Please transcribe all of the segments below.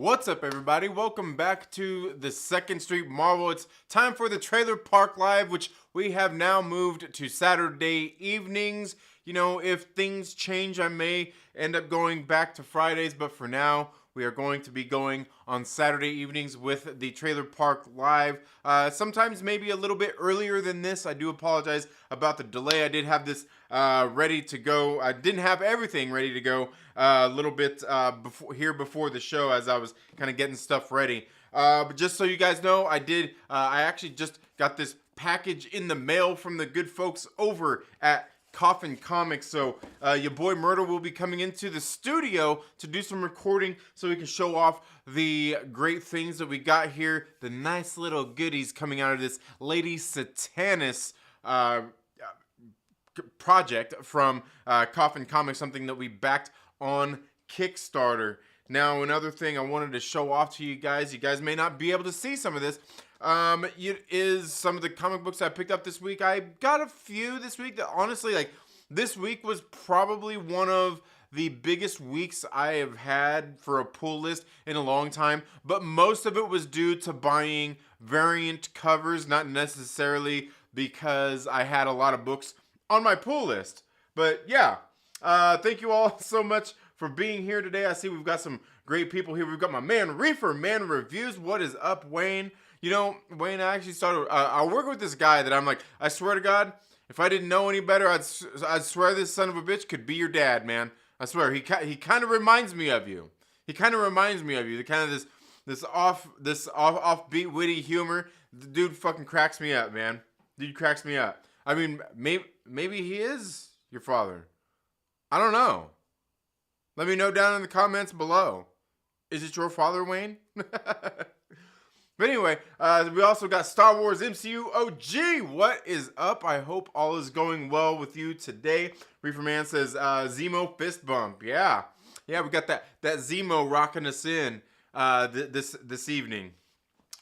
What's up, everybody? Welcome back to the Second Street Marvel. It's time for the Trailer Park Live, which we have now moved to Saturday evenings. You know, if things change, I may end up going back to Fridays, but for now, we are going to be going on Saturday evenings with the Trailer Park Live. Sometimes maybe a little bit earlier than this. I do apologize about the delay. I did have this ready to go. I didn't have everything ready to go a little bit before the show as I was kind of getting stuff ready. But just so you guys know, I actually just got this package in the mail from the good folks over at Coffin Comics. So your boy Myrtle will be coming into the studio to do some recording so we can show off the great things that we got here, the nice little goodies coming out of this Lady Satanis project from Coffin Comics, something that we backed on Kickstarter. Now, another thing I wanted to show off to you guys may not be able to see some of this. It is some of the comic books I picked up this week. I got a few this week that honestly, like, this week was probably one of the biggest weeks I have had for a pull list in a long time, but most of it was due to buying variant covers, not necessarily because I had a lot of books on my pull list. But yeah, thank you all so much for being here today. I see we've got some great people here. We've got my man Reefer, Man Reviews. What is up, Wayne? You know, Wayne, I actually started, I work with this guy that I'm like, I swear to God, if I didn't know any better, I'd swear this son of a bitch could be your dad, man. I swear, he kind of reminds me of you. He kind of reminds me of you. The kind of this offbeat, witty humor. The dude fucking cracks me up, man. Dude cracks me up. I mean, maybe he is your father. I don't know. Let me know down in the comments below. Is it your father, Wayne? But anyway, we also got StarWarsMCU-OG. What is up? I hope all is going well with you today. Reefer Man says, Zemo fist bump. Yeah, we got that Zemo rocking us in this evening.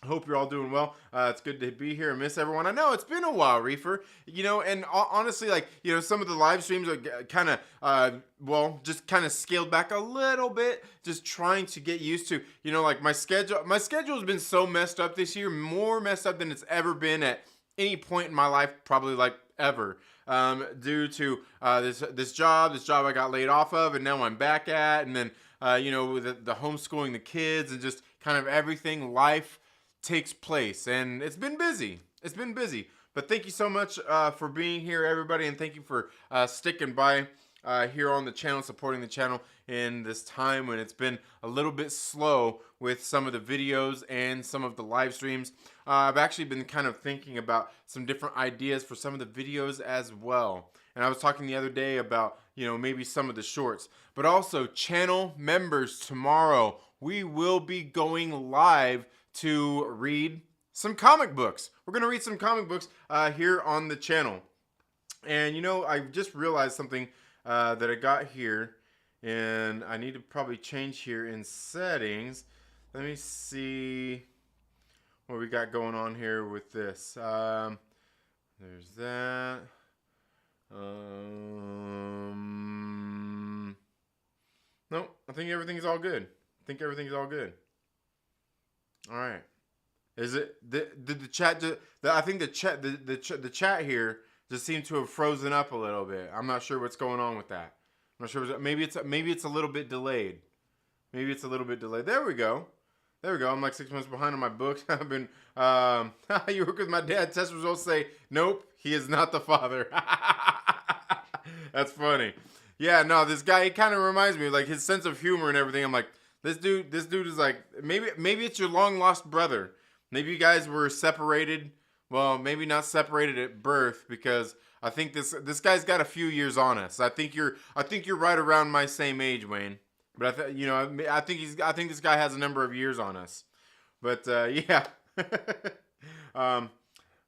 I hope you're all doing well. It's good to be here and miss everyone. I know it's been a while, Reefer. You know, and honestly, like, you know, some of the live streams are kind of, just kind of scaled back a little bit. Just trying to get used to, you know, like my schedule. My schedule has been so messed up this year, more messed up than it's ever been at any point in my life, probably like ever. Due to this job I got laid off of, and now I'm back at, and then you know, with the homeschooling the kids and just kind of everything life takes place, and it's been busy. But thank you so much for being here, everybody, and thank you for sticking by here on the channel, supporting the channel in this time when it's been a little bit slow with some of the videos and some of the live streams. I've actually been kind of thinking about some different ideas for some of the videos as well, and I was talking the other day about, you know, maybe some of the shorts, but also channel members. Tomorrow we will be going live to read some comic books. We're going to read some comic books here on the channel. And, you know, I just realized something that I got here, and I need to probably change here in settings. Let me see what we got going on here with this. There's that. No, I think everything's all good. All right. Is it did the chat? I think the chat here just seemed to have frozen up a little bit. I'm not sure what's going on with that. I'm not sure. Maybe it's a little bit delayed. There we go. I'm like 6 months behind on my books. I've been. You work with my dad. Test results say nope. He is not the father. That's funny. Yeah. No. This guy. He kind of reminds me, like, his sense of humor and everything. I'm like, This dude is like, maybe it's your long lost brother. Maybe you guys were separated. Well, maybe not separated at birth, because I think this guy's got a few years on us. I think you're right around my same age, Wayne. But I think this guy has a number of years on us. But yeah. I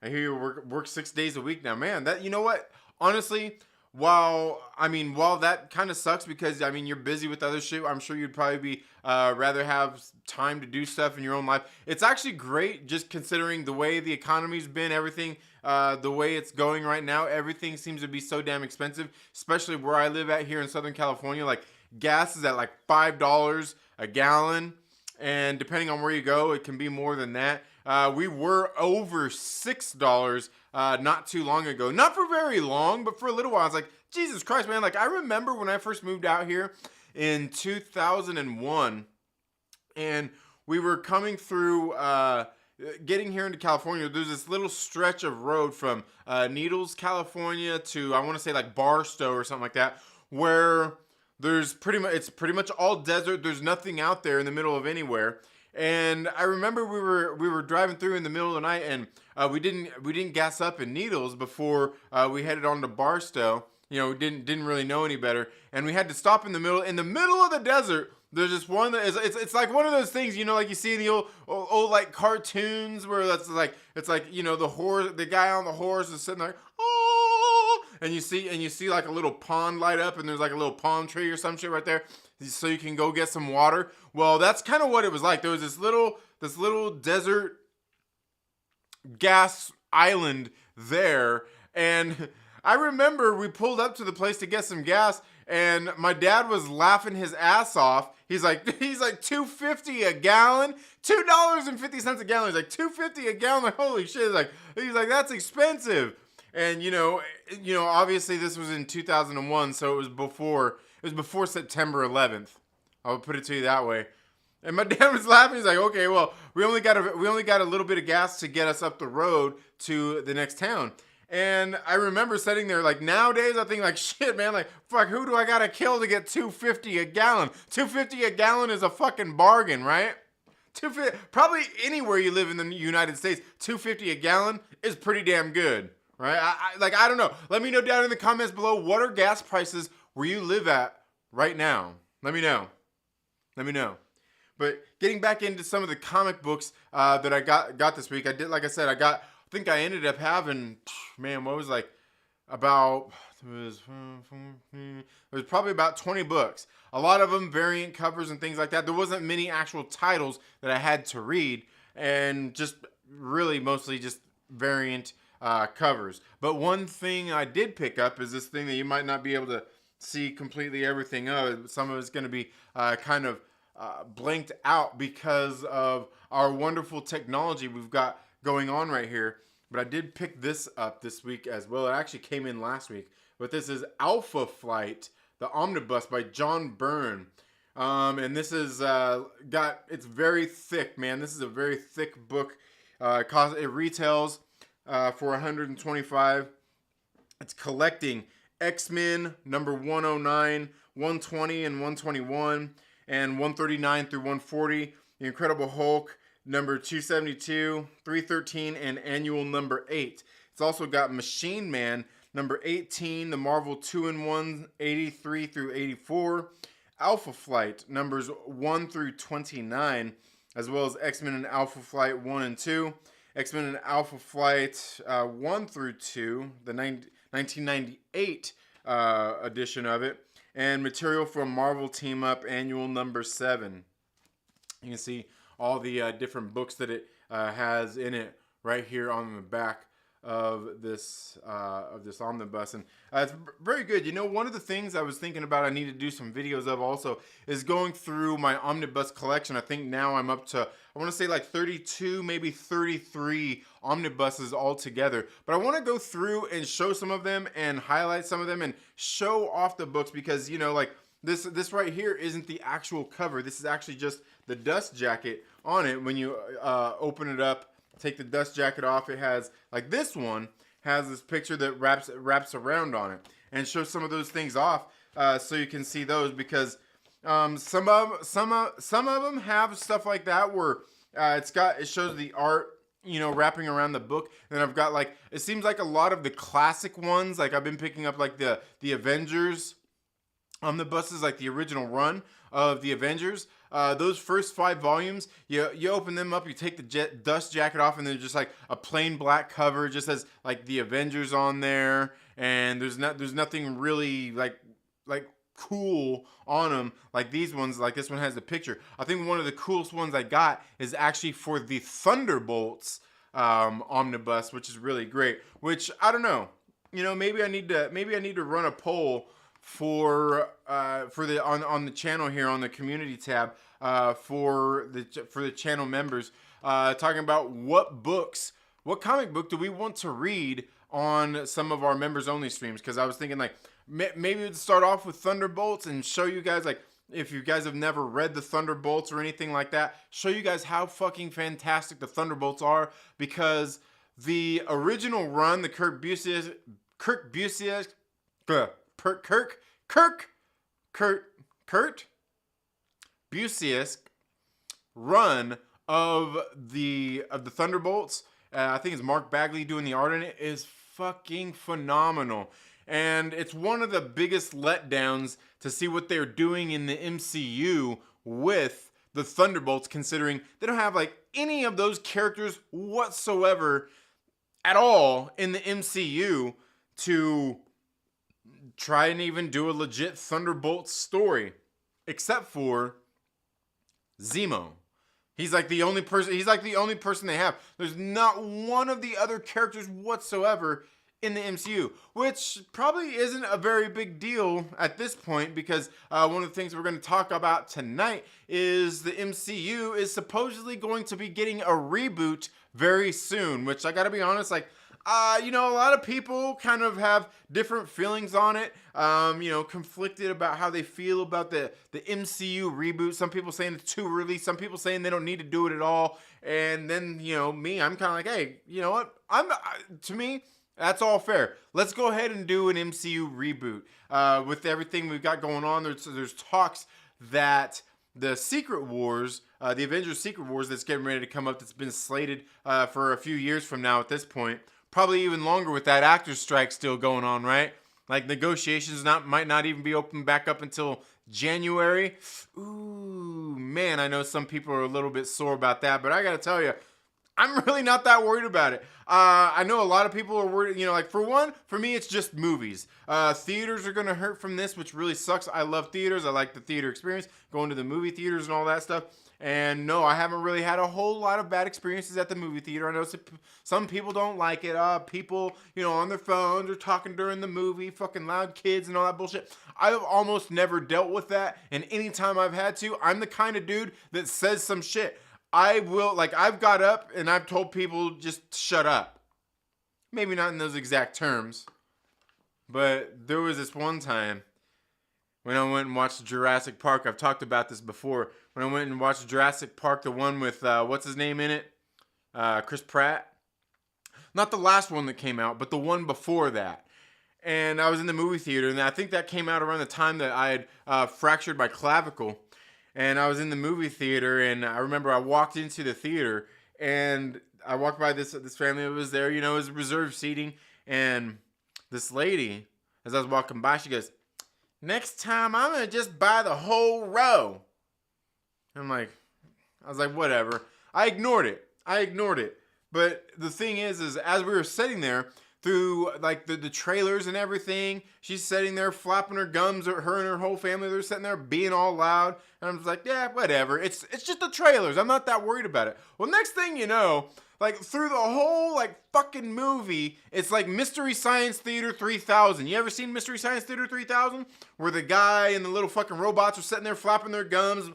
hear you work 6 days a week now, man. That, you know what? Honestly, while that kind of sucks, because I mean, you're busy with other shit. I'm sure you'd probably be rather have time to do stuff in your own life. It's actually great, just considering the way the economy's been, everything, the way it's going right now. Everything seems to be so damn expensive, especially where I live at here in Southern California. Like, gas is at like $5 a gallon. and depending on where you go, it can be more than that. We were over $6 not too long ago. Not for very long, but for a little while. I was like, Jesus Christ, man. Like, I remember when I first moved out here in 2001, and we were coming through, getting here into California. There's this little stretch of road from Needles, California to, I want to say, like Barstow or something like that, where it's pretty much all desert. There's nothing out there in the middle of anywhere. And I remember we were driving through in the middle of the night, and we didn't gas up in Needles before we headed on to Barstow. You know, we didn't really know any better, and we had to stop in the middle of the desert. There's just one that is, it's like one of those things, you know, like you see in the old like cartoons where it's like, you know, the guy on the horse is sitting there, oh, and you see like a little pond light up, and there's like a little palm tree or some shit right there, so you can go get some water. Well, that's kind of what it was like. There was this little desert gas island there, and I remember we pulled up to the place to get some gas, and my dad was laughing his ass off. He's like $2.50 a gallon, $2.50 a gallon. He's like $2.50 a gallon. Like, holy shit! He's like that's expensive. And you know, obviously this was in 2001, so it was before September 11th. I'll put it to you that way. And my dad was laughing. He's like, okay, well, we only got a little bit of gas to get us up the road to the next town. And I remember sitting there, like, nowadays I think like, shit, man, like, fuck, who do I gotta kill to get $2.50 a gallon? $2.50 a gallon is a fucking bargain, right? Probably anywhere you live in the United States, $2.50 a gallon is pretty damn good, right? I don't know. Let me know down in the comments below, what are gas prices where you live at right now? Let me know. But getting back into some of the comic books that I got this week, I think I ended up having, man, what was like about, it was probably about 20 books. A lot of them variant covers and things like that. There wasn't many actual titles that I had to read, and just really mostly just variant covers. But one thing I did pick up is this thing that you might not be able to see completely everything of. Some of it's going to be kind of blanked out because of our wonderful technology we've got going on right here. But I did pick this up this week as well. It actually came in last week. But this is Alpha Flight, the Omnibus by John Byrne. And this is it's very thick, man. This is a very thick book. It retails for $125. It's collecting X-Men number 109, 120, and 121, and 139 through 140. The Incredible Hulk number 272, 313, and annual number 8. It's also got Machine Man number 18, the Marvel 2-in-1, 83 through 84, Alpha Flight numbers 1 through 29, as well as X-Men and Alpha Flight 1 and 2, X-Men and Alpha Flight 1 through 2, the 1998 edition of it, and material from Marvel Team Up annual number 7. You can see all the different books that it has in it right here on the back of this omnibus, and it's very good. You know, one of the things I was thinking about I need to do some videos of also is going through my omnibus collection. I think now I'm up to, I want to say like 32, maybe 33 omnibuses all together. But I want to go through and show some of them and highlight some of them and show off the books, because, you know, like this right here isn't the actual cover. This is actually just the dust jacket on it. When you open it up, take the dust jacket off, it has, like this one has this picture that wraps around on it, and shows some of those things off so you can see those, because some of them have stuff like that where it shows the art, you know, wrapping around the book. And then I've got, like, it seems like a lot of the classic ones, like I've been picking up like the Avengers omnibuses, like the original run of the Avengers. Those first 5 volumes, you open them up, you take the dust jacket off, and there's just like a plain black cover. It just says like the Avengers on there, and there's nothing really like cool on them like these ones. Like this one has the picture. I think one of the coolest ones I got is actually for the Thunderbolts omnibus, which is really great. Which I don't know, you know, maybe I need to run a poll on the channel here on the community tab for the channel members, talking about what comic book do we want to read on some of our members only streams, because I was thinking like maybe we'd start off with Thunderbolts and show you guys, like, if you guys have never read the Thunderbolts or anything like that, show you guys how fucking fantastic the Thunderbolts are, because the original run, the Kurt Busiek run of the Thunderbolts, I think it's Mark Bagley doing the art in it, is fucking phenomenal. And it's one of the biggest letdowns to see what they're doing in the MCU with the Thunderbolts, considering they don't have like any of those characters whatsoever at all in the MCU to try and even do a legit Thunderbolts story, except for Zemo. He's like the only person they have. There's not one of the other characters whatsoever in the MCU, which probably isn't a very big deal at this point, because one of the things we're going to talk about tonight is the MCU is supposedly going to be getting a reboot very soon, which I gotta be honest, like, a lot of people kind of have different feelings on it, conflicted about how they feel about the MCU reboot. Some people saying it's too early, some people saying they don't need to do it at all, and then, me, I'm kind of like, hey, you know what, to me, that's all fair. Let's go ahead and do an MCU reboot. With everything we've got going on, there's talks that the Secret Wars, the Avengers Secret Wars that's getting ready to come up, that's been slated for a few years from now at this point, probably even longer with that actors strike still going on, right? Like, negotiations might not even be open back up until January. Ooh, man, I know some people are a little bit sore about that, but I gotta tell you, I'm really not that worried about it. I know a lot of people are worried, like, for me, it's just movies. Theaters are going to hurt from this, which really sucks. I love theaters. I like the theater experience, going to the movie theaters and all that stuff. And no, I haven't really had a whole lot of bad experiences at the movie theater. I know some people don't like it. People, on their phones or talking during the movie, fucking loud kids and all that bullshit. I've almost never dealt with that. And anytime I've had to, I'm the kind of dude that says some shit. I've got up and I've told people just shut up. Maybe not in those exact terms, but there was this one time when I went and watched Jurassic Park. I've talked about this before. When I went and watched Jurassic Park, the one with, what's his name in it? Chris Pratt. Not the last one that came out, but the one before that. And I was in the movie theater, and I think that came out around the time that I had fractured my clavicle. And I was in the movie theater, and I remember I walked into the theater, and I walked by this family that was there. It was reserved seating, and this lady, as I was walking by, she goes, "Next time, I'm gonna just buy the whole row." And I was like, whatever. I ignored it. But the thing is as we were sitting there, through like the trailers and everything, she's sitting there flapping her gums, or her and her whole family, they're sitting there being all loud, and I'm just like, yeah, whatever, it's just the trailers, I'm not that worried about it. Well, next thing you know, like, through the whole like fucking movie, it's like Mystery Science Theater 3000. You ever seen Mystery Science Theater 3000, where the guy and the little fucking robots are sitting there flapping their gums,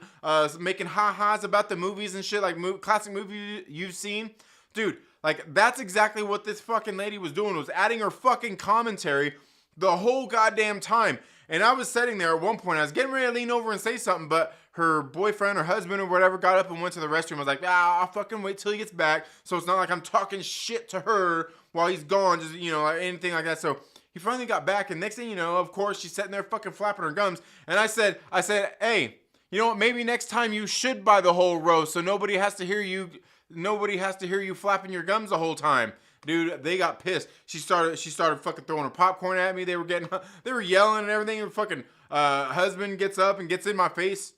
making ha-has about the movies and shit, like classic movies you've seen? Dude, like, that's exactly what this fucking lady was doing, was adding her fucking commentary the whole goddamn time. And I was sitting there at one point, I was getting ready to lean over and say something, but her boyfriend or husband or whatever got up and went to the restroom. I was like, I'll fucking wait till he gets back, so it's not like I'm talking shit to her while he's gone, just, anything like that. So he finally got back, and next thing you know, of course, she's sitting there fucking flapping her gums. And I said, hey, you know what, maybe next time you should buy the whole row, so nobody has to hear you flapping your gums the whole time. Dude, they got pissed. She started fucking throwing her popcorn at me. They were yelling and everything. And fucking husband gets up and gets in my face,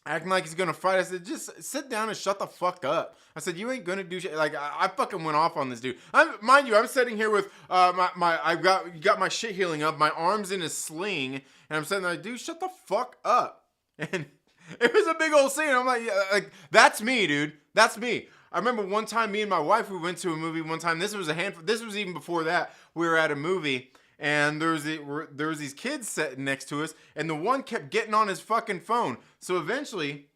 acting like he's gonna fight. I said, just sit down and shut the fuck up. I said, you ain't gonna do shit. Like, I fucking went off on this dude. Mind you, I'm sitting here with I've got my shit healing up. My arm's in a sling, and I'm sitting there like, dude, shut the fuck up. And it was a big old scene. I'm like, yeah, like, that's me, dude. That's me. I remember one time, me and my wife, we went to a movie one time. This was even before that. We were at a movie, and there was these kids sitting next to us, and the one kept getting on his fucking phone. So eventually,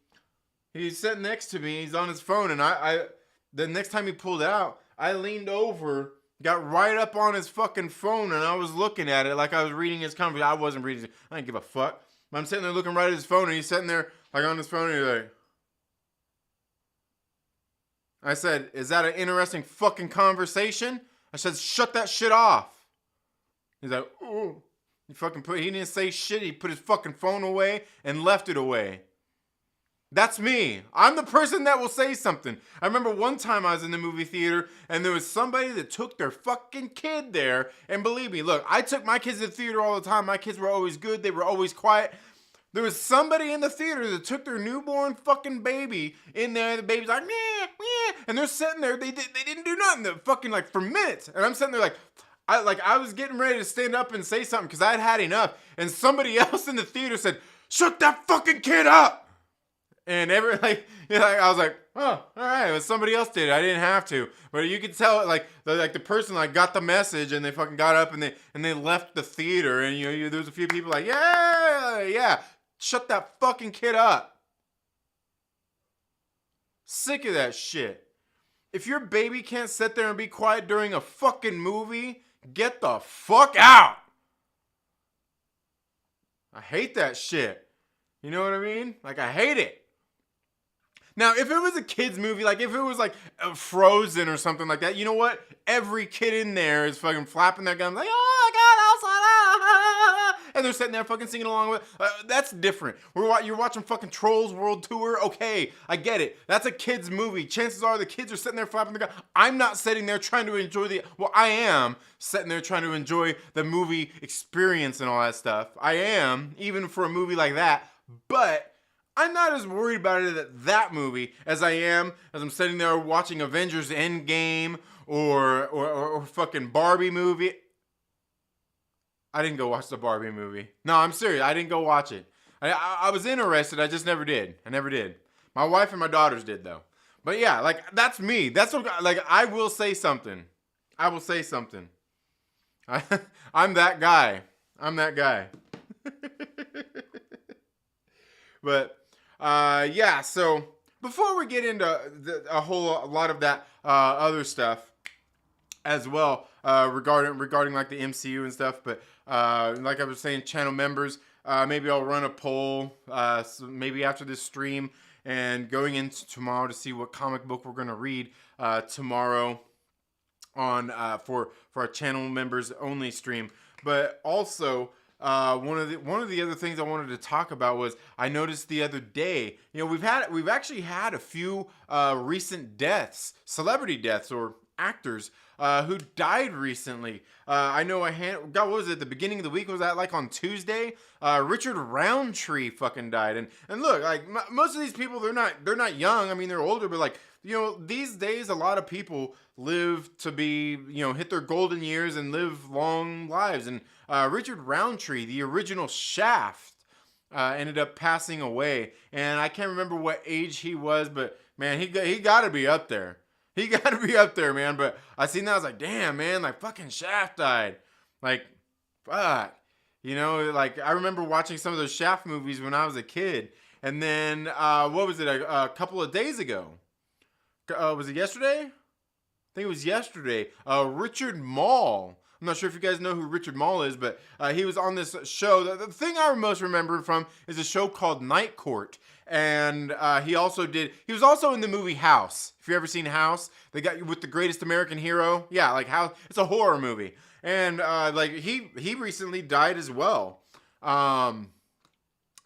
he's sitting next to me. He's on his phone, and I the next time he pulled out, I leaned over, got right up on his fucking phone, and I was looking at it like I was reading his conversation. I wasn't reading it. I didn't give a fuck. But I'm sitting there looking right at his phone, and he's sitting there like on his phone, and he's like. I said, is that an interesting fucking conversation? I said, shut that shit off. He's like, ooh. He didn't say shit. He put his fucking phone away and left it away. That's me. I'm the person that will say something. I remember one time I was in the movie theater and there was somebody that took their fucking kid there. And believe me, look, I took my kids to the theater all the time. My kids were always good. They were always quiet. There was somebody in the theater that took their newborn fucking baby in there. The baby's like, meh, meh. And they're sitting there. They didn't do nothing. They're fucking like for minutes. And I'm sitting there like I was getting ready to stand up and say something because I had had enough. And somebody else in the theater said, shut that fucking kid up. And I was like, oh, all right. Well, somebody else did it. I didn't have to. But you could tell the person like got the message and they fucking got up and they left the theater. And there was a few people like, yeah. Shut that fucking kid up. Sick of that shit. If your baby can't sit there and be quiet during a fucking movie, get the fuck out. I hate that shit. You know what I mean? Like, I hate it. Now, if it was a kid's movie, like if it was like Frozen or something like that, you know what? Every kid in there is fucking flapping their gums like, oh my God, Elsa, and they're sitting there fucking singing along with that's different. You're watching fucking Trolls World Tour. Okay, I get it. That's a kid's movie. Chances are the kids are sitting there flapping their gums. I'm not sitting there trying to enjoy I am sitting there trying to enjoy the movie experience and all that stuff. I am, even for a movie like that, but I'm not as worried about it at that movie as I am as I'm sitting there watching Avengers Endgame or fucking Barbie movie. I didn't go watch the Barbie movie. No, I'm serious. I didn't go watch it. I was interested. I just never did. I never did. My wife and my daughters did though. But yeah, like that's me. That's what like I will say something. I will say something. I'm that guy. I'm that guy. But yeah, so before we get into a lot of that other stuff as well, regarding like the MCU and stuff, but like I was saying, channel members, maybe I'll run a poll, so maybe after this stream and going into tomorrow to see what comic book we're gonna read tomorrow on for our channel members only stream, but also. One of the other things I wanted to talk about was I noticed the other day, you know, we've actually had a few recent deaths, celebrity deaths or actors who died recently. I know God, what was it? The beginning of the week, was that like on Tuesday? Richard Roundtree fucking died, and look, like most of these people, they're not young. I mean, they're older, but like, you know, these days a lot of people live to be, you know, hit their golden years and live long lives. And Richard Roundtree, the original Shaft, ended up passing away. And I can't remember what age he was, but man, he got to be up there. He got to be up there, man. But I seen that, I was like, damn, man, like fucking Shaft died. Like, fuck. You know, like I remember watching some of those Shaft movies when I was a kid. And then, what was it, a couple of days ago? Was it yesterday? I think it was yesterday. Richard Mall. I'm not sure if you guys know who Richard Mall is, but he was on this show. The thing I most remember from is a show called Night Court. And he was also in the movie House. If you've ever seen House, they got you with the greatest American hero. Yeah, like House. It's a horror movie. And like he recently died as well. And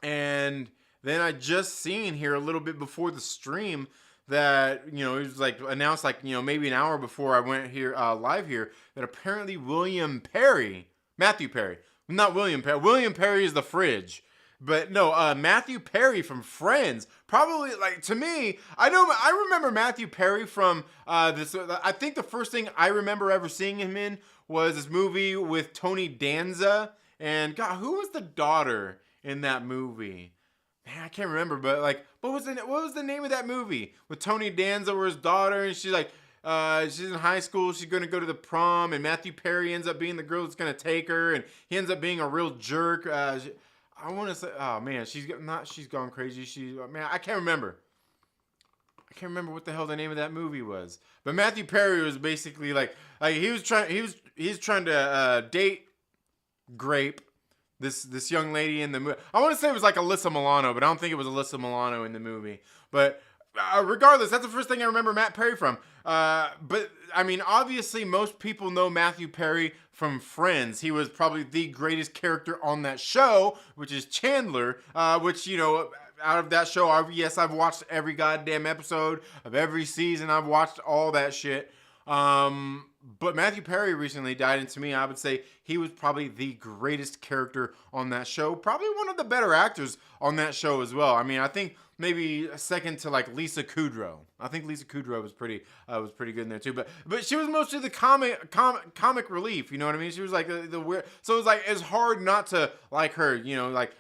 then I just seen here a little bit before the stream that, you know, it was like announced like, you know, maybe an hour before I went here live here, that apparently Matthew Perry, not William Perry. William Perry is the fridge. But no, Matthew Perry from Friends. Probably, like, to me, I remember Matthew Perry from this. I think the first thing I remember ever seeing him in was this movie with Tony Danza. And God, who was the daughter in that movie? Man, I can't remember, but like, what was the name of that movie with Tony Danza, where his daughter, and she's like, she's in high school. She's going to go to the prom, and Matthew Perry ends up being the girl that's going to take her, and he ends up being a real jerk. I want to say, oh man, she's gone crazy. Man, I can't remember. I can't remember what the hell the name of that movie was. But Matthew Perry was basically like he's trying to date Grape, this young lady in the movie. I want to say it was like Alyssa Milano, but I don't think it was Alyssa Milano in the movie. But regardless, that's the first thing I remember Matt Perry from. But I mean, obviously, most people know Matthew Perry from Friends. He was probably the greatest character on that show, which is Chandler. Which, you know, out of that show, I've watched every goddamn episode of every season. I've watched all that shit. But Matthew Perry recently died, and to me, I would say he was probably the greatest character on that show. Probably one of the better actors on that show as well. I mean, I think maybe second to like Lisa Kudrow. I think Lisa Kudrow was pretty good in there too. But she was mostly the comic relief. You know what I mean? She was like the weird. So it was it's hard not to like her. You know, like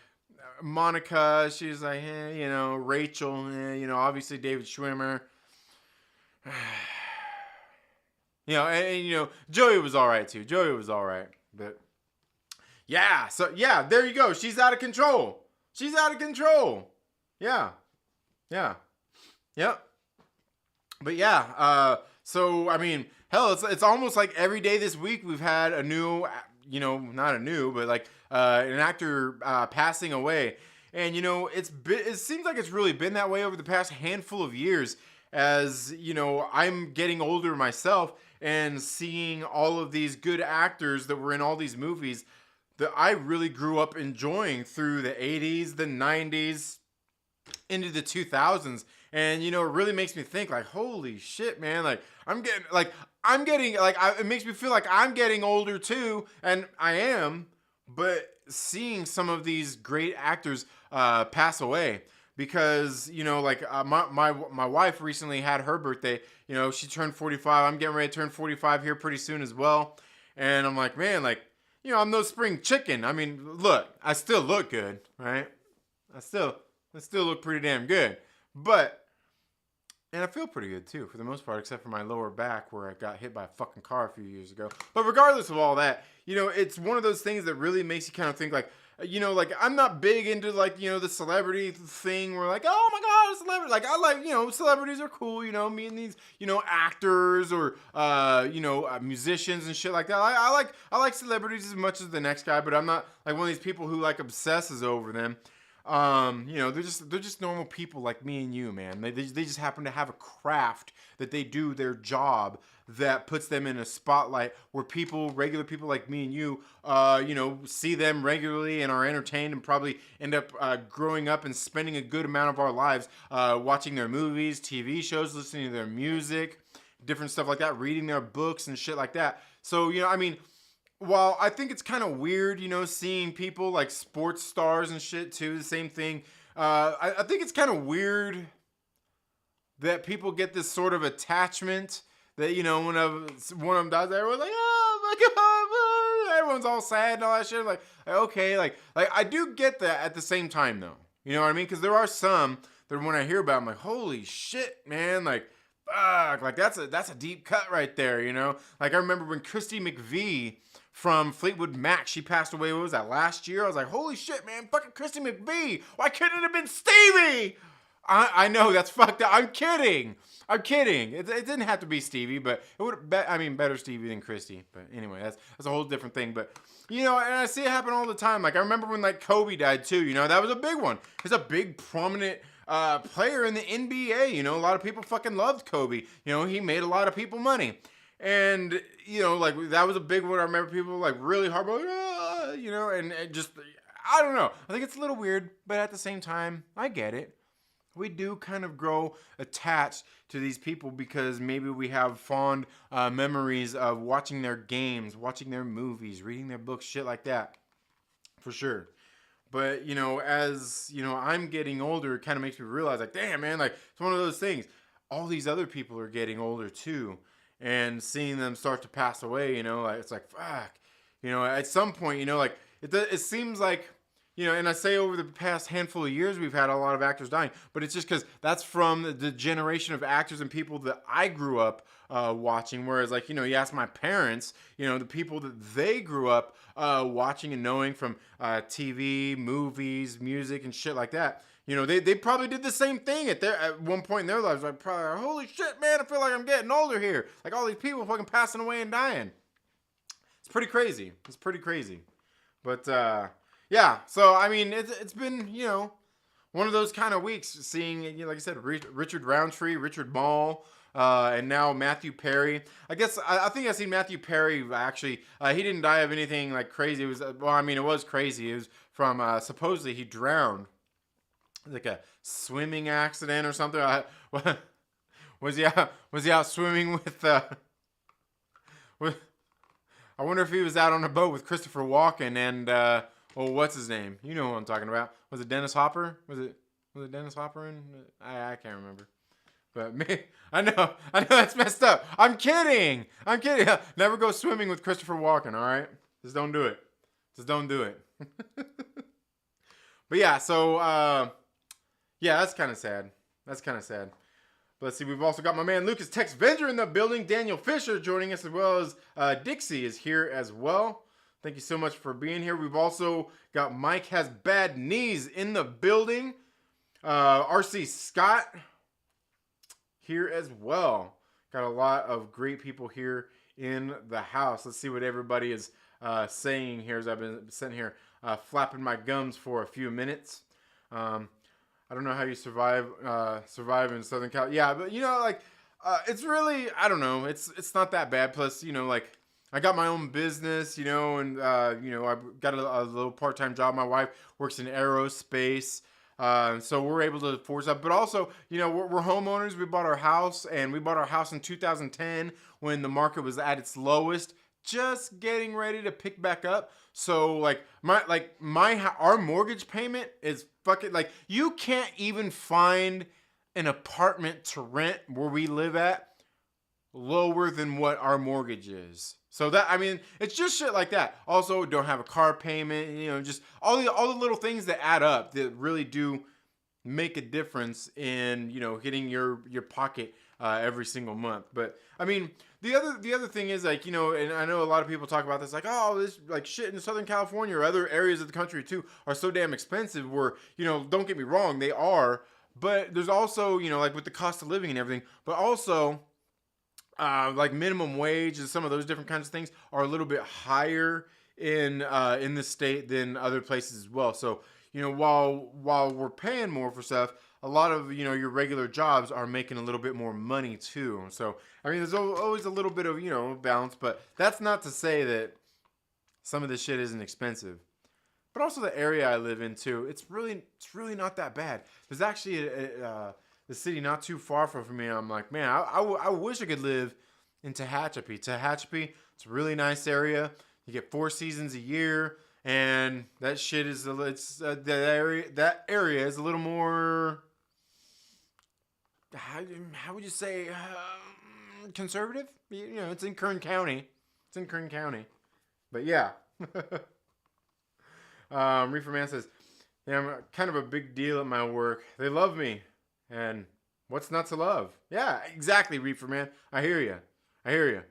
Monica. She's like, you know, Rachel. You know, obviously David Schwimmer. You know, and you know, Joey was all right too. Joey was all right, but yeah. So yeah, there you go. She's out of control. She's out of control. Yeah, yeah, yep. But yeah. So I mean, hell, it's almost like every day this week we've had a new, you know, not a new, but like an actor passing away, and you know, it seems like it's really been that way over the past handful of years. As you know, I'm getting older myself and seeing all of these good actors that were in all these movies that I really grew up enjoying through the 80s, the 90s, into the 2000s. And, you know, it really makes me think like, holy shit, man. Like, it makes me feel like I'm getting older too. And I am, but seeing some of these great actors pass away. Because, you know, like my wife recently had her birthday. You know, she turned 45. I'm getting ready to turn 45 here pretty soon as well. And I'm like, man, like, you know, I'm no spring chicken. I mean, look, I still look good, right? I still look pretty damn good. And I feel pretty good too, for the most part, except for my lower back where I got hit by a fucking car a few years ago. But regardless of all that, you know, it's one of those things that really makes you kind of think like, you know, like, I'm not big into, like, you know, the celebrity thing where, like, oh, my God, a celebrity. Like, I like, you know, celebrities are cool, you know, meeting these, you know, actors or, you know, musicians and shit like that. I like celebrities as much as the next guy, but I'm not, like, one of these people who, like, obsesses over them. You know, they're just normal people like me and you, man. They just happen to have a craft that they do their job that puts them in a spotlight where regular people like me and you, you know, see them regularly and are entertained and probably end up growing up and spending a good amount of our lives watching their movies, TV shows, listening to their music, different stuff like that, reading their books and shit like that. So, you know, I mean, while I think it's kind of weird, you know, seeing people like sports stars and shit too, the same thing. I think it's kind of weird that people get this sort of attachment that, you know, when one of them dies, everyone's like, oh my God, everyone's all sad and all that shit. Like okay, like I do get that at the same time though. You know what I mean? Because there are some that when I hear about, I'm like, holy shit, man, like, fuck, like that's a deep cut right there, you know? Like I remember when Christy McVie from Fleetwood Mac, she passed away, what was that, last year? I was like, holy shit, man, fucking Christy McVie. Why couldn't it have been Stevie? I know, that's fucked up. I'm kidding. It didn't have to be Stevie, but it would better Stevie than Christy. But anyway, that's a whole different thing. But, you know, and I see it happen all the time. Like, I remember when, like, Kobe died, too. You know, that was a big one. He's a big, prominent player in the NBA. You know, a lot of people fucking loved Kobe. You know, he made a lot of people money. And, you know, like, that was a big one. I remember people, like, really hard, you know, and just, I don't know. I think it's a little weird, but at the same time, I get it. We do kind of grow attached to these people because maybe we have fond memories of watching their games, watching their movies, reading their books, shit like that. For sure. But, you know, as, you know, I'm getting older, it kind of makes me realize, like, damn, man, like, it's one of those things. All these other people are getting older, too. And seeing them start to pass away, you know, like, it's like, fuck. You know, at some point, you know, like, it seems like you know, and I say over the past handful of years, we've had a lot of actors dying, but it's just because that's from the generation of actors and people that I grew up watching. Whereas, like, you know, you ask my parents, you know, the people that they grew up watching and knowing from TV, movies, music, and shit like that. You know, they probably did the same thing at one point in their lives. Like, probably, holy shit, man, I feel like I'm getting older here. Like, all these people fucking passing away and dying. It's pretty crazy. It's pretty crazy. But, yeah, so, I mean, it's been, you know, one of those kind of weeks seeing, you know, like I said, Richard Roundtree, Richard Mall, and now Matthew Perry. I guess, I think I've seen Matthew Perry, actually. He didn't die of anything, like, crazy. It was, well, I mean, it was crazy. It was from, supposedly he drowned. Like a swimming accident or something. Was he out swimming with, with, I wonder if he was out on a boat with Christopher Walken and, well, what's his name? You know who I'm talking about. Was it Dennis Hopper? Was it Dennis Hopper? I can't remember. But me, I know that's messed up. I'm kidding. Never go swimming with Christopher Walken, all right? Just don't do it. But yeah, so, yeah, that's kind of sad. But let's see, we've also got my man Lucas Texvenger in the building. Daniel Fisher joining us, as well as Dixie is here as well. Thank you so much for being here. We've also got Mike Has Bad Knees in the building. RC Scott here as well. Got a lot of great people here in the house. Let's see what everybody is saying here as I've been sitting here flapping my gums for a few minutes. I don't know how you survive in Southern Cal. Yeah, but you know, like, it's really, I don't know. It's not that bad. Plus, you know, like, I got my own business, you know, and, you know, I've got a little part-time job. My wife works in aerospace. So we're able to afford stuff. But also, you know, we're homeowners. We bought our house, and we bought our house in 2010 when the market was at its lowest, just getting ready to pick back up. So our mortgage payment is fucking, like, you can't even find an apartment to rent where we live at lower than what our mortgage is. So that, I mean, it's just shit like that. Also, don't have a car payment, you know, just all the little things that add up that really do make a difference in, you know, hitting your pocket every single month. But I mean, the other thing is, like, you know, and I know a lot of people talk about this, like, oh, this, like, shit in Southern California or other areas of the country too are so damn expensive. Where, you know, don't get me wrong, they are, but there's also, you know, like, with the cost of living and everything, but also like minimum wage and some of those different kinds of things are a little bit higher in the state than other places as well. So, you know, while we're paying more for stuff, a lot of, you know, your regular jobs are making a little bit more money too. So, I mean, there's always a little bit of, you know, balance, but that's not to say that some of this shit isn't expensive. But also the area I live in too, it's really not that bad. There's actually the city not too far from me. I'm like, man, I wish I could live in Tehachapi. It's a really nice area. You get 4 seasons a year, and that shit is that area is a little more, how would you say, conservative? You know, it's in Kern County. But yeah. Reefer Man says, yeah, I'm kind of a big deal at my work. They love me. And what's not to love? Yeah, exactly, Reefer Man. I hear you.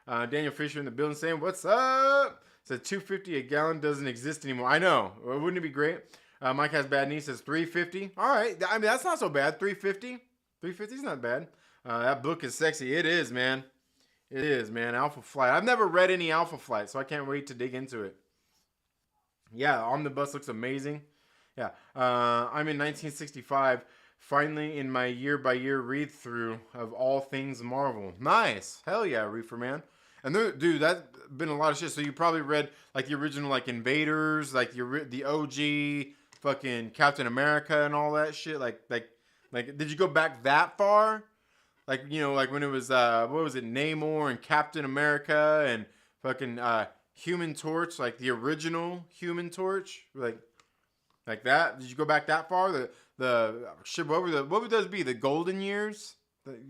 Daniel Fisher in the building saying, what's up? Says $2.50 a gallon doesn't exist anymore. I know. Wouldn't it be great? Mike Has Bad Knee says $3.50. All right. I mean, that's not so bad. $3.50 is not bad. That book is sexy. It is, man. Alpha Flight. I've never read any Alpha Flight, so I can't wait to dig into it. Yeah, Omnibus looks amazing. Yeah. I'm in 1965. Finally in my year-by-year read-through of all things Marvel. Nice. Hell yeah, Reefer Man. And dude, that's been a lot of shit. So you probably read, like, the original, like, Invaders, like, the OG fucking Captain America and all that shit. Like, did you go back that far? Like, you know, like when it was, what was it, Namor and Captain America and fucking Human Torch, like the original Human Torch? Like that? Did you go back that far? The shit, what would those be? The golden years?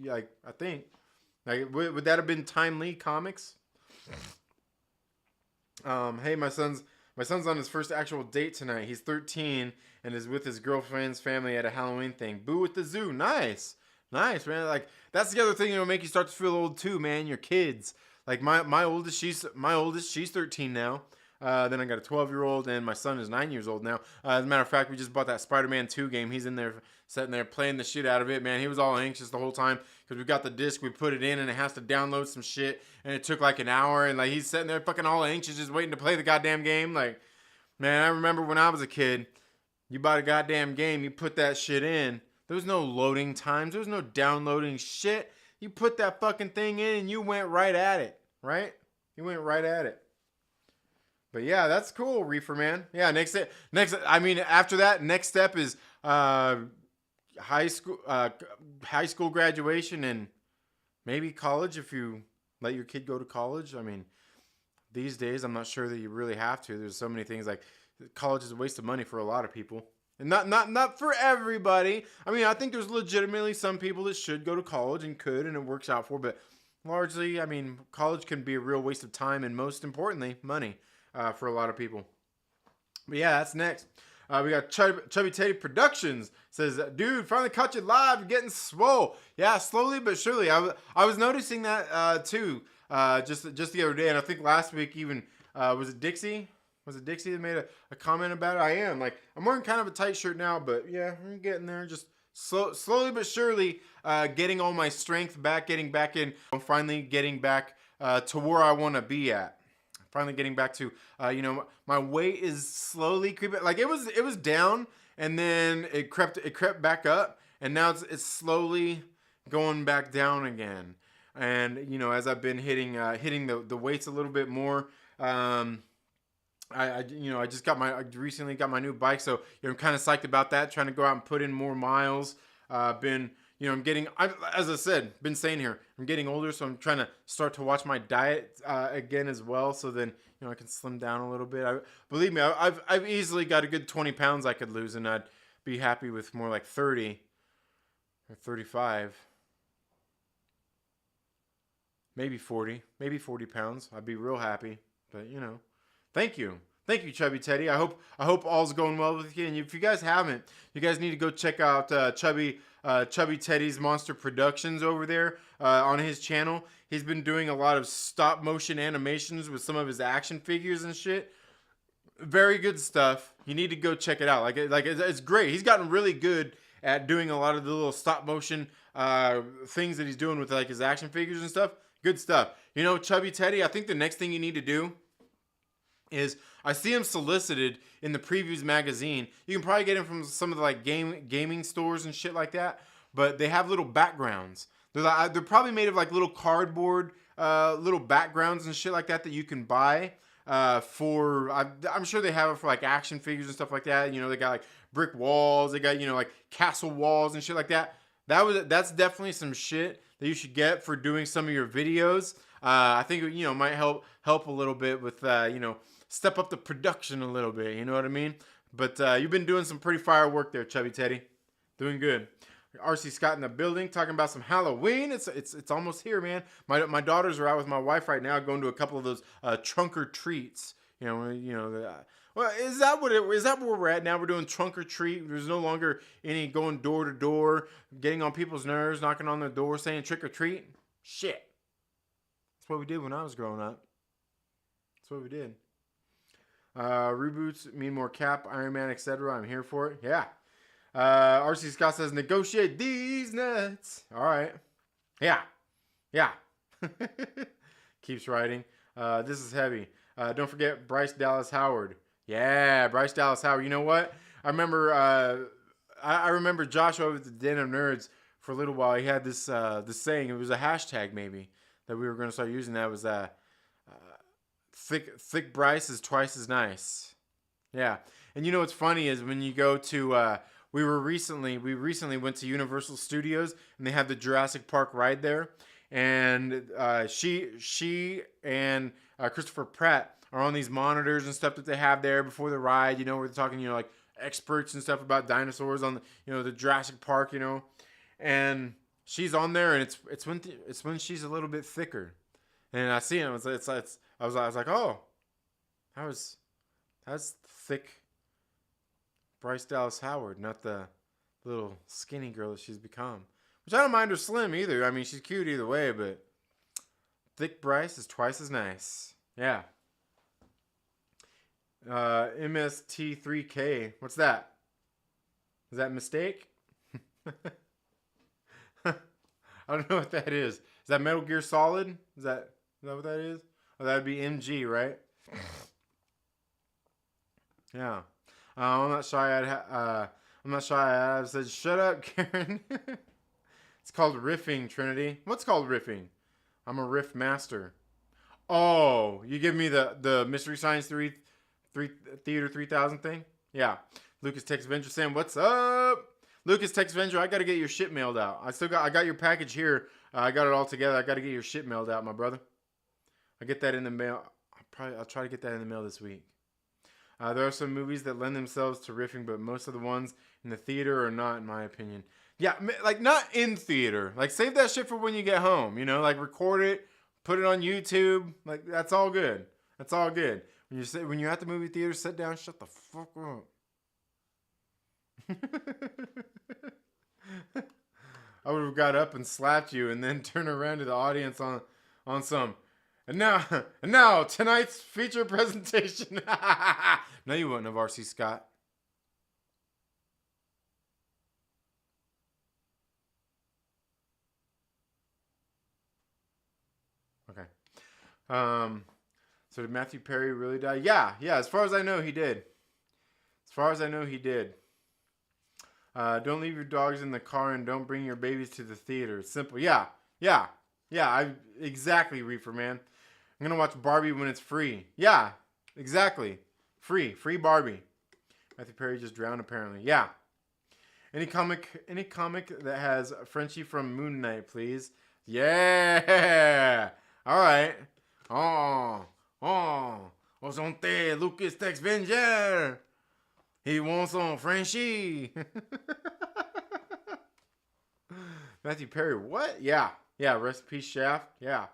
Like, I think. Like, would that have been Time Lee comics? Hey, my son's My son's on his first actual date tonight. He's 13 and is with his girlfriend's family at a Halloween thing. Boo at the zoo. Nice. Nice, man. Like, that's the other thing that'll make you start to feel old too, man. Your kids. Like my oldest, she's 13 now. Then I got a 12-year-old, and my son is 9 years old now. As a matter of fact, we just bought that Spider-Man 2 game. He's in there, sitting there playing the shit out of it, man. He was all anxious the whole time because we got the disc, we put it in, and it has to download some shit, and it took like an hour, and like he's sitting there fucking all anxious, just waiting to play the goddamn game. Like, man, I remember when I was a kid, you bought a goddamn game, you put that shit in. There was no loading times. There was no downloading shit. You put that fucking thing in, and you went right at it, right? You went right at it. But yeah, that's cool, Reefer Man. Yeah, I mean, after that, next step is high school graduation, and maybe college if you let your kid go to college. I mean, these days, I'm not sure that you really have to. There's so many things, like college is a waste of money for a lot of people. And not for everybody. I mean, I think there's legitimately some people that should go to college and could, and it works out for. But largely, I mean, college can be a real waste of time and, most importantly, money for a lot of people. But yeah, that's next. We got Chubby Teddy Productions says, dude, finally caught you live. You're getting swole. Yeah, slowly but surely. I was noticing that too, just the other day, and I think last week even was it Dixie? Was it Dixie that made a comment about it? I am. Like, I'm wearing kind of a tight shirt now, but yeah, I'm getting there. Just slowly but surely getting all my strength back, getting back in. I'm finally getting back to where I want to be at. Finally getting back to, my weight is slowly creeping. Like, it was down, and then it crept back up, and now it's slowly going back down again. And, as I've been hitting the weights a little bit more, I recently got my new bike, so I'm kind of psyched about that. Trying to go out and put in more miles. I'm getting, as I said, been saying here, I'm getting older, so I'm trying to start to watch my diet again as well. So then, I can slim down a little bit. Believe me, I've easily got a good 20 pounds I could lose, and I'd be happy with more like 30 or 35. Maybe 40 pounds. I'd be real happy, but thank you, Chubby Teddy. I hope all's going well with you. And if you guys haven't, you guys need to go check out Chubby Teddy's Monster Productions over there on his channel. He's been doing a lot of stop motion animations with some of his action figures and shit. Very good stuff. You need to go check it out. Like it's great. He's gotten really good at doing a lot of the little stop motion things that he's doing with like his action figures and stuff. Good stuff. Chubby Teddy, I think the next thing you need to do is, I see him solicited in the Previews magazine. You can probably get him from some of the like gaming stores and shit like that. But they have little backgrounds. They're probably made of like little cardboard little backgrounds and shit like that you can buy for. I'm sure they have it for like action figures and stuff like that. They got like brick walls. They got like castle walls and shit like that. That's definitely some shit that you should get for doing some of your videos. I think might help a little bit with step up the production a little bit, you know what I mean? But you've been doing some pretty fire work there, Chubby Teddy. Doing good. RC Scott in the building, talking about some Halloween. It's almost here, man. My daughters are out with my wife right now, going to a couple of those trunk or treats. Well, is that where we're at now? We're doing trunk or treat. There's no longer any going door to door, getting on people's nerves, knocking on their door, saying trick or treat. Shit. That's what we did when I was growing up. That's what we did. Reboots mean more Cap, Iron Man, etc. I'm here for it. Yeah. RC Scott says, negotiate these nuts. All right. Yeah. Keeps writing. This is heavy. Don't forget Bryce Dallas Howard. Yeah, Bryce Dallas Howard. You know what? I remember I remember Joshua with the Den of Nerds for a little while. He had this saying. It was a hashtag maybe that we were going to start using. That was thick Bryce is twice as nice. Yeah. And what's funny is when you go to we recently went to Universal Studios, and they have the Jurassic Park ride there, and she and Christopher Pratt are on these monitors and stuff that they have there before the ride, where they're talking, like experts and stuff about dinosaurs on the, the Jurassic Park, and she's on there, and it's when she's a little bit thicker, and I see him. I was like, oh, that That's thick Bryce Dallas Howard, not the little skinny girl that she's become. Which I don't mind her slim either. I mean, she's cute either way, but thick Bryce is twice as nice. Yeah. MST3K. What's that? Is that a mistake? I don't know what that is. Is that Metal Gear Solid? Is that what that is? Oh, that would be MG, right? Yeah. I'm not shy. I said, shut up, Karen. It's called riffing, Trinity. What's called riffing? I'm a riff master. Oh, you give me the Mystery Science Theater 3000 thing? Yeah. Lucas Texvenger saying, what's up? Lucas Texvenger, I got to get your shit mailed out. I got your package here. I got it all together. I got to get your shit mailed out, my brother. I'll get that in the mail. I'll try to get that in the mail this week. There are some movies that lend themselves to riffing, but most of the ones in the theater are not, in my opinion. Yeah, like not in theater. Like save that shit for when you get home. You know, like record it, put it on YouTube. Like that's all good. That's all good. When you're at the movie theater, sit down, shut the fuck up. I would have got up and slapped you and then turned around to the audience on some. And now tonight's feature presentation. No, you wouldn't have, R.C. Scott. Okay. So did Matthew Perry really die? Yeah. As far as I know, he did. Don't leave your dogs in the car and don't bring your babies to the theater. It's simple. Yeah. Exactly, Reefer Man. I'm gonna watch Barbie when it's free. Yeah, exactly. Free Barbie. Matthew Perry just drowned apparently. Yeah. Any comic that has Frenchie from Moon Knight, please. Yeah. All right. Oh. Osonte Lucas Texvenger. He wants some Frenchie. Matthew Perry, what? Yeah. Rest in peace, Shaft. Yeah.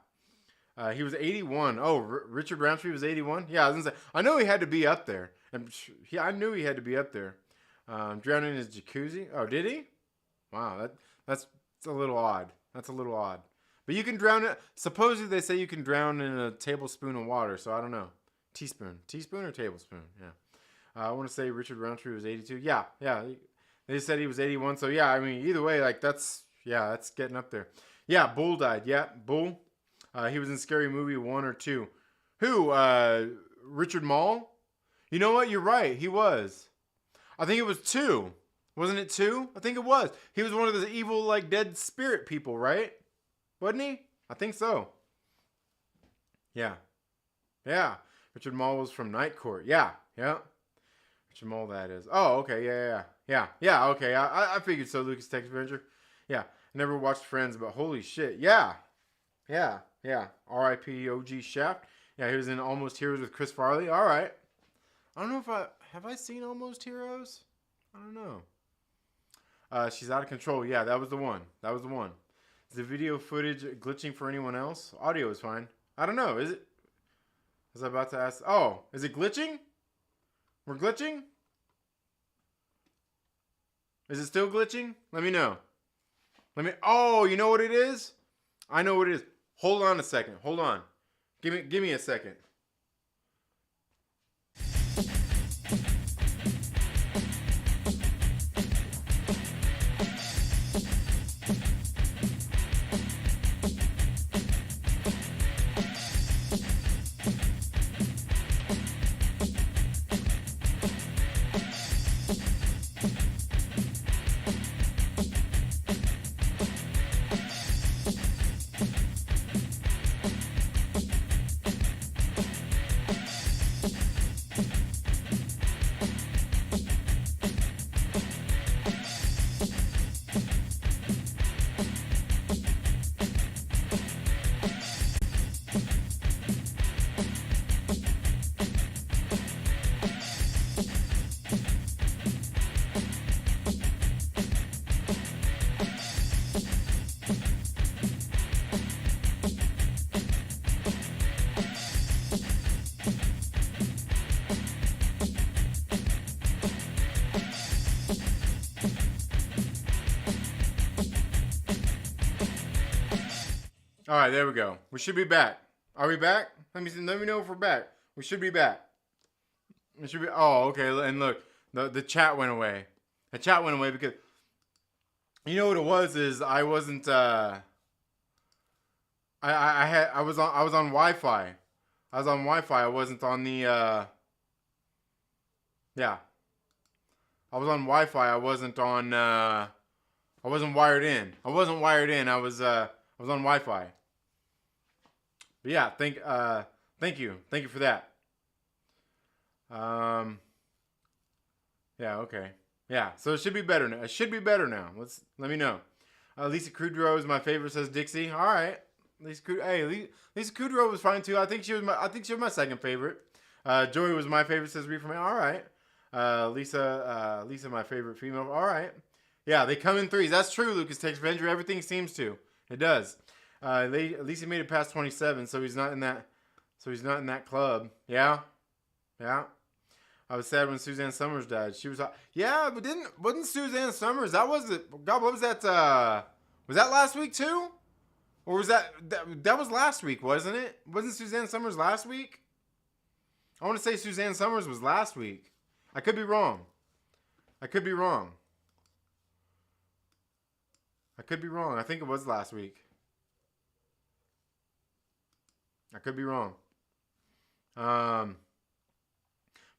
He was 81. Oh, Richard Roundtree was 81? Yeah, I was gonna say, I know he had to be up there. I knew he had to be up there. Drowning in his jacuzzi. Oh, did he? Wow, that's a little odd. But you can drown it. Supposedly they say you can drown in a tablespoon of water, so I don't know. Teaspoon or tablespoon? Yeah. I want to say Richard Roundtree was 82. Yeah. They said he was 81, so yeah, I mean, either way, like, that's getting up there. Yeah, Bull died. Yeah, Bull. He was in Scary Movie 1 or 2. Who? Richard Mall? You know what? You're right. He was. I think it was 2. Wasn't it 2? I think it was. He was one of the evil, like, dead spirit people, right? Wasn't he? I think so. Yeah. Richard Mall was from Night Court. Yeah. Richard Mall, that is. Oh, okay. Yeah. Okay. I figured so, Lucas Texvenger. Yeah. Never watched Friends, but holy shit. Yeah. R.I.P. OG Shaft. Yeah, he was in Almost Heroes with Chris Farley. All right. I don't know if have I seen Almost Heroes? I don't know. She's out of control. Yeah, that was the one. Is the video footage glitching for anyone else? Audio is fine. I don't know. Is it? Was I about to ask? Oh, is it glitching? We're glitching? Is it still glitching? Let me know. Oh, you know what it is? I know what it is. Hold on a second. Hold on. Give me a second. All right, there we go. We should be back. Are we back? Let me know if we're back. We should be back. We should be. Oh, okay. And look, the chat went away. The chat went away because you know what it was is I wasn't. I was on Wi-Fi. I was on Wi-Fi. I wasn't on the. Yeah. I was on Wi-Fi. I wasn't on. I wasn't wired in. I wasn't wired in. I was on Wi-Fi. But yeah, thank you for that. Yeah, okay, yeah. So it should be better now. It should be better now. Let me know. Lisa Kudrow is my favorite, says Dixie. All right, Lisa Kudrow was fine too. I think she was my second favorite. Joey was my favorite, says Reef for me. All right. Lisa, my favorite female. All right. Yeah, they come in threes. That's true, Lucas Texvenger. Everything seems to. It does. At least he made it past 27, so he's not in that. So he's not in that club. Yeah. Yeah. I was sad when Suzanne Summers died. She was. Yeah, but wasn't Suzanne Summers? That was it. God, what was that? Was that last week too? Or was that was last week, wasn't it? Wasn't Suzanne Summers last week? I want to say Suzanne Summers was last week. I could be wrong. I think it was last week. I could be wrong. But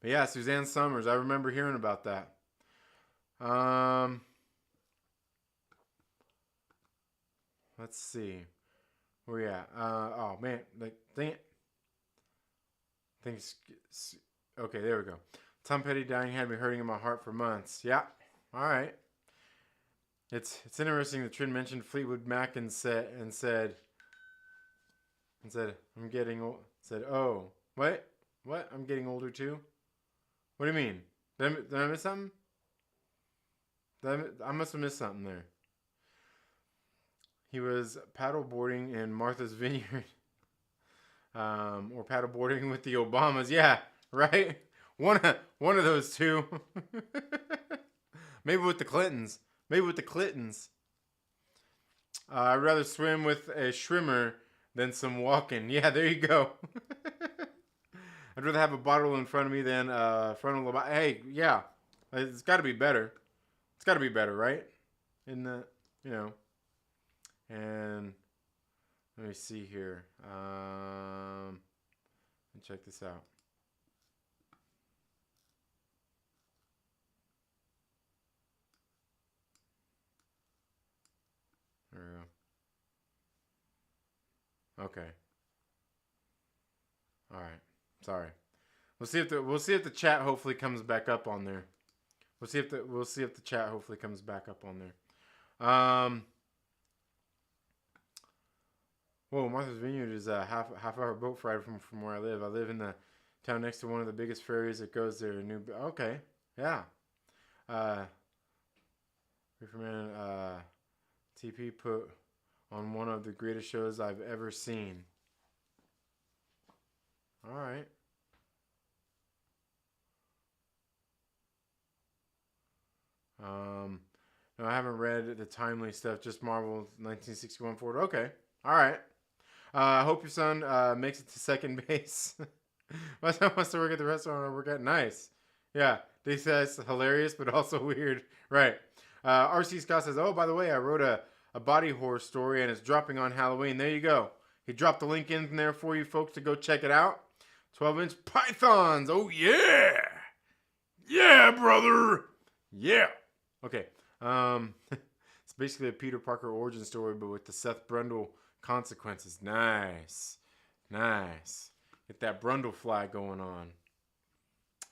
yeah, Suzanne Summers. I remember hearing about that. Let's see. Where we at? Oh man, dang it. Okay, there we go. Tom Petty dying had me hurting in my heart for months. Yeah. All right. It's interesting that Trin mentioned Fleetwood Mac and said I'm getting old. Said, oh, what? I'm getting older too. What do you mean? Did I miss something? I must have missed something there. He was paddleboarding in Martha's Vineyard, or paddleboarding with the Obamas. Yeah, right. One of those two. Maybe with the Clintons. I'd rather swim with a shrimmer than some walking. Yeah, there you go. I'd rather have a bottle in front of me than frontal lobe. Hey, yeah, it's got to be better. It's got to be better, right? In the, and let me see here. Let me check this out. There we go. Okay. All right. Sorry. We'll see if the chat hopefully comes back up on there. We'll see if the chat hopefully comes back up on there. Whoa, Martha's Vineyard is a half hour boat ride from where I live. I live in the town next to one of the biggest ferries that goes there. Okay. Yeah. Reeferman, TP put on one of the greatest shows I've ever seen. All right. No, I haven't read the timely stuff, just Marvel 1961 forward. Okay. All right. I hope your son makes it to second base. My son wants to work at the restaurant I work at. Nice. Yeah. They say it's hilarious, but also weird. Right. RC Scott says, oh, by the way, I wrote a body horror story, and it's dropping on Halloween. There you go. He dropped the link in there for you folks to go check it out. 12-inch pythons. Oh, yeah. Yeah, brother. Yeah. Okay. It's basically a Peter Parker origin story, but with the Seth Brundle consequences. Nice. Get that Brundle fly going on.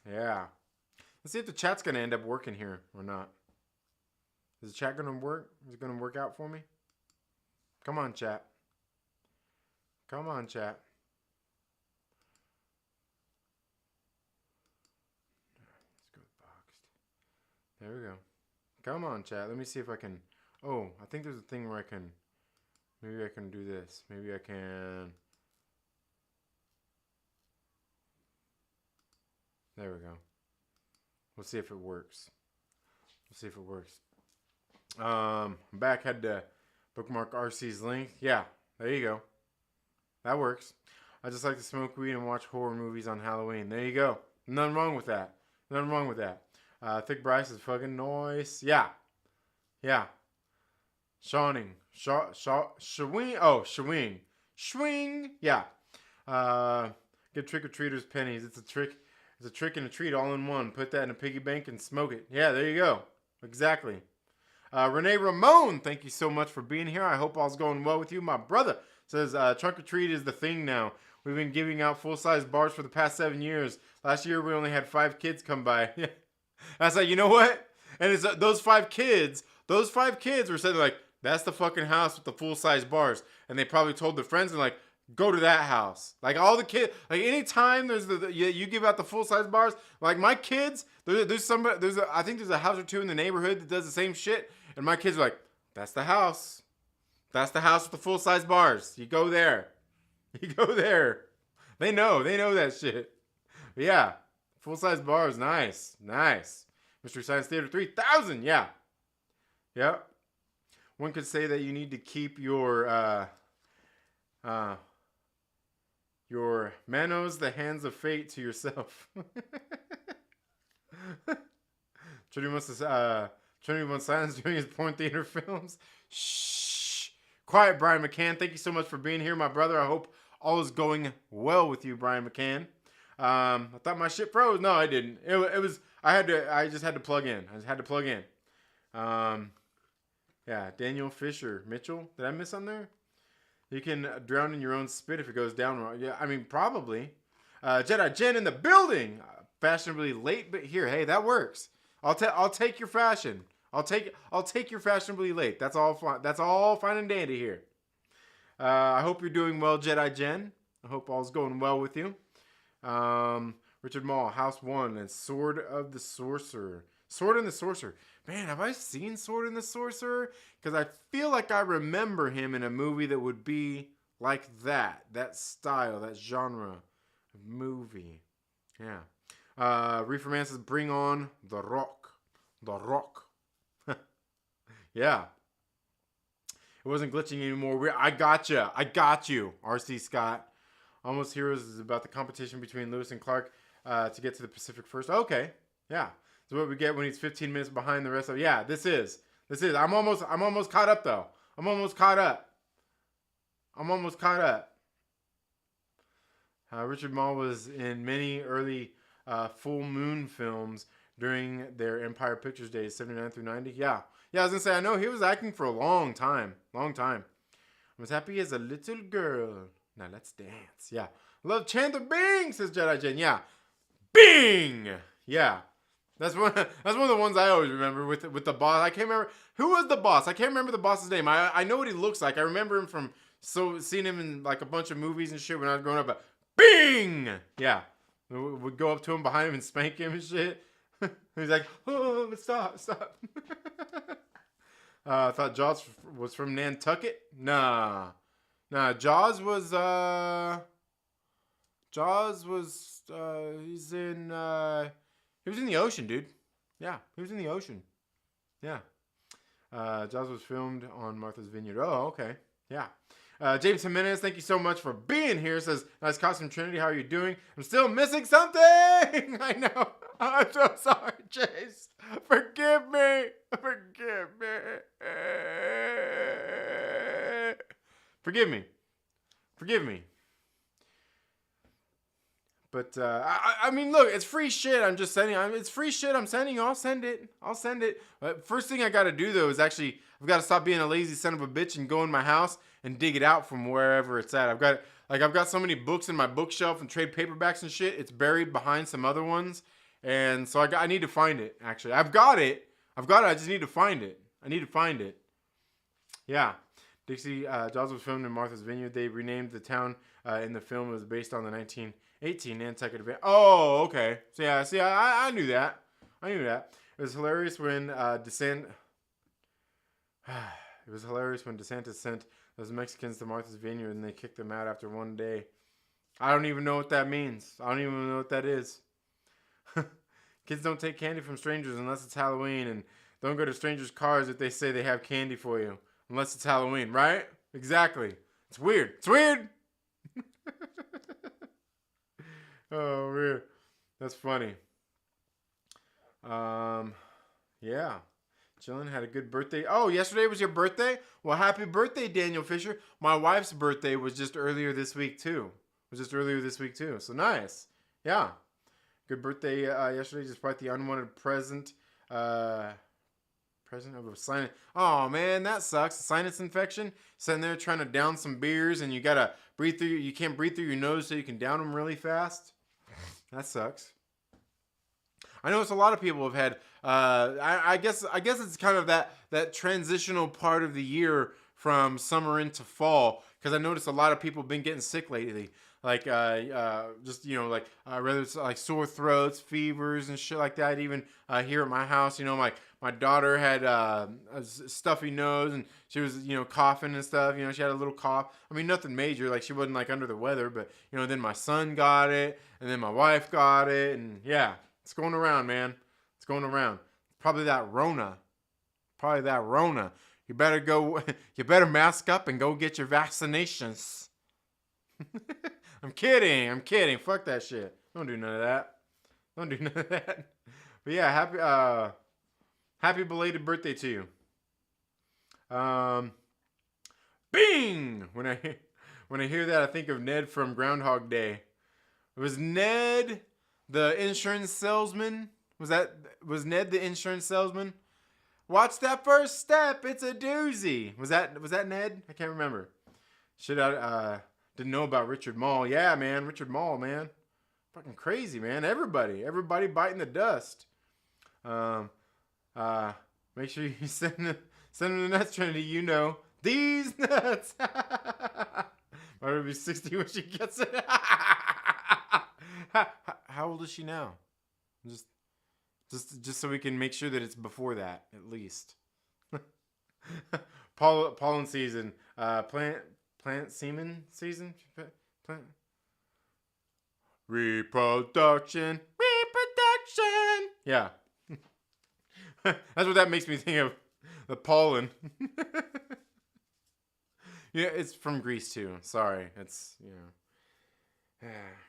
Yeah. Let's see if the chat's going to end up working here or not. Is the chat going to work? Is it going to work out for me? Come on, chat. Let's go with boxed. There we go. Come on, chat. Let me see if I can. Oh, I think there's a thing where I can. Maybe I can do this. Maybe I can. There we go. We'll see if it works. Back, had to bookmark RC's link. Yeah, there you go. That works. I just like to smoke weed and watch horror movies on Halloween. There you go. Nothing wrong with that. Nothing wrong with that. Thick Bryce is fucking nice. Yeah. Yeah. Shawning. Shawing. Oh, Shawing. Swing. Yeah. Give trick-or-treaters pennies. It's a trick and a treat all in one. Put that in a piggy bank and smoke it. Yeah, there you go. Exactly. Renee Ramon, thank you so much for being here. I hope all's going well with you. My brother says trunk or treat is the thing now. We've been giving out full-size bars for the past 7 years. Last year we only had 5 kids come by. I was like, you know what? And it's those 5 kids were saying like, that's the fucking house with the full-size bars. And they probably told their friends and like, go to that house. Like all the kids, like anytime there's you give out the full-size bars, like my kids, I think there's a house or two in the neighborhood that does the same shit. And my kids are like, that's the house. That's the house with the full-size bars. You go there. You go there. They know that shit. But yeah, full-size bars, nice. Mystery Science Theater 3000, yeah. Yep. One could say that you need to keep your manos, the hands of fate, to yourself. Trinity wants silence doing his porn theater films. Shh. Quiet, Brian Mccann. Thank you so much for being here, my brother. I hope all is going well with you, Brian Mccann. I thought my shit froze. No, I didn't. I just had to plug in. Yeah, Daniel Fisher. Mitchell, did I miss something there? You can drown in your own spit if it goes down wrong. Yeah, I mean, probably. Jedi Jen in the building. Fashionably late, but here. Hey, that works. I'll take your fashion. I'll take your fashionably late. That's all fine. That's all fine and dandy here. I hope you're doing well, Jedi Jen. I hope all's going well with you. Richard Mall, House 1, and Sword of the Sorcerer. Sword and the Sorcerer. Man, have I seen Sword and the Sorcerer? Because I feel like I remember him in a movie that would be like that. That style, that genre of movie. Yeah. Reefer Man says, bring on The Rock. The Rock. Yeah. It wasn't glitching anymore. I got you, RC Scott. Almost Heroes is about the competition between Lewis and Clark to get to the Pacific first. Okay. Yeah. So what we get when he's 15 minutes behind the rest of... Yeah, this is. I'm almost caught up, though. I'm almost caught up. Richard Mall was in many early full moon films during their Empire Pictures days, 79 through 90. Yeah. Yeah, I was going to say, I know he was acting for a long time. I'm as happy as a little girl. Now let's dance. Yeah. Love Chandler Bing, says Jedi Jen. Yeah. Bing! Yeah. That's one of the ones I always remember with the boss. I can't remember. Who was the boss? I can't remember the boss's name. I know what he looks like. I remember him from seeing him in like a bunch of movies and shit when I was growing up. But Bing! Yeah. We'd go up to him behind him and spank him and shit. He's like, oh, stop. I thought Jaws was from Nantucket. Nah, Jaws was he was in the ocean, dude. Yeah, he was in the ocean. Yeah. Jaws was filmed on Martha's Vineyard. Oh, okay. Yeah. James Jimenez, thank you so much for being here. Says, nice costume, Trinity. How are you doing? I'm still missing something. I know. I'm so sorry, Chase. Forgive me. Forgive me. But, I mean, look, it's free shit. I'm just sending. It's free shit I'm sending you. I'll send it. First thing I got to do, though, is actually, I've got to stop being a lazy son of a bitch and go in my house and dig it out from wherever it's at. I've got so many books in my bookshelf and trade paperbacks and shit. It's buried behind some other ones. And so I need to find it, actually. I've got it. I just need to find it. Yeah. Dixie, Jaws was filmed in Martha's Vineyard. They renamed the town in the film. It was based on the 1918 Nantucket event. Oh, okay. So yeah, see, I knew that. It was hilarious when DeSantis sent those Mexicans to Martha's Vineyard and they kicked them out after one day. I don't even know what that means. I don't even know what that is. Kids don't take candy from strangers unless it's Halloween, and don't go to strangers' cars if they say they have candy for you unless it's Halloween, right? Exactly. It's weird. Oh man, that's funny. Yeah. Chillin', had a good birthday. Oh, yesterday was your birthday? Well, happy birthday, Daniel Fisher. My wife's birthday was just earlier this week too. So nice. Yeah. Good birthday yesterday. Despite the unwanted present of a sinus. Oh man, that sucks. A sinus infection. Sitting there trying to down some beers, and you gotta breathe through. You can't breathe through your nose, so you can down them really fast. That sucks. I know it's a lot of people have had. I guess it's kind of that transitional part of the year from summer into fall, because I noticed a lot of people have been getting sick lately. Like just whether it's like sore throats, fevers, and shit like that. Even here at my house, my daughter had a stuffy nose, and she was coughing and stuff. She had a little cough. I mean, nothing major. Like, she wasn't like under the weather, but then my son got it, and then my wife got it, and yeah, it's going around, man. It's going around. Probably that Rona. You better go. You better mask up and go get your vaccinations. I'm kidding. Fuck that shit. Don't do none of that. But yeah, happy belated birthday to you. Bing! When I hear that, I think of Ned from Groundhog Day. Was Ned the insurance salesman? Was Ned the insurance salesman? Watch that first step. It's a doozy. Was that Ned? I can't remember. Didn't know about Richard Mall. Yeah, man. Richard Mall, man. Fucking crazy, man. Everybody biting the dust. Make sure you send them the nuts, Trinity. These nuts. Might be 60 when she gets it. How old is she now? Just so we can make sure that it's before that, at least. Pollen season. Plant semen season? Plant. Reproduction. Yeah. That's what that makes me think of. The pollen. Yeah, it's from Greece too. Sorry. It's,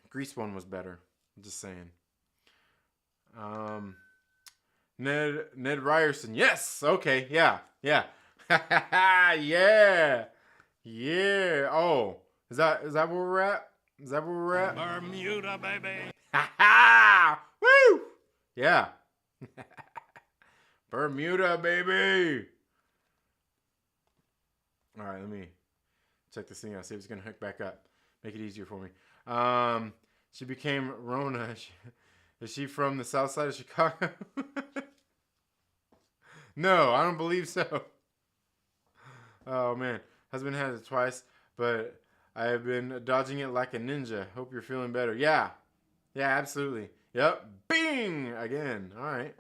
Greece one was better. I'm just saying. Ned Ryerson. Yes. Okay. Yeah. Yeah. Yeah. Oh, is that where we're at? Bermuda, baby. Woo! Yeah. Bermuda, baby. All right, let me check this thing out. See if it's gonna hook back up. Make it easier for me. She became Rona. Is she from the south side of Chicago? No, I don't believe so. Oh man. Husband had it twice, but I have been dodging it like a ninja. Hope you're feeling better. Yeah. Yeah, absolutely. Yep. Bing! Again. All right.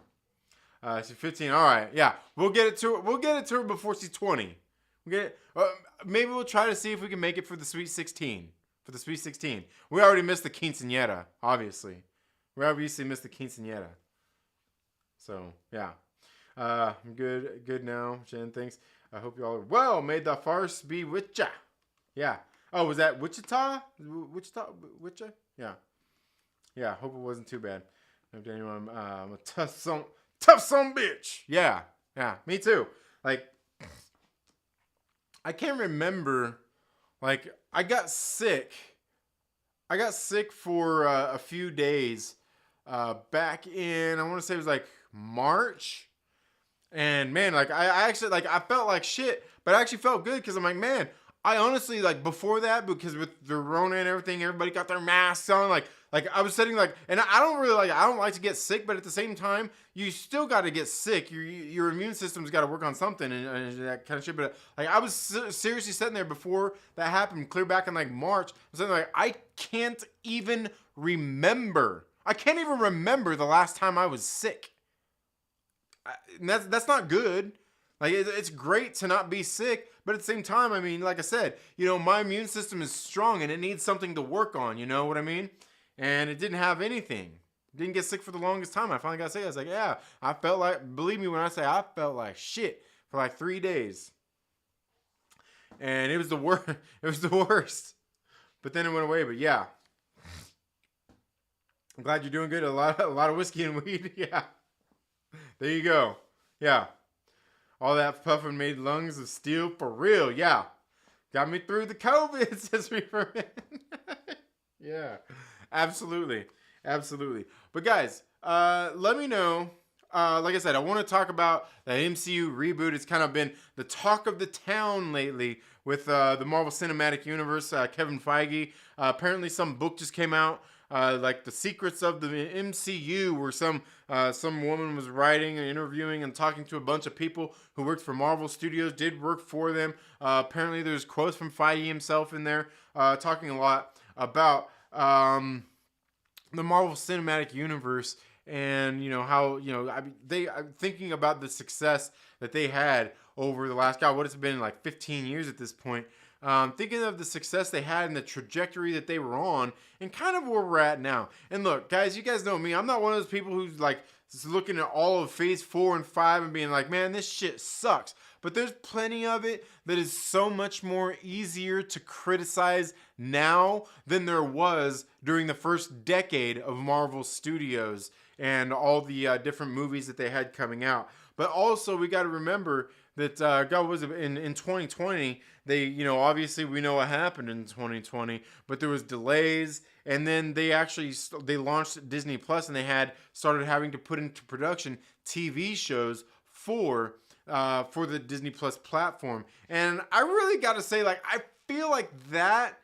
She's 15. All right. Yeah. We'll get it to her before she's 20. Maybe we'll try to see if we can make it for the Sweet 16. We already missed the quinceañera, obviously. So, yeah. I'm good now. Jen, thanks. I hope you all are well. May the farce be with ya. Yeah. Oh, was that Wichita? Yeah. Yeah. Hope it wasn't too bad. I'm a tough son bitch. Yeah. Yeah. Me too. Like, I can't remember. Like, I got sick for a few days back in, I want to say it was like March. And man, like I actually, like, I felt like shit, but I actually felt good because I'm like, man, I honestly, like, before that, because with the Rona and everything, everybody got their masks on, like I was sitting like, and I don't like to get sick, but at the same time, you still got to get sick. Your immune system's got to work on something and that kind of shit. But like, I was seriously sitting there before that happened, clear back in like March. I was sitting like, I can't even remember the last time I was sick. And that's not good. Like, it's great to not be sick, but at the same time, I mean, like I said, my immune system is strong and it needs something to work on. You know what I mean? And it didn't have anything. Didn't get sick for the longest time. I finally got sick. I was like, yeah, I felt like, believe me when I say I felt like shit for like 3 days. And it was the worst. It was the worst. but then it went away. But yeah, I'm glad you're doing good. A lot of whiskey and weed. Yeah, there you go. Yeah, all that puffing made lungs of steel for real. Yeah, got me through the COVID. Says Reaperman. Yeah, absolutely, absolutely. But guys, let me know. Like I said, I want to talk about the MCU reboot. It's kind of been the talk of the town lately with the Marvel Cinematic Universe. Kevin Feige. Apparently, some book just came out, like the secrets of the MCU, where some woman was writing and interviewing and talking to a bunch of people who worked for Marvel Studios, did work for them. Apparently, there's quotes from Feige himself in there, talking a lot about the Marvel Cinematic Universe. And how I'm thinking about the success that they had over the last what it's been like 15 years at this point. Thinking of the success they had and the trajectory that they were on, and kind of where we're at now. And look, guys, you guys know me. I'm not one of those people who's like looking at all of Phase 4 and 5 and being like, man, this shit sucks. But there's plenty of it that is so much more easier to criticize now than there was during the first decade of Marvel Studios and all the different movies that they had coming out. But also, we got to remember that, God, was in 2020, they, obviously we know what happened in 2020, but there was delays, and then they launched Disney Plus, and they had started having to put into production TV shows for the Disney Plus platform. And I really got to say, like, I feel like that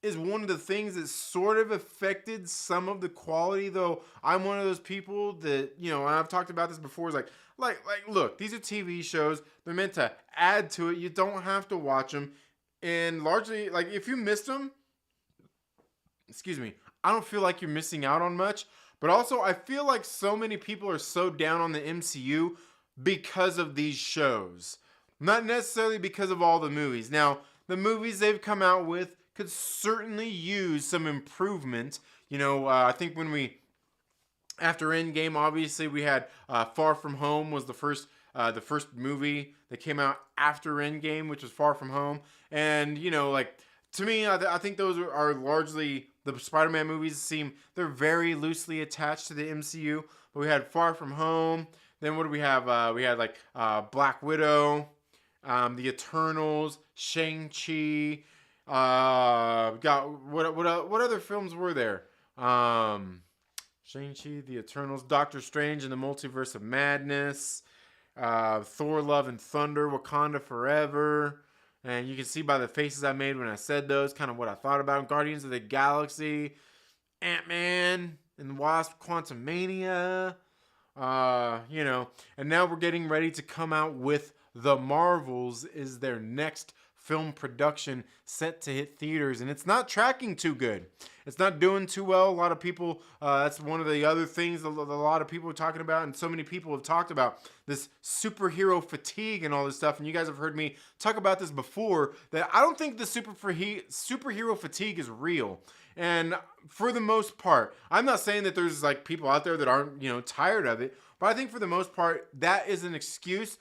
is one of the things that sort of affected some of the quality, though I'm one of those people that, and I've talked about this before, is like, look, these are TV shows. They're meant to add to it. You don't have to watch them. And largely, like, if you missed them, I don't feel like you're missing out on much. But also, I feel like so many people are so down on the MCU because of these shows. Not necessarily because of all the movies. Now, the movies they've come out with could certainly use some improvement. I think after Endgame, obviously we had Far From Home was the first movie that came out after Endgame, which was Far From Home. And, to me, I think those are largely, the Spider-Man movies they're very loosely attached to the MCU. But we had Far From Home. Then what do we have? We had Black Widow, The Eternals, Shang-Chi. What other films were there? Shang-Chi, The Eternals, Doctor Strange and the Multiverse of Madness, Thor: Love and Thunder, Wakanda Forever. And you can see by the faces I made when I said those, kind of what I thought about them. Guardians of the Galaxy, Ant-Man and the Wasp, Quantumania. And now we're getting ready to come out with The Marvels is their next film production set to hit theaters, and it's not tracking too good. It's not doing too well. A lot of people, that's one of the other things a lot of people are talking about, and so many people have talked about this superhero fatigue and all this stuff, and you guys have heard me talk about this before, that I don't think the superhero fatigue is real. And for the most part, I'm not saying that there's like people out there that aren't, tired of it, but I think for the most part, that is an excuse.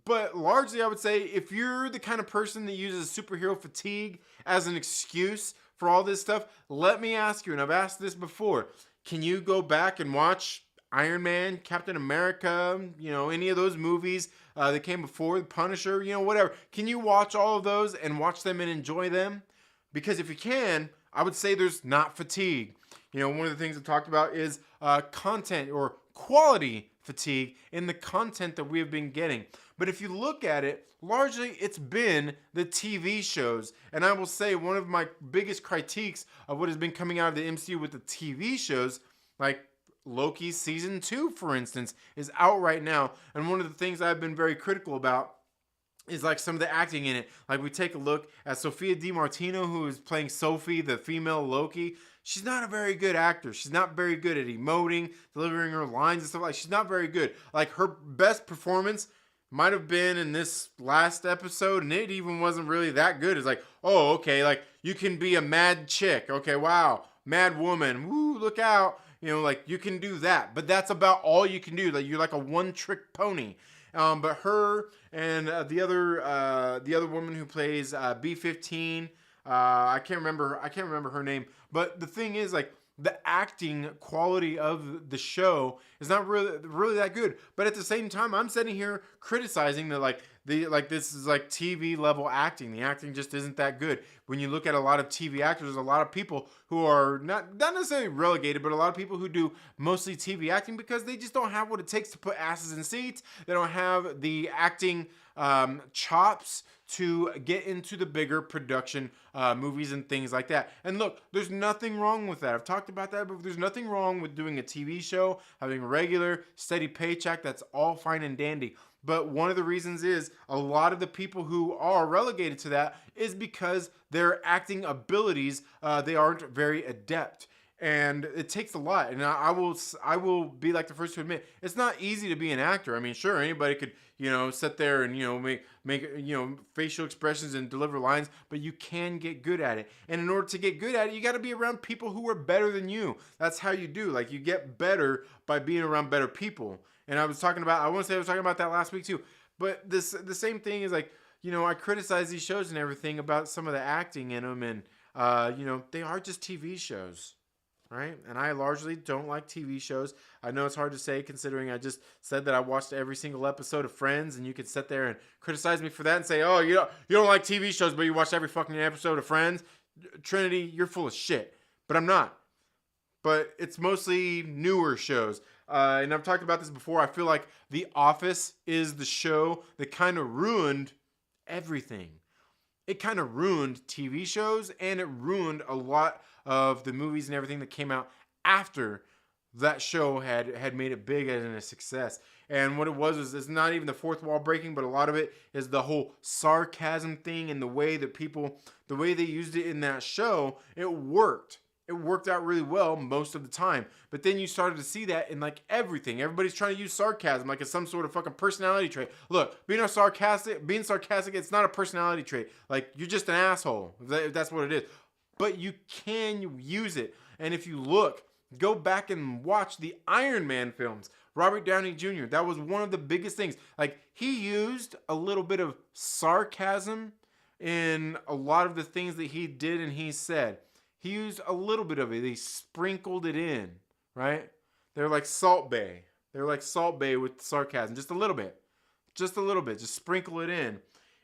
But largely, I would say, if you're the kind of person that uses superhero fatigue as an excuse for all this stuff, let me ask you, and I've asked this before, can you go back and watch Iron Man, Captain America, any of those movies that came before, The Punisher, whatever. Can you watch all of those and watch them and enjoy them? Because if you can, I would say there's not fatigue. One of the things I talked about is content or quality fatigue in the content that we have been getting. But if you look at it, largely it's been the TV shows. And I will say one of my biggest critiques of what has been coming out of the MCU with the TV shows, like Loki Season 2, for instance, is out right now. And one of the things I've been very critical about is like some of the acting in it. Like we take a look at Sophia DiMartino, who is playing Sophie, the female Loki. She's not a very good actor. She's not very good at emoting, delivering her lines and stuff. She's not very good. Like her best performance might have been in this last episode, and it even wasn't really that good. It's like, oh, okay, like you can be a mad chick. Okay, wow, mad woman. Woo, look out. You can do that. But that's about all you can do. Like you're like a one-trick pony. But her and the other woman who plays B-15, I can't remember her name. But the thing is, like, the acting quality of the show is not really that good. But at the same time, I'm sitting here criticizing that, like, this is like TV level acting. The acting just isn't that good. When you look at a lot of TV actors, there's a lot of people who are not necessarily relegated, but a lot of people who do mostly TV acting because they just don't have what it takes to put asses in seats. They don't have the acting chops to get into the bigger production movies and things like that. And look, there's nothing wrong with that. I've talked about that, but there's nothing wrong with doing a TV show, having a regular, steady paycheck. That's all fine and dandy. But one of the reasons is a lot of the people who are relegated to that is because their acting abilities, they aren't very adept. And it takes a lot. And I will be like the first to admit, it's not easy to be an actor. I mean, sure, anybody could, sit there and, make facial expressions and deliver lines, but you can get good at it. And in order to get good at it, you got to be around people who are better than you. That's how you do. Like, you get better by being around better people. And I want to say I was talking about that last week too. But the same thing is, like, I criticize these shows and everything about some of the acting in them, and they are just TV shows. Right? And I largely don't like TV shows. I know it's hard to say considering I just said that I watched every single episode of Friends, and you could sit there and criticize me for that and say, oh, you don't like TV shows, but you watched every fucking episode of Friends. Trinity, you're full of shit. But I'm not. But it's mostly newer shows. And I've talked about this before. I feel like The Office is the show that kind of ruined everything. It kind of ruined TV shows, and it ruined a lot of the movies and everything that came out after that show had made it big and a success. And what it was it's not even the fourth wall breaking, but a lot of it is the whole sarcasm thing and the way they used it in that show. It worked. It worked out really well most of the time. But then you started to see that in, like, everything. Everybody's trying to use sarcasm like it's some sort of fucking personality trait. Look, being sarcastic, it's not a personality trait. Like, you're just an asshole. That's what it is. But you can use it. And if you go back and watch the Iron Man films. Robert Downey Jr., that was one of the biggest things. Like, he used a little bit of sarcasm in a lot of the things that he did and he said. He used a little bit of it. He sprinkled it in, right? They're like Salt Bae. They're like Salt Bae with sarcasm. Just a little bit. Just a little bit. Just sprinkle it in.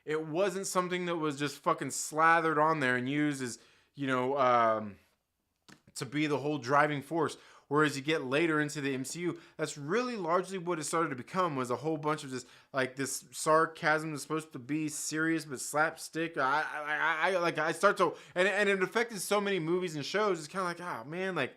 It wasn't something that was just fucking slathered on there and used as, to be the whole driving force. Whereas you get later into the MCU, that's really largely what it started to become, was a whole bunch of just, like, this sarcasm that's supposed to be serious but slapstick. I start to, and it affected so many movies and shows. It's kind of like, oh man, like,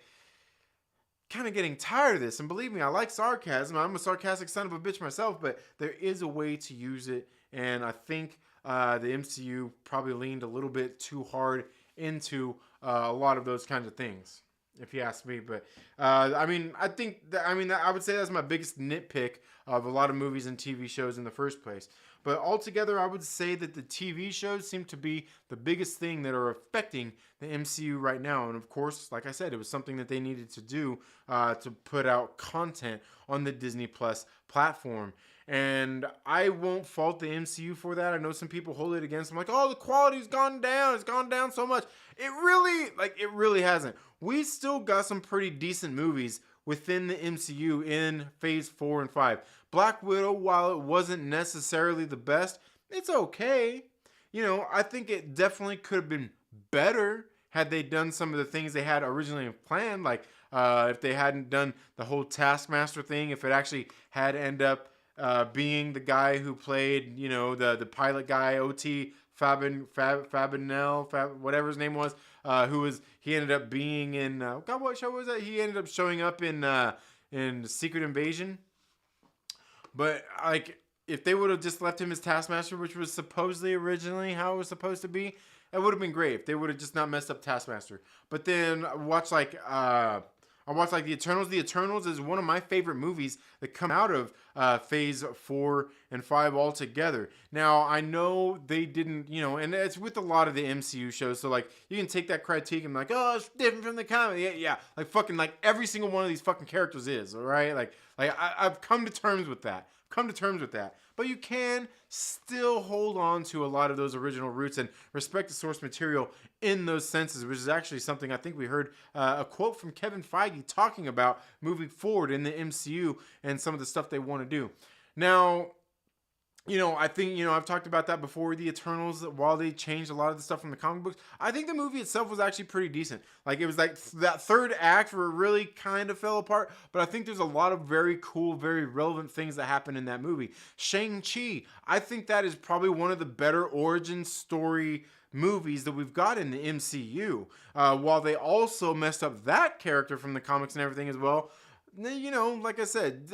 kind of getting tired of this. And believe me, I like sarcasm. I'm a sarcastic son of a bitch myself, but there is a way to use it. And I think the MCU probably leaned a little bit too hard into a lot of those kinds of things, if you ask me. But I would say that's my biggest nitpick of a lot of movies and TV shows in the first place. But altogether, I would say that the TV shows seem to be the biggest thing that are affecting the MCU right now. And of course, like I said, it was something that they needed to do to put out content on the Disney Plus platform. And I won't fault the MCU for that. I know some people hold it against them, like, oh, the quality's gone down. It's gone down so much. It really hasn't. We still got some pretty decent movies within the MCU in Phase 4 and 5. Black Widow, while it wasn't necessarily the best, it's okay. I think it definitely could have been better had they done some of the things they had originally planned. Like, if they hadn't done the whole Taskmaster thing, if it actually had ended up being the guy who played, the pilot guy, O.T. Fabinel, whatever his name was, he ended up being in, God, what show was that? He ended up showing up in Secret Invasion. But, like, if they would have just left him as Taskmaster, which was supposedly originally how it was supposed to be, it would have been great if they would have just not messed up Taskmaster. But then I watched The Eternals. The Eternals is one of my favorite movies that come out of Phase 4 and 5 altogether. Now, I know they didn't, and it's with a lot of the MCU shows, so, like, you can take that critique and be like, oh, it's different from the comic. Yeah. Like, fucking, like, every single one of these fucking characters is, all right? Like I've come to terms with that. But you can still hold on to a lot of those original roots and respect the source material in those senses, which is actually something I think we heard a quote from Kevin Feige talking about moving forward in the MCU and some of the stuff they want to do. Now, I think, I've talked about that before, the Eternals, while they changed a lot of the stuff from the comic books, I think the movie itself was actually pretty decent. Like, it was like that third act where it really kind of fell apart, but I think there's a lot of very cool, very relevant things that happen in that movie. Shang-Chi, I think that is probably one of the better origin story movies that we've got in the MCU. While they also messed up that character from the comics and everything as well, like I said,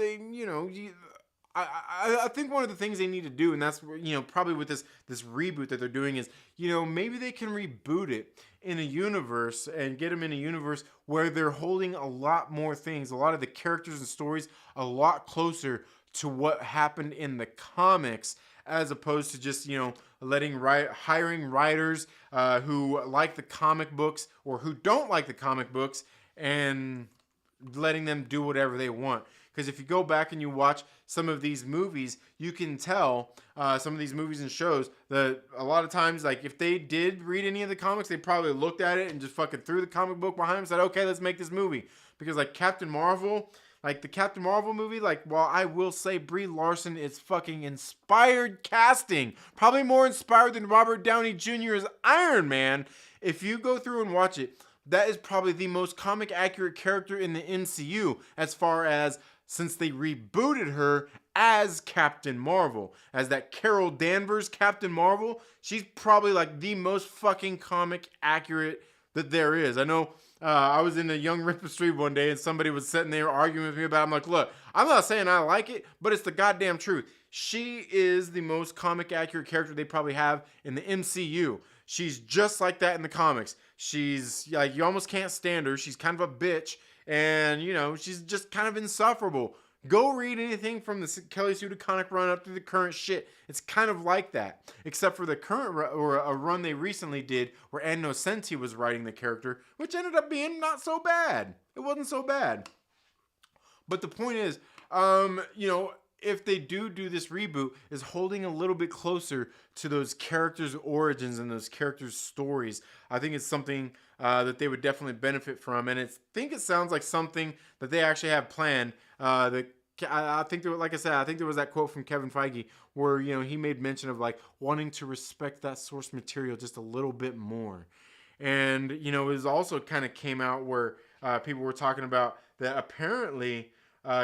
I think one of the things they need to do, and that's, probably with this reboot that they're doing is, maybe they can reboot it in a universe and get them in a universe where they're holding a lot more things, a lot of the characters and stories a lot closer to what happened in the comics, as opposed to just, hiring writers who like the comic books or who don't like the comic books and letting them do whatever they want. Because if you go back and you watch some of these movies, you can tell some of these movies and shows that a lot of times, like, if they did read any of the comics, they probably looked at it and just fucking threw the comic book behind them and said, okay, let's make this movie. Because, like, Captain Marvel, like the Captain Marvel movie, like, while I will say Brie Larson is fucking inspired casting, probably more inspired than Robert Downey Jr. as Iron Man, if you go through and watch it, that is probably the most comic accurate character in the MCU as far as since they rebooted her as Captain Marvel. As that Carol Danvers Captain Marvel, she's probably like the most fucking comic accurate that there is. I know I was in a Young Ripper Street one day and somebody was sitting there arguing with me about it. I'm like, look, I'm not saying I like it, but it's the goddamn truth. She is the most comic accurate character they probably have in the MCU. She's just like that in the comics. She's like, you almost can't stand her. She's kind of a bitch. And, she's just kind of insufferable. Go read anything from the Kelly Sue DeConnick run up to the current shit. It's kind of like that. Except for the current or a run they recently did where Ann Nocenti was writing the character, which ended up being not so bad. It wasn't so bad. But the point is, if they do this reboot, is holding a little bit closer to those characters' origins and those characters' stories. I think it's something that they would definitely benefit from, and I think it sounds like something that they actually have planned. I think there, like I said, I think there was that quote from Kevin Feige where he made mention of like wanting to respect that source material just a little bit more, and it was also kind of came out where people were talking about that apparently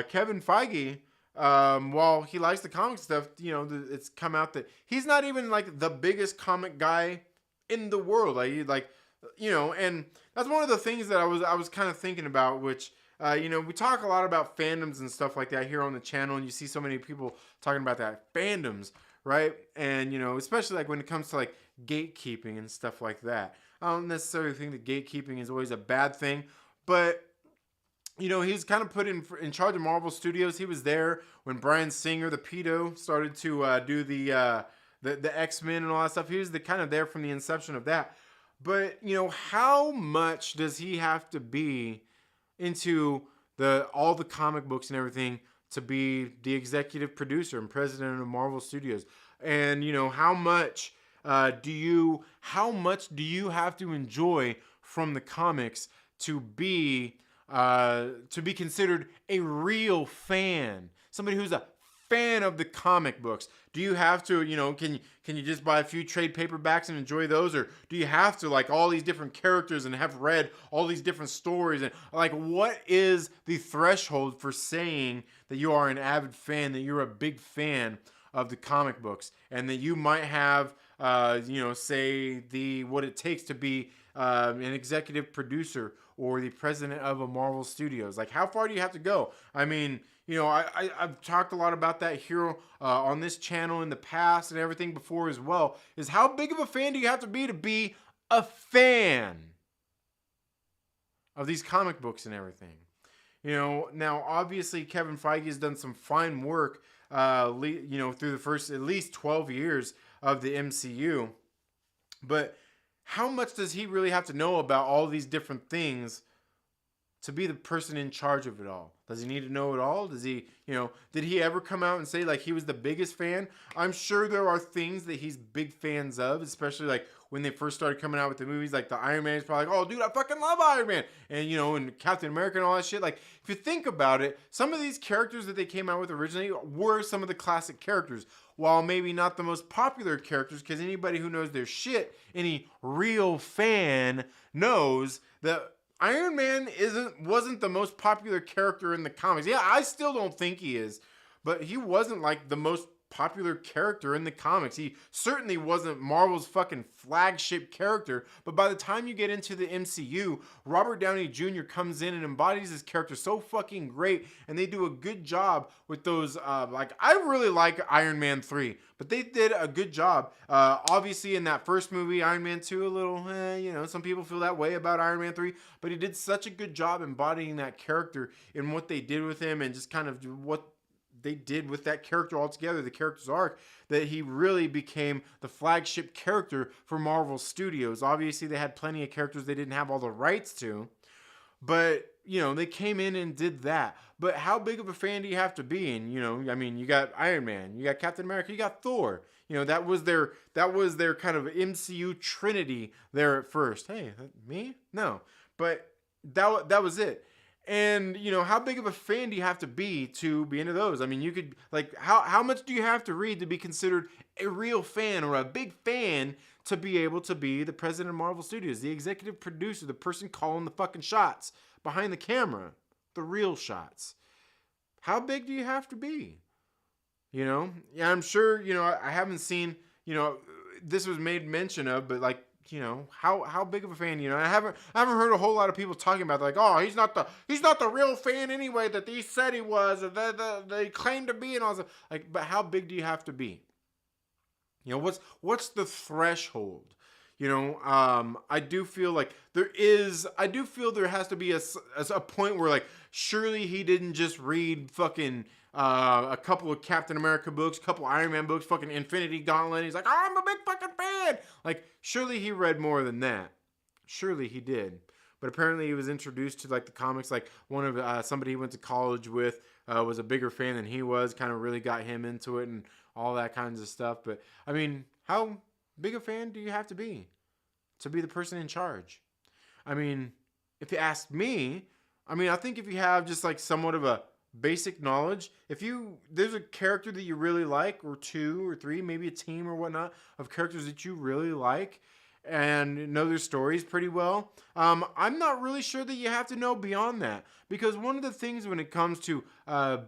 Kevin Feige. While he likes the comic stuff, it's come out that he's not even like the biggest comic guy in the world. And that's one of the things that I was kind of thinking about, which, we talk a lot about fandoms and stuff like that here on the channel, and you see so many people talking about that fandoms, right? And, especially like when it comes to like gatekeeping and stuff like that. I don't necessarily think that gatekeeping is always a bad thing, but he's kind of put in charge of Marvel Studios. He was there when Bryan Singer, the pedo, started to do the X-Men and all that stuff. He was kind of there from the inception of that. But, how much does he have to be into all the comic books and everything to be the executive producer and president of Marvel Studios? And, how much do you have to enjoy from the comics to be considered a real fan, somebody who's a fan of the comic books? Do you have to, can you just buy a few trade paperbacks and enjoy those, or do you have to like all these different characters and have read all these different stories? And like, what is the threshold for saying that you are an avid fan, that you're a big fan of the comic books, and that you might have, say what it takes to be an executive producer or the president of a Marvel Studios? Like, how far do you have to go? I mean, I've talked a lot about that here on this channel in the past and everything before as well, is how big of a fan do you have to be a fan of these comic books and everything? Now obviously Kevin Feige has done some fine work, through the first at least 12 years of the MCU. But how much does he really have to know about all these different things to be the person in charge of it all? Does he need to know it all? Does he, did he ever come out and say like he was the biggest fan? I'm sure there are things that he's big fans of, especially like when they first started coming out with the movies, like the Iron Man is probably like, oh dude, I fucking love Iron Man. And and Captain America and all that shit. Like if you think about it, some of these characters that they came out with originally were some of the classic characters. While maybe not the most popular characters, because anybody who knows their shit, any real fan knows that Iron Man wasn't the most popular character in the comics. Yeah, I still don't think he is, but he wasn't like the most popular character in the comics. He certainly wasn't Marvel's fucking flagship character, but by the time you get into the MCU, Robert Downey Jr. comes in and embodies his character so fucking great, and they do a good job with those, I really like Iron Man 3, but they did a good job. Obviously in that first movie, Iron Man 2, a little, some people feel that way about Iron Man 3, but he did such a good job embodying that character and what they did with him and just kind of what they did with that character altogether, the character's arc, that he really became the flagship character for Marvel Studios. Obviously, they had plenty of characters they didn't have all the rights to, but, they came in and did that. But how big of a fan do you have to be? And, you got Iron Man, you got Captain America, you got Thor. That was their kind of MCU trinity there at first. Hey, me? No. But that was it. And, how big of a fan do you have to be into those? I mean, you could, how much do you have to read to be considered a real fan or a big fan to be able to be the president of Marvel Studios, the executive producer, the person calling the fucking shots behind the camera, the real shots? How big do you have to be? Yeah, I'm sure, I haven't seen, this was made mention of, but how big of a fan, I haven't heard a whole lot of people talking about like, oh, he's not the real fan anyway that he said he was, or they claim to be, and all that. Like, but how big do you have to be? What's the threshold? I do feel like there has to be a point where like, surely he didn't just read fucking a couple of Captain America books, a couple Iron Man books, fucking Infinity Gauntlet. He's like, oh, I'm a big fucking fan. Like, surely he read more than that. Surely he did. But apparently he was introduced to like the comics, like one of somebody he went to college with was a bigger fan than he was, kind of really got him into it and all that kinds of stuff. But I mean, how big a fan do you have to be the person in charge? I mean, if you ask me, I think if you have just like somewhat of a basic knowledge, there's a character that you really like, or two or three, maybe a team or whatnot of characters that you really like and know their stories pretty well, I'm not really sure that you have to know beyond that, because one of the things when it comes to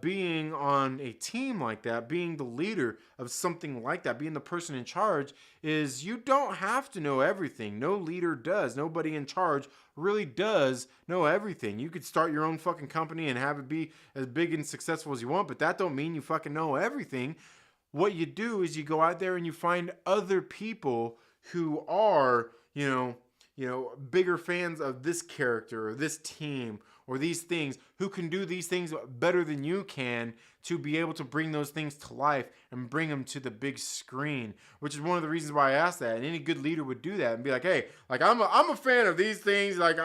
being on a team like that, being the leader of something like that, being the person in charge, is you don't have to know everything. No leader does. Nobody in charge really does know everything. You could start your own fucking company and have it be as big and successful as you want, but that don't mean you fucking know everything. What you do is you go out there and you find other people who are, bigger fans of this character or this team or these things, who can do these things better than you can, to be able to bring those things to life and bring them to the big screen, which is one of the reasons why I asked that. And any good leader would do that and be like, hey, like I'm a fan of these things. Like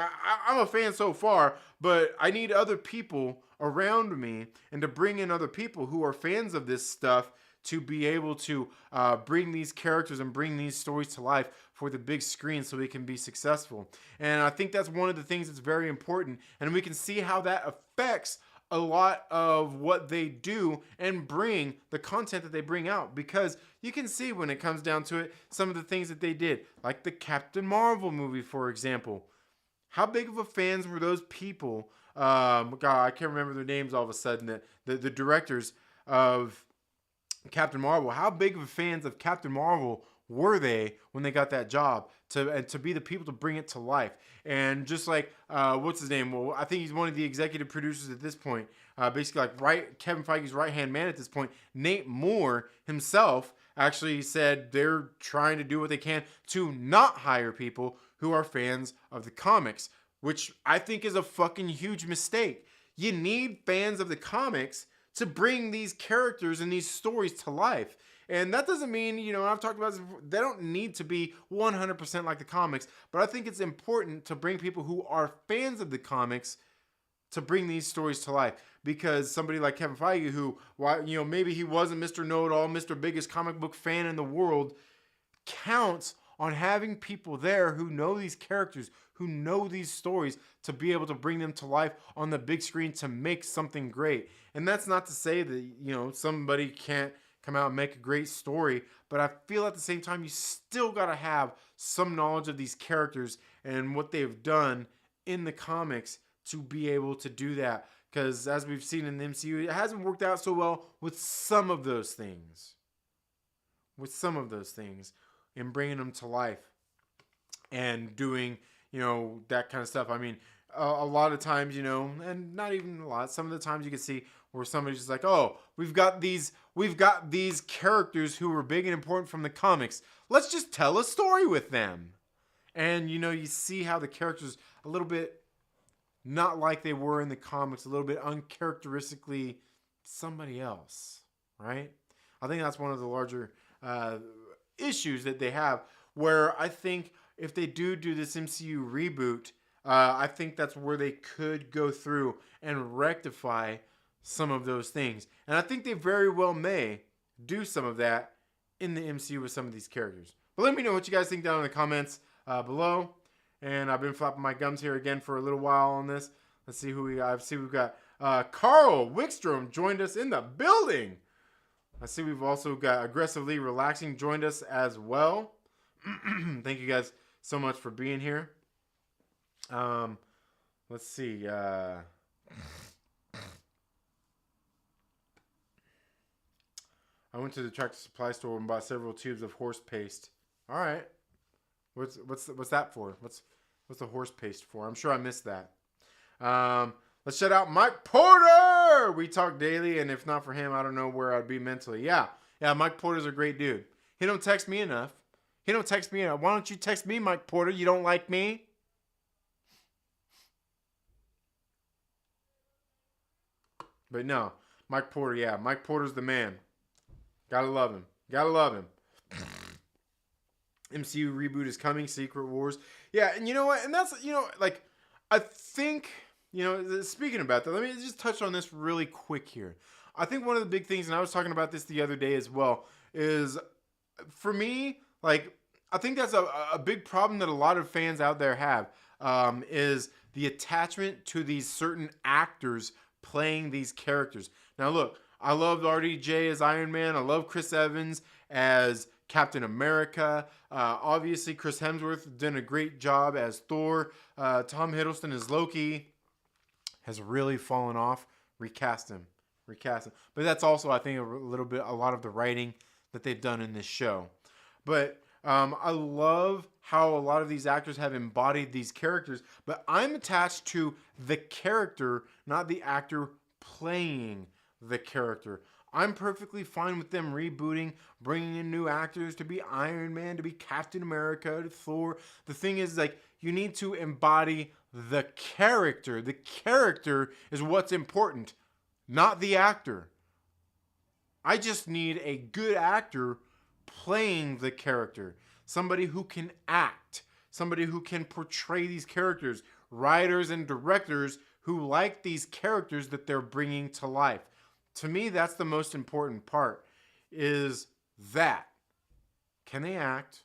I'm a fan so far, but I need other people around me, and to bring in other people who are fans of this stuff to be able to bring these characters and bring these stories to life for the big screen so we can be successful. And I think that's one of the things that's very important. And we can see how that affects a lot of what they do and bring the content that they bring out. Because you can see when it comes down to it, some of the things that they did, like the Captain Marvel movie, for example. How big of a fans were those people? God, I can't remember their names all of a sudden. The directors of Captain Marvel, how big of fans of Captain Marvel were they when they got that job to be the people to bring it to life? And just like what's his name? Well, I think he's one of the executive producers at this point. Basically, like Kevin Feige's right hand man at this point. Nate Moore himself actually said they're trying to do what they can to not hire people who are fans of the comics, which I think is a fucking huge mistake. You need fans of the comics to bring these characters and these stories to life. And that doesn't mean, I've talked about this before, they don't need to be 100% like the comics, but I think it's important to bring people who are fans of the comics to bring these stories to life. Because somebody like Kevin Feige, who, maybe he wasn't Mr. Know-It-All, Mr. Biggest comic book fan in the world, counts on having people there who know these characters, who know these stories, to be able to bring them to life on the big screen to make something great. And that's not to say that, somebody can't come out and make a great story, but I feel at the same time you still got to have some knowledge of these characters and what they've done in the comics to be able to do that. Because as we've seen in the MCU, it hasn't worked out so well with some of those things. And bringing them to life and doing, that kind of stuff. I mean, a lot of times, and not even a lot, some of the times you can see where somebody's just like, oh, we've got these characters who were big and important from the comics. Let's just tell a story with them. And, you see how the characters a little bit not like they were in the comics, a little bit uncharacteristically somebody else, right? I think that's one of the larger issues that they have, where I think if they do this MCU reboot, I think that's where they could go through and rectify some of those things. And I think they very well may do some of that in the MCU with some of these characters. But let me know what you guys think down in the comments below. And I've been flapping my gums here again for a little while on this. Let's see who we got. I see we've got Carl Wickstrom joined us in the building. I see we've also got Aggressively Relaxing joined us as well. Thank you guys so much for being here. Let's see. I went to the Tractor Supply store and bought several tubes of horse paste. All right. What's that for? What's the horse paste for? I'm sure I missed that. Let's shout out Mike Porter. We talk daily, and if not for him, I don't know where I'd be mentally. Yeah, Mike Porter's a great dude. He don't text me enough. Why don't you text me, Mike Porter? You don't like me? But no, Mike Porter, Mike Porter's the man. Gotta love him. MCU reboot is coming, Secret Wars. Yeah, and you know what? And that's, I think, speaking about that, let me just touch on this really quick here. I think one of the big things, and I was talking about this the other day as well, is for me, I think that's a big problem that a lot of fans out there have, is the attachment to these certain actors playing these characters. Now, look, I loved RDJ as Iron Man. I love Chris Evans as Captain America. Obviously, Chris Hemsworth did a great job as Thor. Tom Hiddleston as Loki has really fallen off. Recast him. But that's also, I think, a lot of the writing that they've done in this show. But I love how a lot of these actors have embodied these characters, but I'm attached to the character, not the actor playing the character. I'm perfectly fine with them rebooting, bringing in new actors to be Iron Man, to be Captain America, to Thor. The thing is, you need to embody the character. The character is what's important, not the actor. I just need a good actor playing the character. Somebody who can act. Somebody who can portray these characters. Writers and directors who like these characters that they're bringing to life. To me, that's the most important part, is that. Can they act?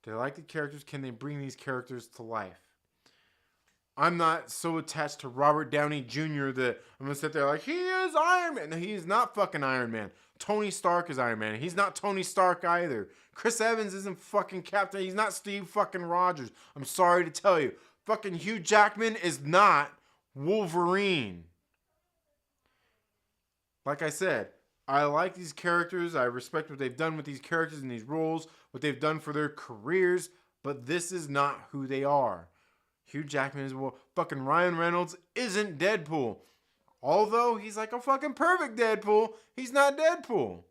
Do they like the characters? Can they bring these characters to life? I'm not so attached to Robert Downey Jr. that I'm going to sit there like, he is Iron Man. No, he's not fucking Iron Man. Tony Stark is Iron Man. He's not Tony Stark either. Chris Evans isn't fucking Captain. He's not Steve fucking Rogers. I'm sorry to tell you. Fucking Hugh Jackman is not Wolverine. Like I said, I like these characters. I respect what they've done with these characters and these roles, what they've done for their careers, but this is not who they are. Hugh Jackman is, fucking Ryan Reynolds isn't Deadpool. Although he's like a fucking perfect Deadpool, he's not Deadpool.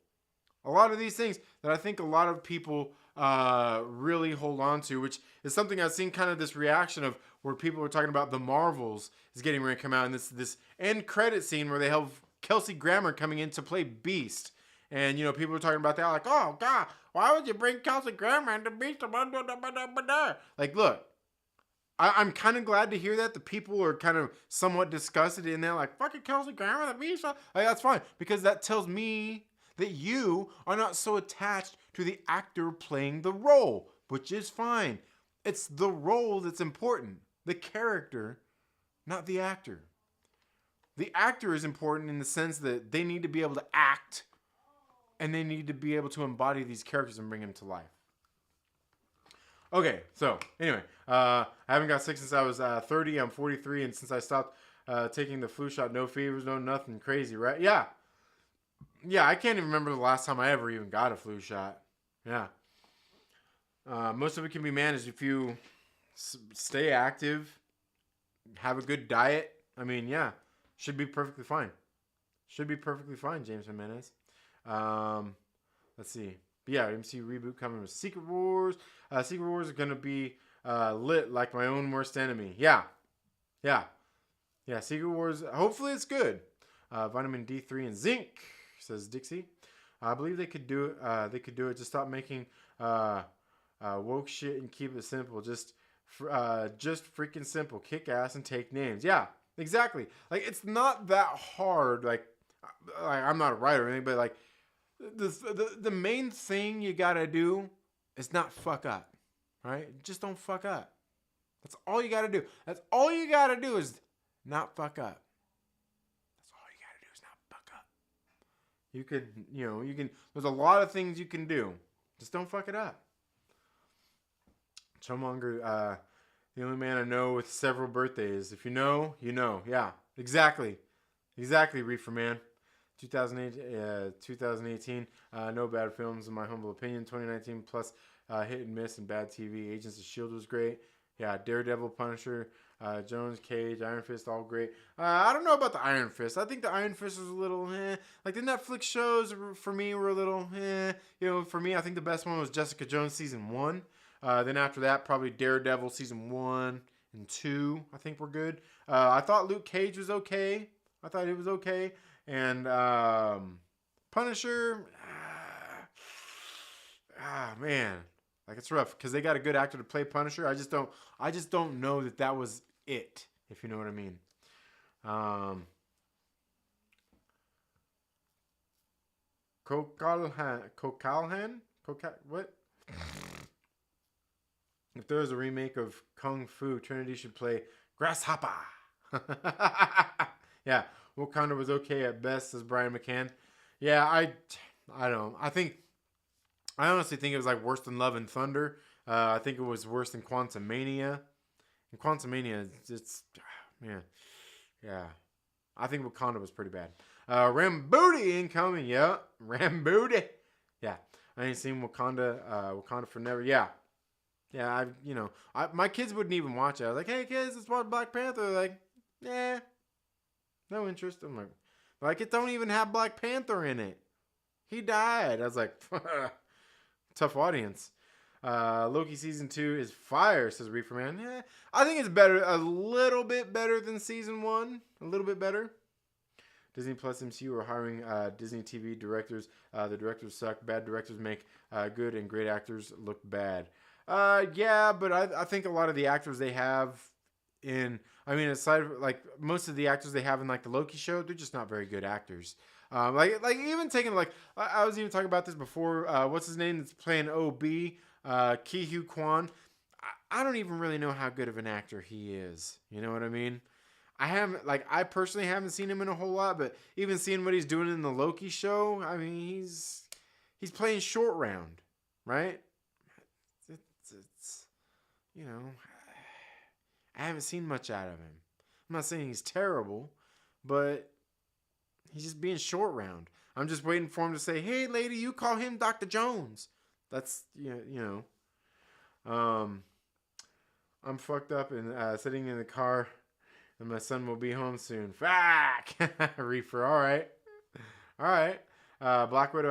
A lot of these things that I think a lot of people really hold on to, which is something I've seen kind of this reaction of where people were talking about the Marvels is getting ready to come out, and this end credit scene where they have Kelsey Grammer coming in to play Beast. And, you know, people were talking about that, like, oh, God, why would you bring Kelsey Grammer into Beast? Like, look, I'm kind of glad to hear that. The people are kind of somewhat disgusted in there, like, fucking Kelsey Grammer, the Beast. Like, that's fine, because that tells me that you are not so attached to the actor playing the role, which is fine. It's the role that's important, the character, not the actor. The actor is important in the sense that they need to be able to act, and they need to be able to embody these characters and bring them to life. Okay, so anyway, I haven't got sick since I was 30. I'm 43, and since I stopped taking the flu shot, no fevers, no nothing crazy, right? Yeah. Yeah, I can't even remember the last time I ever even got a flu shot. Yeah. Most of it can be managed if you stay active, have a good diet. I mean, yeah, should be perfectly fine. Should be perfectly fine, James Jimenez. Let's see. But yeah, MCU reboot coming with Secret Wars. Secret Wars are going to be lit like my own worst enemy. Yeah. Secret Wars. Hopefully it's good. Vitamin D3 and zinc, says Dixie. I believe they could do it. They could do it. Just stop making woke shit and keep it simple. Just freaking simple. Kick ass and take names. Yeah, exactly. Like, it's not that hard. Like I'm not a writer or anything, but like the main thing you gotta do is not fuck up. Right? Just don't fuck up. That's all you gotta do. That's all you gotta do is not fuck up. You can, there's a lot of things you can do. Just don't fuck it up. Chummonger, the only man I know with several birthdays. If you know, you know. Yeah, exactly. Exactly, Reefer Man. 2018, no bad films in my humble opinion. 2019 plus hit and miss and bad TV. Agents of S.H.I.E.L.D. was great. Yeah, Daredevil, Punisher, Jones, Cage, Iron Fist, all great. I don't know about the Iron Fist. I think the Iron Fist was a little like the Netflix shows for me were a little You know, for me, I think the best one was Jessica Jones season 1. Then after that, probably Daredevil season 1 and 2. I think were good. I thought Luke Cage was okay. I thought it was okay. And Punisher, man. Like, it's rough because they got a good actor to play Punisher. I just don't know that was it, if you know what I mean. Kokalhan? What? If there was a remake of Kung Fu, Trinity should play Grasshopper. Yeah, Wakanda was okay at best, says Brian McCann. Yeah, I don't. I honestly think it was like worse than Love and Thunder. I think it was worse than Quantumania. And Quantumania, man. Yeah. I think Wakanda was pretty bad. Rambooty incoming. Yeah. Rambooty. Yeah. I ain't seen Wakanda for never. Yeah. Yeah. My kids wouldn't even watch it. I was like, hey kids, let's watch Black Panther. They're like, yeah. No interest. I'm like, it don't even have Black Panther in it. He died. I was like, tough audience. Loki season 2 is fire, says Reefer Man. Yeah, I think it's better, a little bit better than season 1. A little bit better. Disney Plus MCU are hiring Disney TV directors. The directors suck. Bad directors make good, and great actors look bad. Yeah, but I think a lot of the actors they have aside like most of the actors they have in like the Loki show, they're just not very good actors. Like even taking like I was even talking about this before. What's his name that's playing Ob? Ki-Hu Kwan. I don't even really know how good of an actor he is. You know what I mean? I personally haven't seen him in a whole lot, but even seeing what he's doing in the Loki show, I mean, he's playing short round, right? It's I haven't seen much out of him. I'm not saying he's terrible, but he's just being short round. I'm just waiting for him to say, hey, lady, you call him Dr. Jones. That's, I'm fucked up and sitting in the car, and my son will be home soon. Fuck! Reefer, all right. Black Widow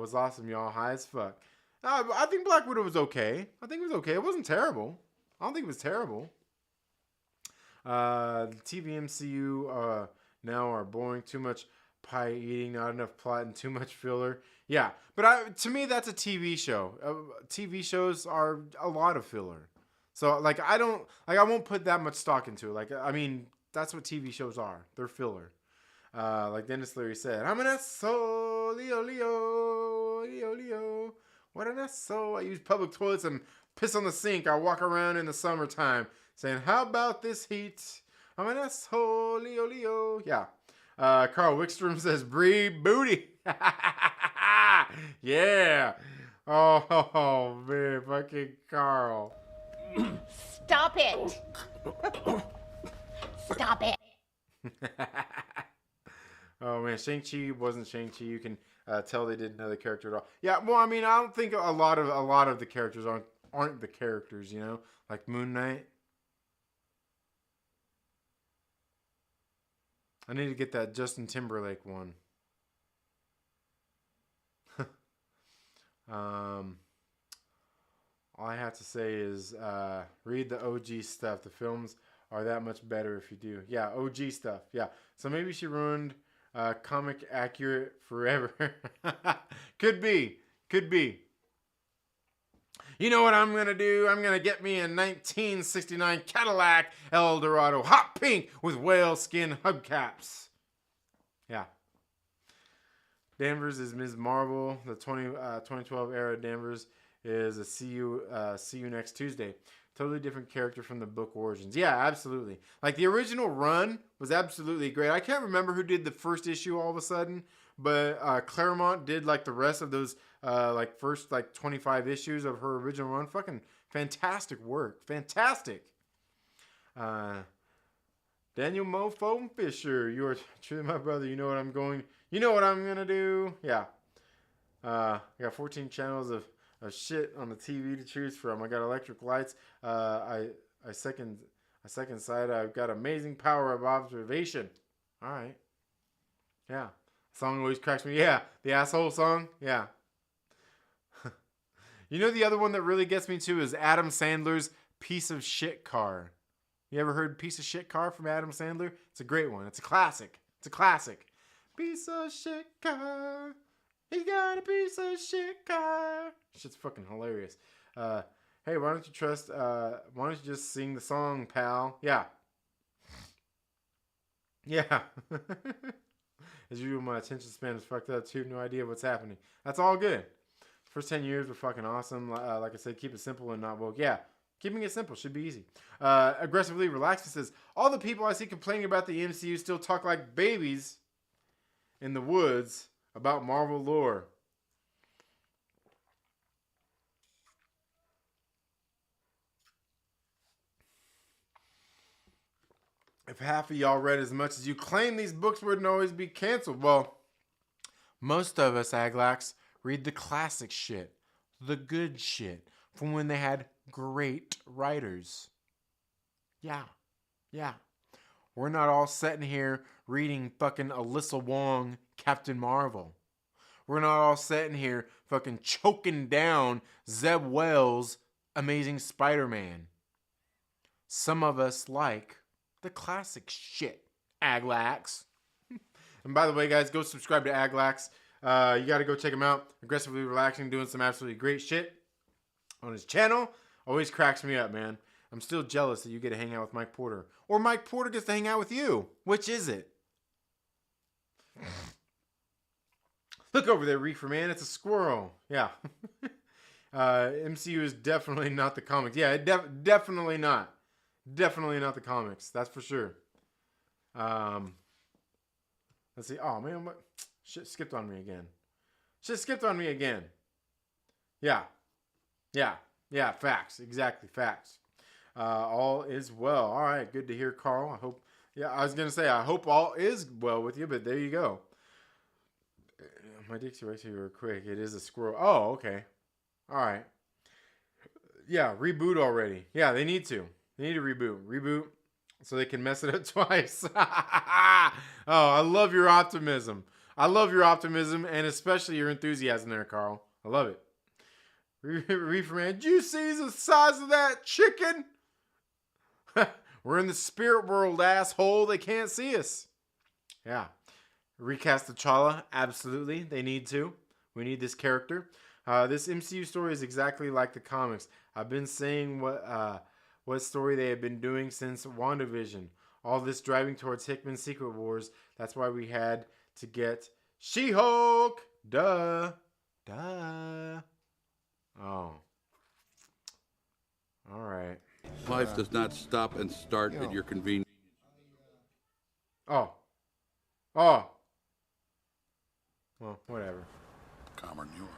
was awesome, y'all. High as fuck. I think Black Widow was okay. I think it was okay. It wasn't terrible. I don't think it was terrible. The TV MCU now are boring. Too much pie eating, not enough plot, and too much filler. Yeah, but to me, that's a TV show. TV shows are a lot of filler. So, like, I won't put that much stock into it. Like, I mean, that's what TV shows are. They're filler. Like Dennis Leary said, I'm an asshole, Leo, Leo, Leo, Leo. What an asshole. I use public toilets and piss on the sink. I walk around in the summertime saying, how about this heat? I'm an asshole, Leo, Leo. Yeah. Carl Wickstrom says, breed booty. Yeah. Oh, man. Fucking Carl. Stop it. Stop it. Oh man, Shang-Chi wasn't Shang-Chi. You can tell they didn't know the character at all. Yeah, well, I mean, I don't think a lot of the characters aren't the characters, you know, like Moon Knight. I need to get that Justin Timberlake one. All I have to say is read the OG stuff. The films are that much better if you do. Yeah, OG stuff. Yeah. So maybe she ruined comic accurate forever. Could be. You know what I'm going to do? I'm going to get me a 1969 Cadillac Eldorado hot pink with whale skin hubcaps. Yeah. Danvers is Ms. Marvel. The 2012 era Danvers is a see you next Tuesday. Totally different character from the book Origins. Yeah, absolutely. Like, the original run was absolutely great. I can't remember who did the first issue all of a sudden, but Claremont did, like, the rest of those, first, 25 issues of her original run. Fucking fantastic work. Fantastic. Daniel Mofo Fisher, you are truly my brother. You know what I'm going to do. Yeah. I got 14 channels of shit on the TV to choose from. I got electric lights. I second side. I've got amazing power of observation. All right. Yeah. Song always cracks me. Yeah. The asshole song. Yeah. You know, the other one that really gets me too is Adam Sandler's Piece of Shit Car. You ever heard Piece of Shit Car from Adam Sandler? It's a great one. It's a classic. Piece of shit car. He got a piece of shit car. Shit's fucking hilarious. Hey, why don't you just sing the song, pal? Yeah. Yeah. As usual, my attention span is fucked up too. No idea what's happening. That's all good. First 10 years were fucking awesome. Like I said, keep it simple and not woke. Yeah. Keeping it simple should be easy. Aggressively Relaxed says, all the people I see complaining about the MCU still talk like babies in the woods about Marvel lore. If half of y'all read as much as you claim, these books wouldn't always be canceled. Well, most of us, Aglax, read the classic shit. The good shit. From when they had great writers. Yeah. We're not all sitting here reading fucking Alyssa Wong, Captain Marvel. We're not all sitting here fucking choking down Zeb Wells' Amazing Spider-Man. Some of us like the classic shit, Aglax. And by the way, guys, go subscribe to Aglax. You got to go check him out. Aggressively Relaxing, doing some absolutely great shit on his channel. Always cracks me up, man. I'm still jealous that you get to hang out with Mike Porter. Or Mike Porter gets to hang out with you. Which is it? Look over there, Reefer Man. It's a squirrel. Yeah. MCU is definitely not the comics. Yeah, definitely not. Definitely not the comics. That's for sure. Let's see. Oh, man. What? Shit skipped on me again. Yeah. Facts. Exactly. Facts. All is well. All right. Good to hear, Carl. I was going to say, I hope all is well with you, but there you go. My Dixie right here quick. It is a squirrel. Oh, okay. All right. Yeah, reboot already. Yeah, they need to. They need to reboot so they can mess it up twice. Oh, I love your optimism. And especially your enthusiasm there, Carl. I love it. Reefer Man, did you see the size of that chicken? We're in the spirit world, asshole. They can't see us. Yeah. Recast T'Challa. Absolutely. They need to. We need this character. This MCU story is exactly like the comics. I've been saying what story they have been doing since WandaVision. All this driving towards Hickman's Secret Wars. That's why we had to get She-Hulk. Duh. Oh. All right. Life does not stop and start at your convenience. Oh. Well, whatever. Calmer newer.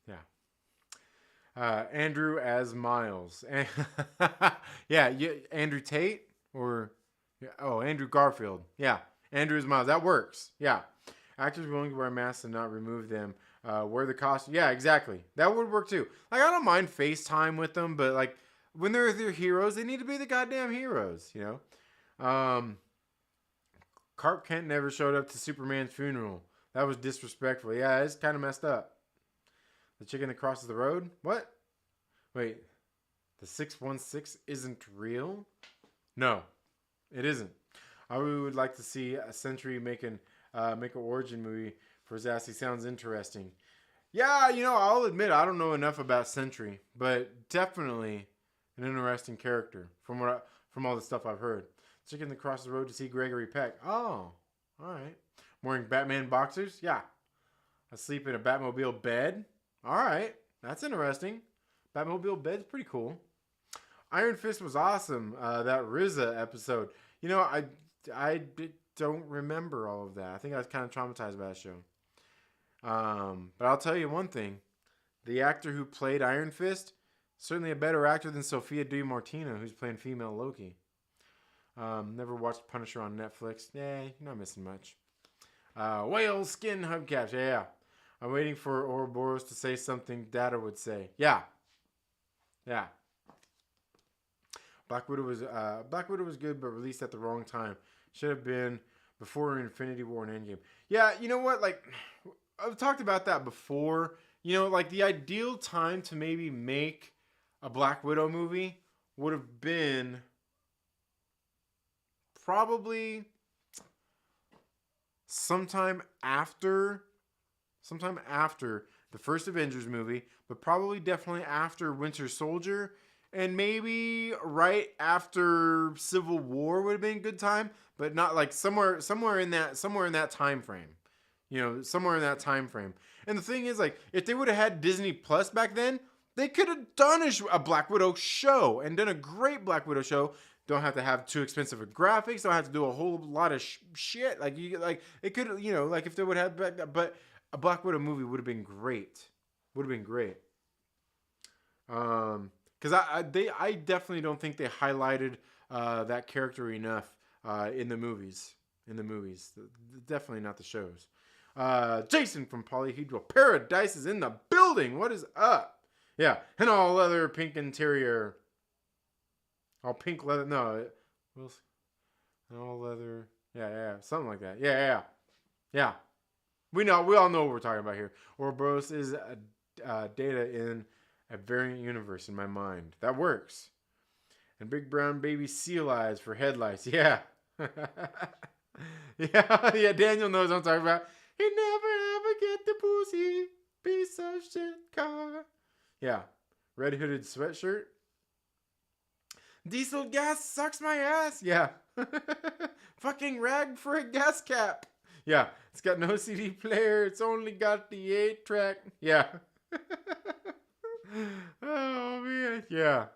Yeah. Andrew as Miles. Yeah, Andrew Tate or Andrew Garfield. Yeah, Andrew as Miles. That works. Yeah. Actors willing to wear masks and not remove them. Wear the costume. Yeah, exactly. That would work too. Like, I don't mind FaceTime with them, but like when they're their heroes, they need to be the goddamn heroes, you know? Clark Kent never showed up to Superman's funeral. That was disrespectful. Yeah, it's kind of messed up. The chicken that crosses the road? What? Wait. The 616 isn't real? No, it isn't. I would like to see a Sentry make an origin movie for his ass. He sounds interesting. Yeah, you know, I'll admit I don't know enough about Sentry, but definitely an interesting character from all the stuff I've heard. Chicken that crosses the road to see Gregory Peck. Oh, all right. Wearing Batman boxers? Yeah. Asleep in a Batmobile bed? All right. That's interesting. Batmobile bed's pretty cool. Iron Fist was awesome. That RZA episode. You know, I don't remember all of that. I think I was kind of traumatized by that show. But I'll tell you one thing. The actor who played Iron Fist, certainly a better actor than Sophia DiMartino, who's playing female Loki. Never watched Punisher on Netflix. Yeah, you're not missing much. Whale skin hubcaps. Yeah. I'm waiting for Ouroboros to say something Data would say. Yeah. Black Widow was good, but released at the wrong time. Should have been before Infinity War and Endgame. Yeah, you know what? Like, I've talked about that before. You know, like the ideal time to maybe make a Black Widow movie would have been probably sometime after the first Avengers movie, but probably definitely after Winter Soldier, and maybe right after Civil War would have been a good time, but not like somewhere in that time frame. You know, somewhere in that time frame. And the thing is, like, if they would have had Disney Plus back then, they could have done a Black Widow show and done a great Black Widow show. Don't have to have too expensive of graphics. Don't have to do a whole lot of shit. Like, it could, you know, like if they would have back then, but a Black Widow movie would have been great. Because I definitely don't think they highlighted that character enough in the movies. Definitely not the shows. Jason from Polyhedral Paradise is in the building. What is up? Yeah, and all leather pink interior. All pink leather. No, all leather. Yeah, something like that. Yeah. We all know what we're talking about here. Ouroboros is Data in a variant universe in my mind. That works. And big brown baby seal eyes for headlights. Yeah. yeah. Daniel knows what I'm talking about. He never ever get the pussy. Piece of shit car. Yeah. Red hooded sweatshirt. Diesel gas sucks my ass. Yeah. Fucking rag for a gas cap. Yeah. It's got no CD player. It's only got the 8-track. Yeah. Oh, man. Yeah.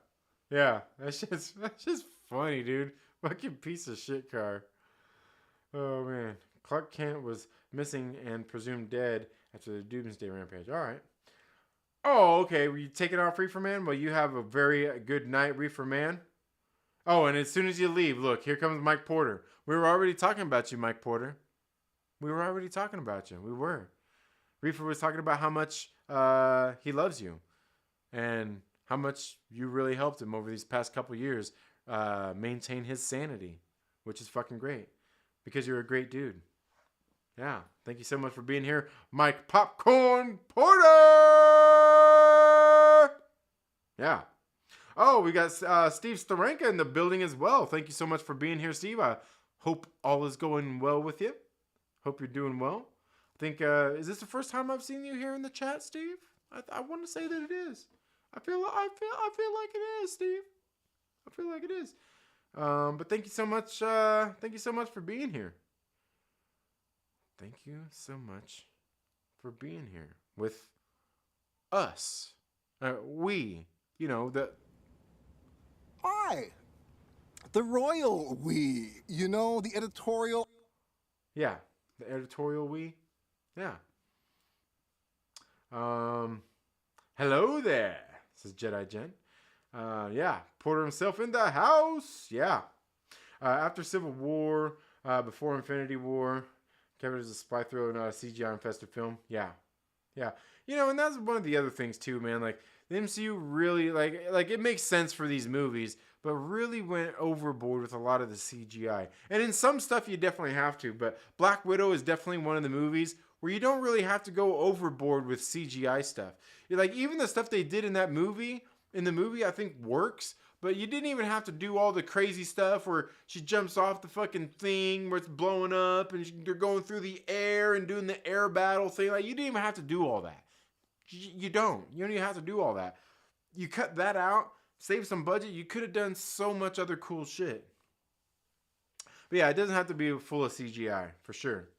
That's just funny, dude. Fucking piece of shit car. Oh, man. Clark Kent was missing and presumed dead after the Doomsday Rampage. All right. Oh, okay. Were you taking off, Reefer Man? Well, you have a very good night, Reefer Man. Oh, and as soon as you leave, look, here comes Mike Porter. We were already talking about you, Mike Porter. We were already talking about you. We were. Reefer was talking about how much he loves you and how much you really helped him over these past couple years maintain his sanity, which is fucking great because you're a great dude. Yeah. Thank you so much for being here, Mike Popcorn Porter. Yeah. Oh, we got Steve Starenka in the building as well. Thank you so much for being here, Steve. I hope all is going well with you. Hope you're doing well. I think, is this the first time I've seen you here in the chat, Steve? I want to say that it is. I feel like it is, Steve. I feel like it is. But thank you so much. Thank you so much for being here. Thank you so much for being here with us. We, Hi. The royal we, the editorial. Yeah, the editorial we. Yeah. Hello there, says Jedi Jen. Yeah, Porter himself in the house. Yeah. After Civil War, before Infinity War, Kevin is a spy thriller, not a CGI infested film. Yeah. Yeah. And that's one of the other things too, man. Like, the MCU really, like it makes sense for these movies, but really went overboard with a lot of the CGI. And in some stuff, you definitely have to. But Black Widow is definitely one of the movies where you don't really have to go overboard with CGI stuff. Like, even the stuff they did in the movie, I think works. But you didn't even have to do all the crazy stuff where she jumps off the fucking thing where it's blowing up and they're going through the air and doing the air battle thing. Like, you didn't even have to do all that. You don't even have to do all that. You cut that out, save some budget. You could have done so much other cool shit. But yeah, it doesn't have to be full of CGI, for sure.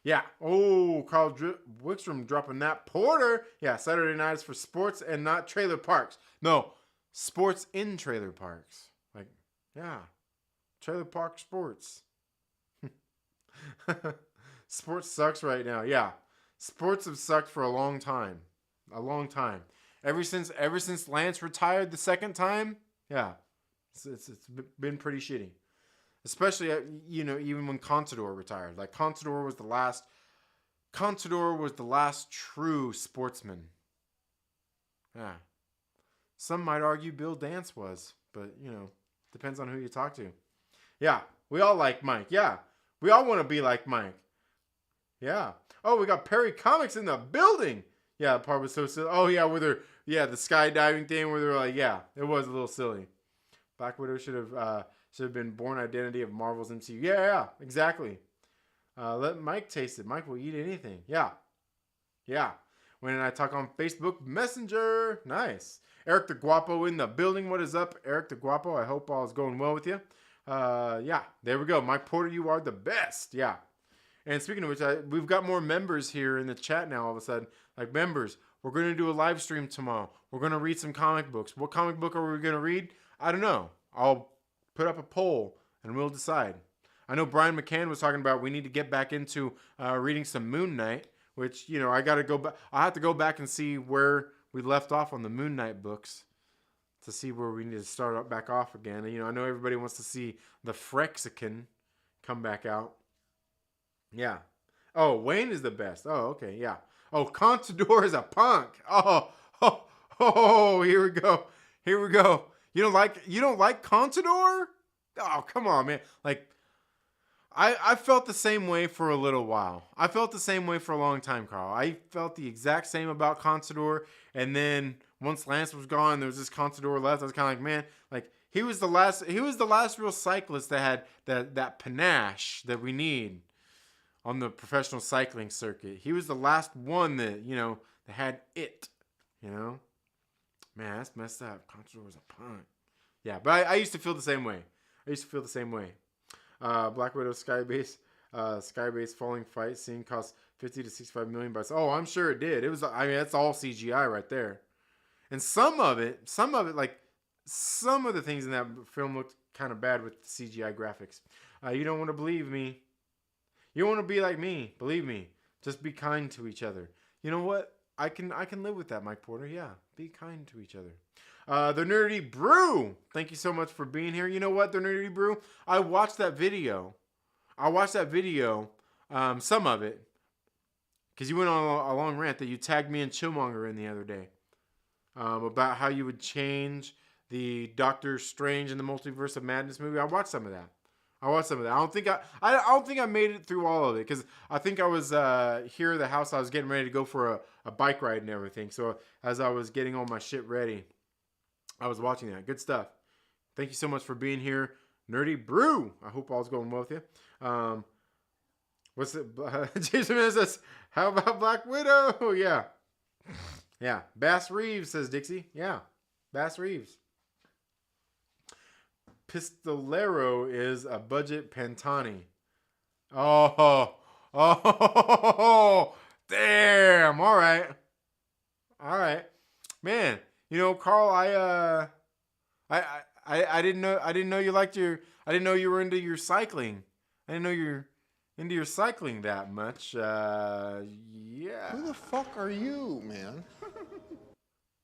Yeah. Oh, Carl Wickstrom dropping that. Porter. Yeah, Saturday night is for sports and not trailer parks. No, sports in trailer parks. Like, yeah. Trailer park sports. Sports sucks right now. Yeah. Sports have sucked for a long time. A long time. Ever since Lance retired the second time, yeah, it's been pretty shitty. Especially even when Contador retired. Like, Contador was the last true sportsman. Yeah. Some might argue Bill Dance was, but depends on who you talk to. Yeah, we all like Mike. Yeah, we all want to be like Mike. Yeah. Oh, we got Perry Comics in the building. Yeah, the part was so silly. Oh, yeah, the skydiving thing where they're like, yeah, it was a little silly. Black Widow should have been Born Identity of Marvel's MCU. Yeah, exactly. Let Mike taste it. Mike will eat anything. Yeah. Yeah. When I talk on Facebook Messenger. Nice. Eric the Guapo in the building. What is up, Eric the Guapo? I hope all is going well with you. Yeah, there we go. Mike Porter, you are the best. Yeah. And speaking of which, we've got more members here in the chat now all of a sudden. Like, members, we're going to do a live stream tomorrow. We're going to read some comic books. What comic book are we going to read? I don't know. I'll put up a poll and we'll decide. I know Brian McCann was talking about we need to get back into reading some Moon Knight, which, I got to go back. I'll have to go back and see where we left off on the Moon Knight books to see where we need to start back off again. I know everybody wants to see the Frexican come back out. Yeah. Oh, Wayne is the best. Oh, okay. Yeah. Oh, Contador is a punk. Oh, here we go. Here we go. You don't like Contador? Oh, come on, man. Like, I felt the same way for a little while. I felt the same way for a long time, Carl. I felt the exact same about Contador, and then once Lance was gone, there was this Contador left. I was kind of like, man, like, he was the last real cyclist that had that panache that we need on the professional cycling circuit. He was the last one that, that had it, Man, that's messed up. Contador was a punk. Yeah, but I used to feel the same way. Black Widow Skybase falling fight scene cost $50 to $65 million bucks. Oh, I'm sure it did. It was, that's all CGI right there. And some of it, like, some of the things in that film looked kind of bad with the CGI graphics. You don't want to believe me. You don't want to be like me. Believe me. Just be kind to each other. You know what? I can live with that, Mike Porter. Yeah, be kind to each other. The Nerdy Brew. Thank you so much for being here. You know what, The Nerdy Brew? I watched that video. Some of it. Because you went on a long rant that you tagged me and Chillmonger in the other day. About how you would change the Doctor Strange and the Multiverse of Madness movie. I watched some of that. I don't think I made it through all of it because I think I was here at the house. I was getting ready to go for a bike ride and everything. So as I was getting all my shit ready, I was watching that. Good stuff. Thank you so much for being here, Nerdy Brew. I hope all's going well with you. What's it? Jason says, how about Black Widow? Yeah. Yeah. Bass Reeves, says Dixie. Yeah. Bass Reeves. Pistolero is a budget Pantani. Oh. Damn. All right. Man, you know, Carl, I didn't know you liked I didn't know you were into your cycling. I didn't know you're into your cycling that much. Yeah. Who the fuck are you, man?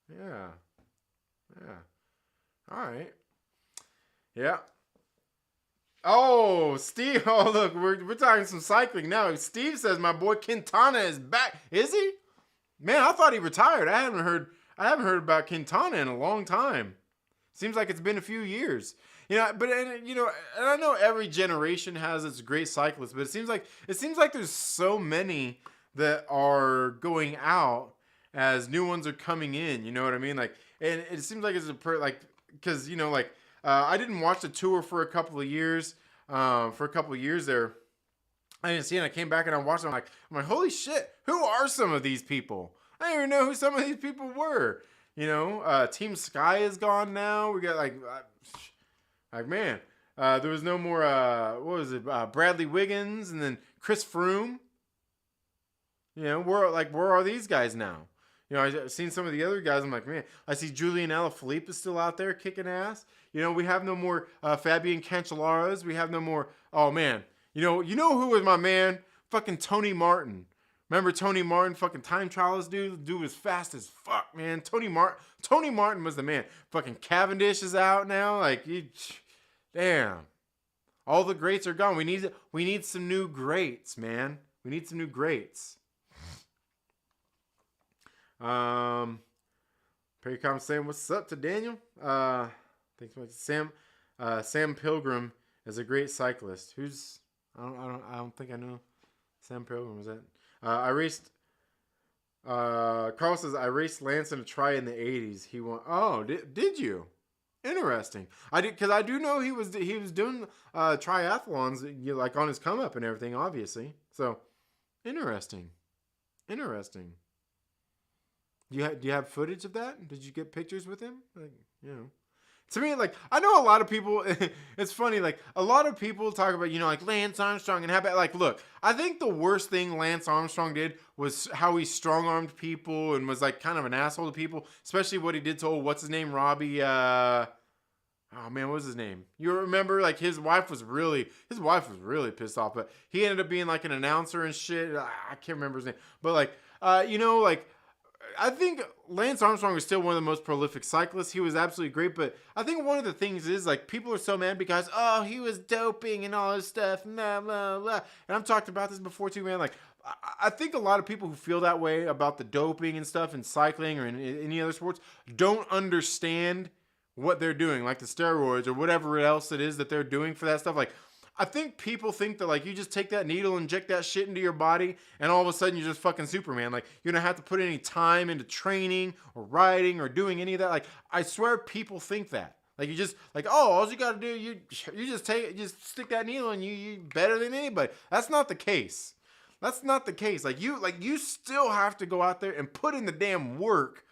Yeah. All right. Yeah. Oh, Steve. Oh, look, we're talking some cycling now. Steve says my boy Quintana is back. Is he? Man, I thought he retired. I haven't heard about Quintana in a long time. Seems like it's been a few years. You know, but and I know every generation has its great cyclists, but it seems like there's so many that are going out as new ones are coming in. You know what I mean? Like, and it seems like it's because I didn't watch the tour for a couple of years. There, I didn't see it. I came back and I watched it. I'm like, holy shit! Who are some of these people? I didn't even know who some of these people were. You know, Team Sky is gone now. We got man, there was no more. What was it? Bradley Wiggins and then Chris Froome. You know, where are these guys now? You know, I've seen some of the other guys. I'm like, man, I see Julian Alaphilippe is still out there kicking ass. You know, we have no more Fabian Cancelaras. We have no more. Oh man, you know who was my man? Fucking Tony Martin. Remember Tony Martin? Fucking time trialist dude. Dude was fast as fuck, man. Tony Martin was the man. Fucking Cavendish is out now. Like, damn. All the greats are gone. We need some new greats, man. We need some new greats. Perry Common saying what's up to Daniel. Thanks so much. Sam Pilgrim is a great cyclist. I don't think I know Sam Pilgrim. Was that? Carl says I raced Lance in a try in the 80s. He won. Oh, did you? Interesting. I did, because I do know he was doing triathlons, like on his come up and everything, obviously. So interesting. Do you have footage of that? Did you get pictures with him? Like, you know. To me, like, I know a lot of people, it's funny, like, a lot of people talk about, like, Lance Armstrong and how bad, like, look, I think the worst thing Lance Armstrong did was how he strong-armed people and was, like, kind of an asshole to people, especially what he did to, what's his name, Robbie, oh, man, what was his name? You remember, like, his wife was really pissed off, but he ended up being, like, an announcer and shit. I can't remember his name, but, like, I think Lance Armstrong was still one of the most prolific cyclists. He was absolutely great, but I think one of the things is, like, people are so mad because, oh, he was doping and all this stuff, blah, blah, blah. And I've talked about this before too, man. Like, I think a lot of people who feel that way about the doping and stuff in cycling or in any other sports don't understand what they're doing, like the steroids or whatever else it is that they're doing for that stuff. Like, I think people think that, like, you just take that needle, inject that shit into your body, and all of a sudden you're just fucking Superman. Like, you don't have to put any time into training or riding or doing any of that. Like, I swear people think that. Like, you just, like, oh, all you got to do, you just stick that needle and you better than anybody. That's not the case. Like, you still have to go out there and put in the damn work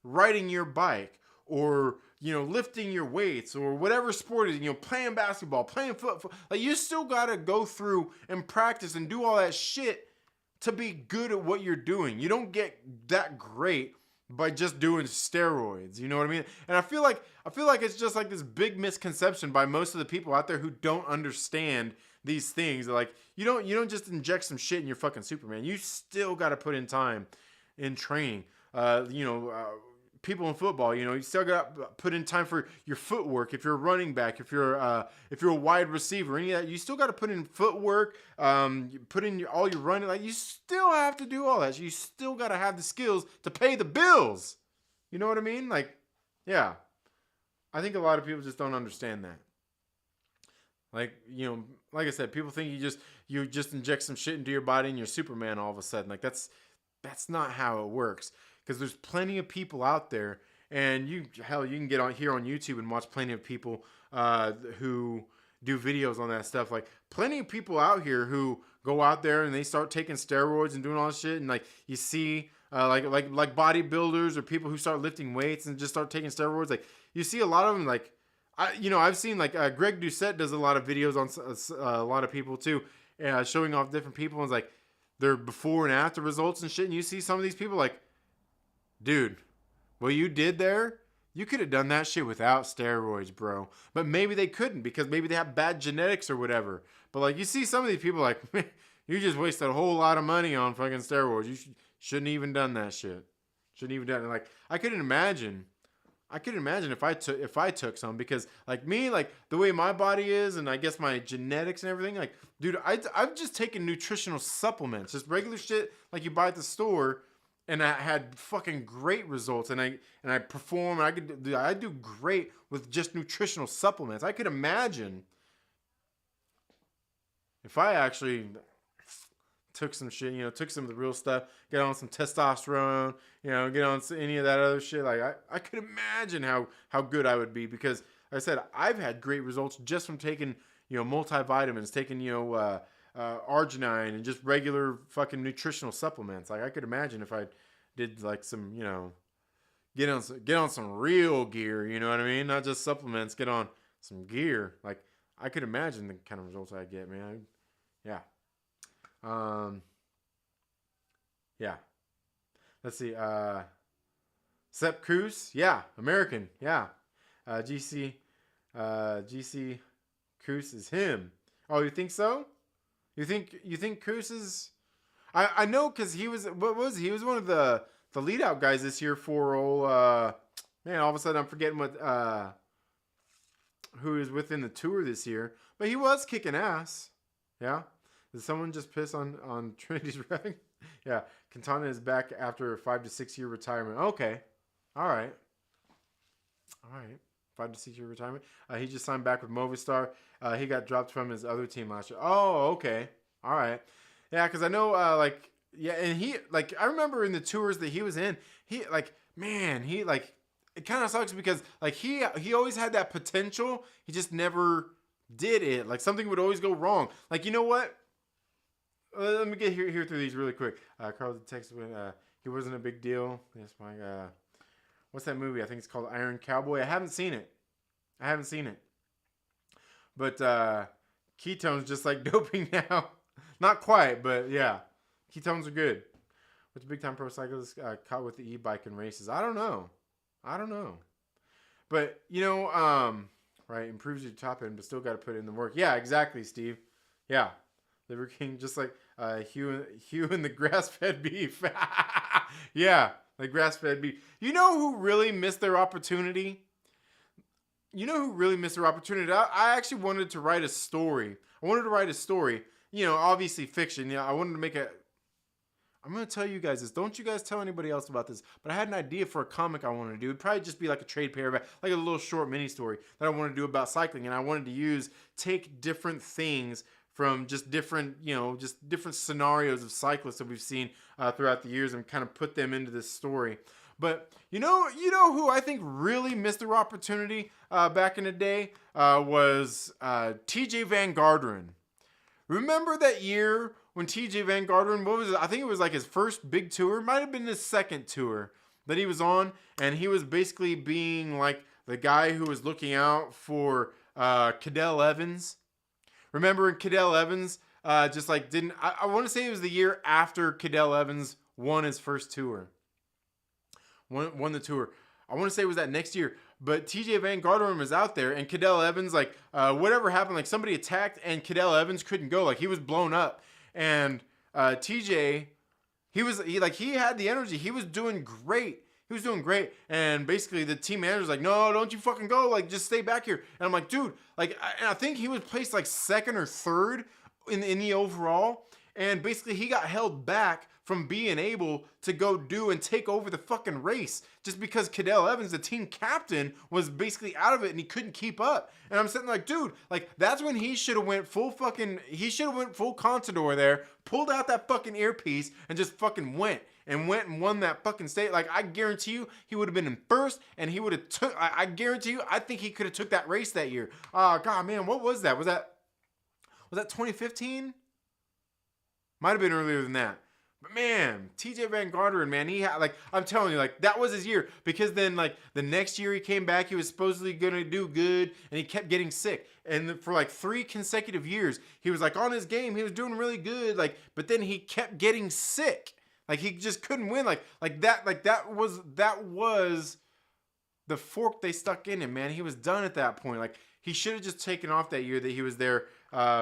riding your bike or, lifting your weights or whatever sport it is, playing basketball, playing football. Like, you still got to go through and practice and do all that shit to be good at what you're doing. You don't get that great by just doing steroids. You know what I mean? And I feel like it's just like this big misconception by most of the people out there who don't understand these things. They're like, you don't just inject some shit and you're fucking Superman. You still got to put in time in training. People in football, you still got to put in time for your footwork. If you're a running back, if you're a wide receiver, any of that, you still got to put in footwork. You put in all your running. Like, you still have to do all that. You still got to have the skills to pay the bills. You know what I mean? Like, yeah. I think a lot of people just don't understand that. Like, like I said, people think you just inject some shit into your body and you're Superman all of a sudden. Like, that's not how it works. Because there's plenty of people out there, And you can get on here on YouTube and watch plenty of people who do videos on that stuff. Like plenty of people out here who go out there and they start taking steroids and doing all this shit. And like you see like bodybuilders or people who start lifting weights and just start taking steroids. Like you see a lot of them. Like I've seen like Greg Doucette does a lot of videos on a lot of people too, showing off different people and it's like their before and after results and shit. And you see some of these people like, dude, what you did there, you could have done that shit without steroids, bro. But maybe they couldn't because maybe they have bad genetics or whatever. But like you see some of these people like, you just wasted a whole lot of money on fucking steroids. You shouldn't even done that shit. Shouldn't even done it. Like I couldn't imagine if I took some because like me, like the way my body is and I guess my genetics and everything, like dude, I've just taken nutritional supplements, just regular shit like you buy at the store. And I had fucking great results, and I perform. And I do great with just nutritional supplements. I could imagine if I actually took some shit, took some of the real stuff, get on some testosterone, get on any of that other shit. Like I could imagine how good I would be because, like I said, I've had great results just from taking multivitamins, taking arginine and just regular fucking nutritional supplements. Like I could imagine if I did like some, get on some real gear, you know what I mean? Not just supplements, get on some gear. Like I could imagine the kind of results I'd get, man. Yeah. Yeah. Let's see. Sepp Cruz. Yeah. American. Yeah. GC Cruz is him. Oh, you think so? You think Cruz is? I know because he was he was one of the lead out guys this year for man. All of a sudden I'm forgetting what who is within the tour this year, but he was kicking ass. Yeah. Did someone just piss on Trinity's revving? Yeah. Quintana is back after a 5 to 6 year retirement. Okay. All right. 5 to 6 year retirement. He just signed back with Movistar. He got dropped from his other team last year. Oh, okay. All right. Yeah, because I know, and he, like, I remember in the tours that he was in, it kind of sucks because, like, he always had that potential. He just never did it. Like, something would always go wrong. Like, you know what? Let me get here through these really quick. Carl the text, he wasn't a big deal. Yes, my, what's that movie? I think it's called Iron Cowboy. I haven't seen it. But ketones just like doping now. Not quite, but yeah. Ketones are good. Which big time pro cyclist caught with the e-bike in races? I don't know. But, right, improves your top end, but still got to put in the work. Yeah, exactly, Steve. Yeah. Liver King, just like Hugh and the grass-fed beef. Yeah, like grass-fed beef. You know who really missed their opportunity? I actually wanted to write a story. Obviously fiction. I wanted to make I'm going to tell you guys this. Don't you guys tell anybody else about this. But I had an idea for a comic I wanted to do. It'd probably just be like a trade paperback, like a little short mini story that I wanted to do about cycling. And I wanted to take different things from just different scenarios of cyclists that we've seen throughout the years and kind of put them into this story. But you know who I think really missed their opportunity back in the day was TJ Van Garderen. Remember that year when TJ Van Garderen, I think it was like his first big tour, might have been his second tour that he was on, and he was basically being like the guy who was looking out for Cadell Evans. Remember Cadell Evans I want to say it was the year after Cadell Evans won his first tour. Won the tour. I want to say it was that next year. But TJ Van Garderen was out there, and Cadell Evans, whatever happened, like somebody attacked, and Cadell Evans couldn't go. Like he was blown up, and TJ, he had the energy. He was doing great. And basically the team manager's like, no, don't you fucking go. Like just stay back here. And I'm like, dude, I think he was placed like second or third in the overall. And basically he got held back from being able to go do and take over the fucking race just because Cadell Evans, the team captain, was basically out of it and he couldn't keep up. And I'm sitting like, dude, like that's when he should have went full Contador there, pulled out that fucking earpiece and just fucking went and won that fucking state. Like I guarantee you he would have been in first and he would have took, I guarantee you, I think he could have took that race that year. Oh God, man, what was that? Was that 2015? Might have been earlier than that. But man, TJ Van Garderen, man, he had, like, I'm telling you, like, that was his year. Because then, like, the next year he came back, he was supposedly going to do good, and he kept getting sick. And for, like, 3 consecutive years, he was, like, on his game. He was doing really good, like, but then he kept getting sick. Like, he just couldn't win. That was the fork they stuck in him, man. He was done at that point. Like, he should have just taken off that year that he was there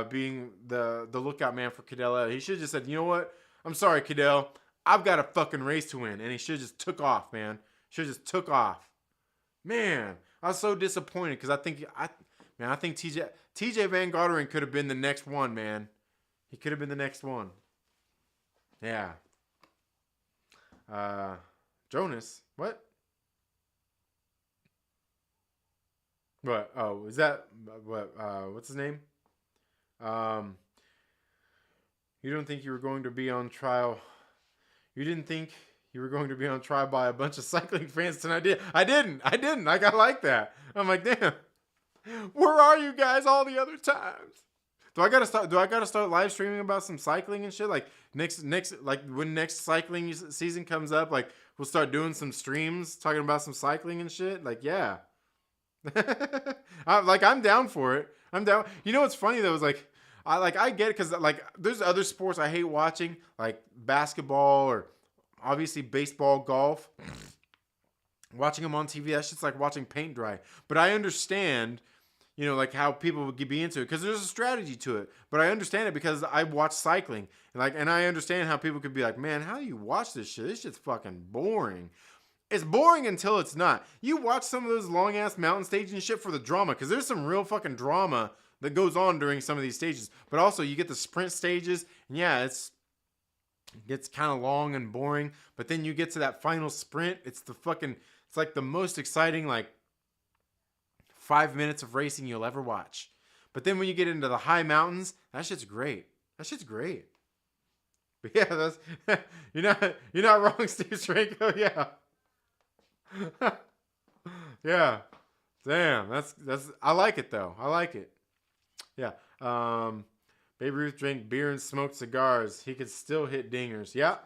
being the lookout man for Cadell. He should have just said, you know what? I'm sorry, Cadell. I've got a fucking race to win. And he should have just took off, man. Should have just took off. Man, I was so disappointed because I think TJ Van Garderen could have been the next one, man. He could have been the next one. Yeah. Jonas. What? What? Oh, is that what? What's his name? You don't think you were going to be on trial? You didn't think you were going to be on trial by a bunch of cycling fans tonight? I didn't. I got like that. I'm like, damn. Where are you guys all the other times? Do I gotta start live streaming about some cycling and shit? Like next when next cycling season comes up, like we'll start doing some streams talking about some cycling and shit. Like, yeah. I'm down for it. I'm down. You know what's funny though is like I get it because like there's other sports I hate watching, like basketball or obviously baseball, golf. Watching them on TV, that's just like watching paint dry. But I understand, you know, like how people would be into it because there's a strategy to it. But I understand it because I watch cycling, and I understand how people could be like, man, how do you watch this shit? This shit's fucking boring. It's boring until it's not. You watch some of those long ass mountain stages and shit for the drama because there's some real fucking drama that goes on during some of these stages. But also you get the sprint stages, and yeah, it gets kind of long and boring. But then you get to that final sprint, it's like the most exciting like 5 minutes of racing you'll ever watch. But then when you get into the high mountains, that shit's great. But yeah, that's you're not wrong, Steve Stranko. Yeah. Yeah. Damn, that's I like it though. I like it. Yeah. Babe Ruth drank beer and smoked cigars. He could still hit dingers. Yeah.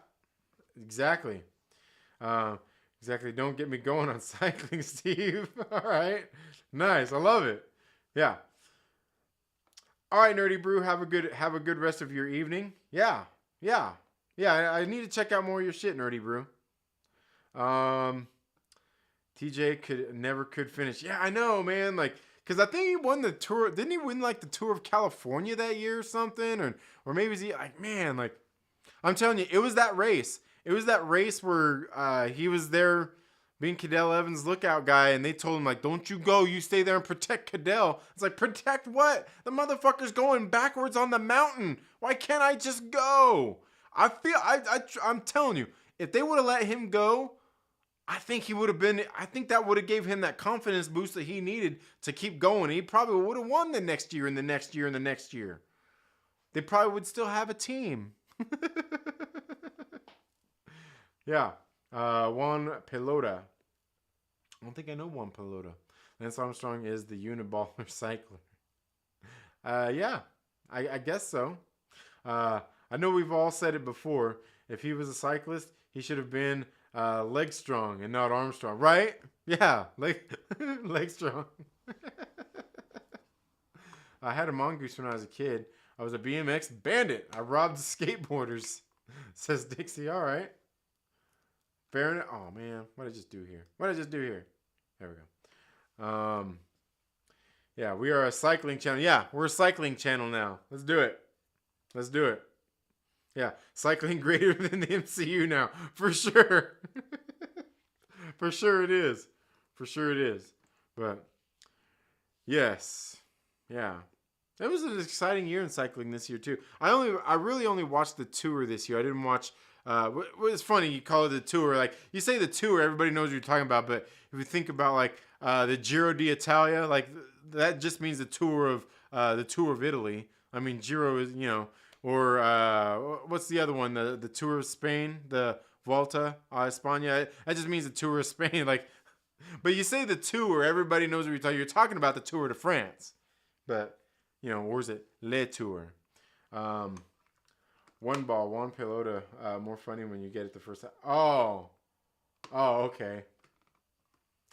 Exactly. Exactly. Don't get me going on cycling, Steve. All right. Nice. I love it. Yeah. All right, Nerdy Brew. Have a good rest of your evening. Yeah. I need to check out more of your shit, Nerdy Brew. TJ never could finish. Yeah, I know, man. Like, cause I think he won the tour. Didn't he win like the Tour of California that year or something? Or maybe he like, man, like, I'm telling you, it was that race. It was that race where he was there being Cadell Evans' lookout guy, and they told him, like, don't you go. You stay there and protect Cadell. It's like, protect what? The motherfucker's going backwards on the mountain. Why can't I just go? I'm telling you, if they would have let him go, I think that would have gave him that confidence boost that he needed to keep going. He probably would have won the next year and the next year and the next year. They probably would still have a team. Yeah. Juan Pelota. I don't think I know Juan Pelota. Lance Armstrong is the uniballer cycler. Yeah. I guess so. I know we've all said it before. If he was a cyclist, he should have been leg strong and not Armstrong, right? Yeah, leg strong. I had a mongoose when I was a kid. I was a BMX bandit. I robbed skateboarders, says Dixie. All right. Fair enough. Oh, man. What did I just do here? There we go. Yeah, we are a cycling channel. Yeah, we're a cycling channel now. Let's do it. Yeah, cycling greater than the MCU now. For sure. For sure it is. But, yes. Yeah. It was an exciting year in cycling this year too. I really only watched the tour this year. I didn't watch. It's funny you call it the tour. Like you say the tour, everybody knows what you're talking about. But if you think about like the Giro d'Italia, like that just means the tour of Italy. I mean, Giro is or what's the other one? The Tour of Spain, the Vuelta a España. That just means the Tour of Spain. Like, but you say the tour, everybody knows what you're talking. You're talking about the Tour de France, but. Or is it Le Tour? One ball, one pelota. More funny when you get it the first time. Oh, okay.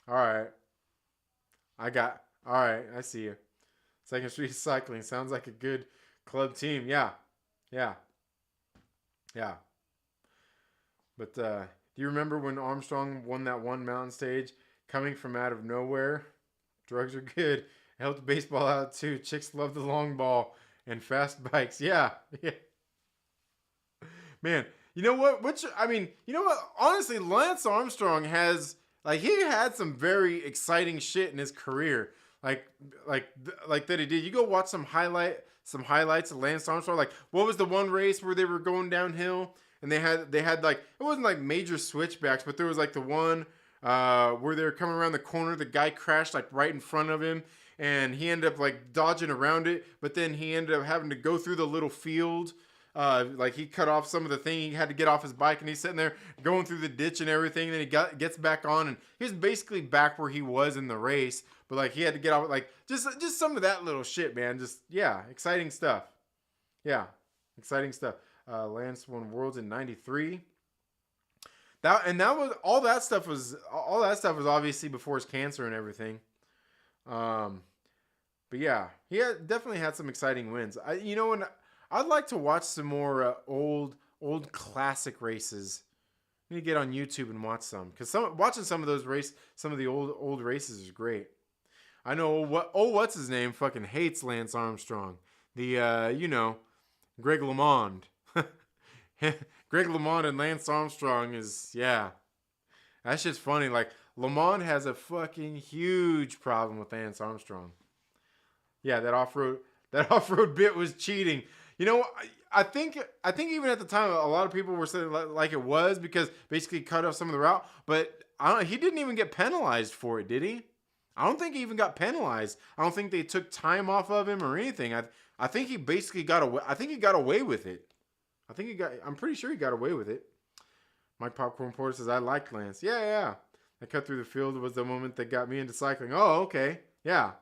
All right. All right, I see you. Second Street Cycling. Sounds like a good club team. Yeah. But do you remember when Armstrong won that one mountain stage coming from out of nowhere? Drugs are good. Helped baseball out too. Chicks love the long ball and fast bikes. Yeah. Man, you know what? Honestly, Lance Armstrong has he had some very exciting shit in his career. Like that he did. You go watch some highlights of Lance Armstrong. Like what was the one race where they were going downhill and they had like it wasn't like major switchbacks, but there was like the one where they were coming around the corner. The guy crashed like right in front of him. And he ended up like dodging around it, but then he ended up having to go through the little field. Like he cut off some of the thing. He had to get off his bike, and he's sitting there going through the ditch and everything. And then he gets back on, and he was basically back where he was in the race. But like he had to get off, like just some of that little shit, man. Just exciting stuff. Yeah, exciting stuff. Lance won Worlds in '93. All that stuff was obviously before his cancer and everything. But yeah, he definitely had some exciting wins. I'd like to watch some more old classic races. I need to get on YouTube and watch some because watching some of the old races is great. I know what's his name fucking hates Lance Armstrong. The Greg LeMond. Greg LeMond and Lance Armstrong is that shit's funny. Like LeMond has a fucking huge problem with Lance Armstrong. Yeah, that off-road bit was cheating. I think even at the time a lot of people were saying like it was because basically cut off some of the route, but he didn't even get penalized for it, did he? I don't think he even got penalized. I don't think they took time off of him or anything. I think he basically got away. I think he got away with it. I'm pretty sure he got away with it. Mike Popcorn Porter says I liked Lance. Yeah. I cut through the field was the moment that got me into cycling. Oh, okay. Yeah.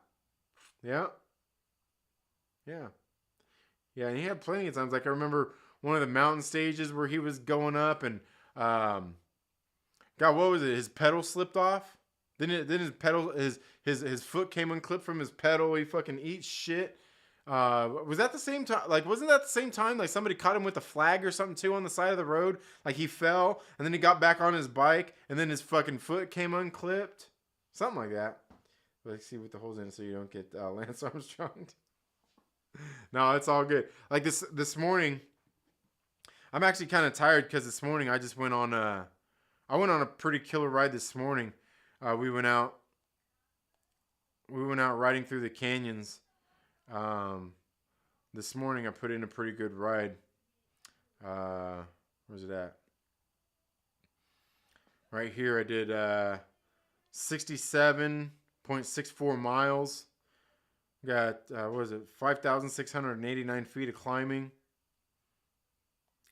Yeah, and he had plenty of times. Like I remember one of the mountain stages where he was going up and God, what was it? His pedal slipped off. Then his pedal his foot came unclipped from his pedal. He fucking eats shit. Was that the same time? Like, wasn't that the same time? Like somebody caught him with a flag or something too on the side of the road. Like he fell and then he got back on his bike and then his fucking foot came unclipped. Something like that. Let's see what the hole's in so you don't get Lance Armstrong. No, it's all good. Like this morning, I'm actually kind of tired because this morning I just went on I went on a pretty killer ride this morning. We went out riding through the canyons. This morning I put in a pretty good ride. Where's it at? Right here I did 67.64 miles. Got, 5,689 feet of climbing.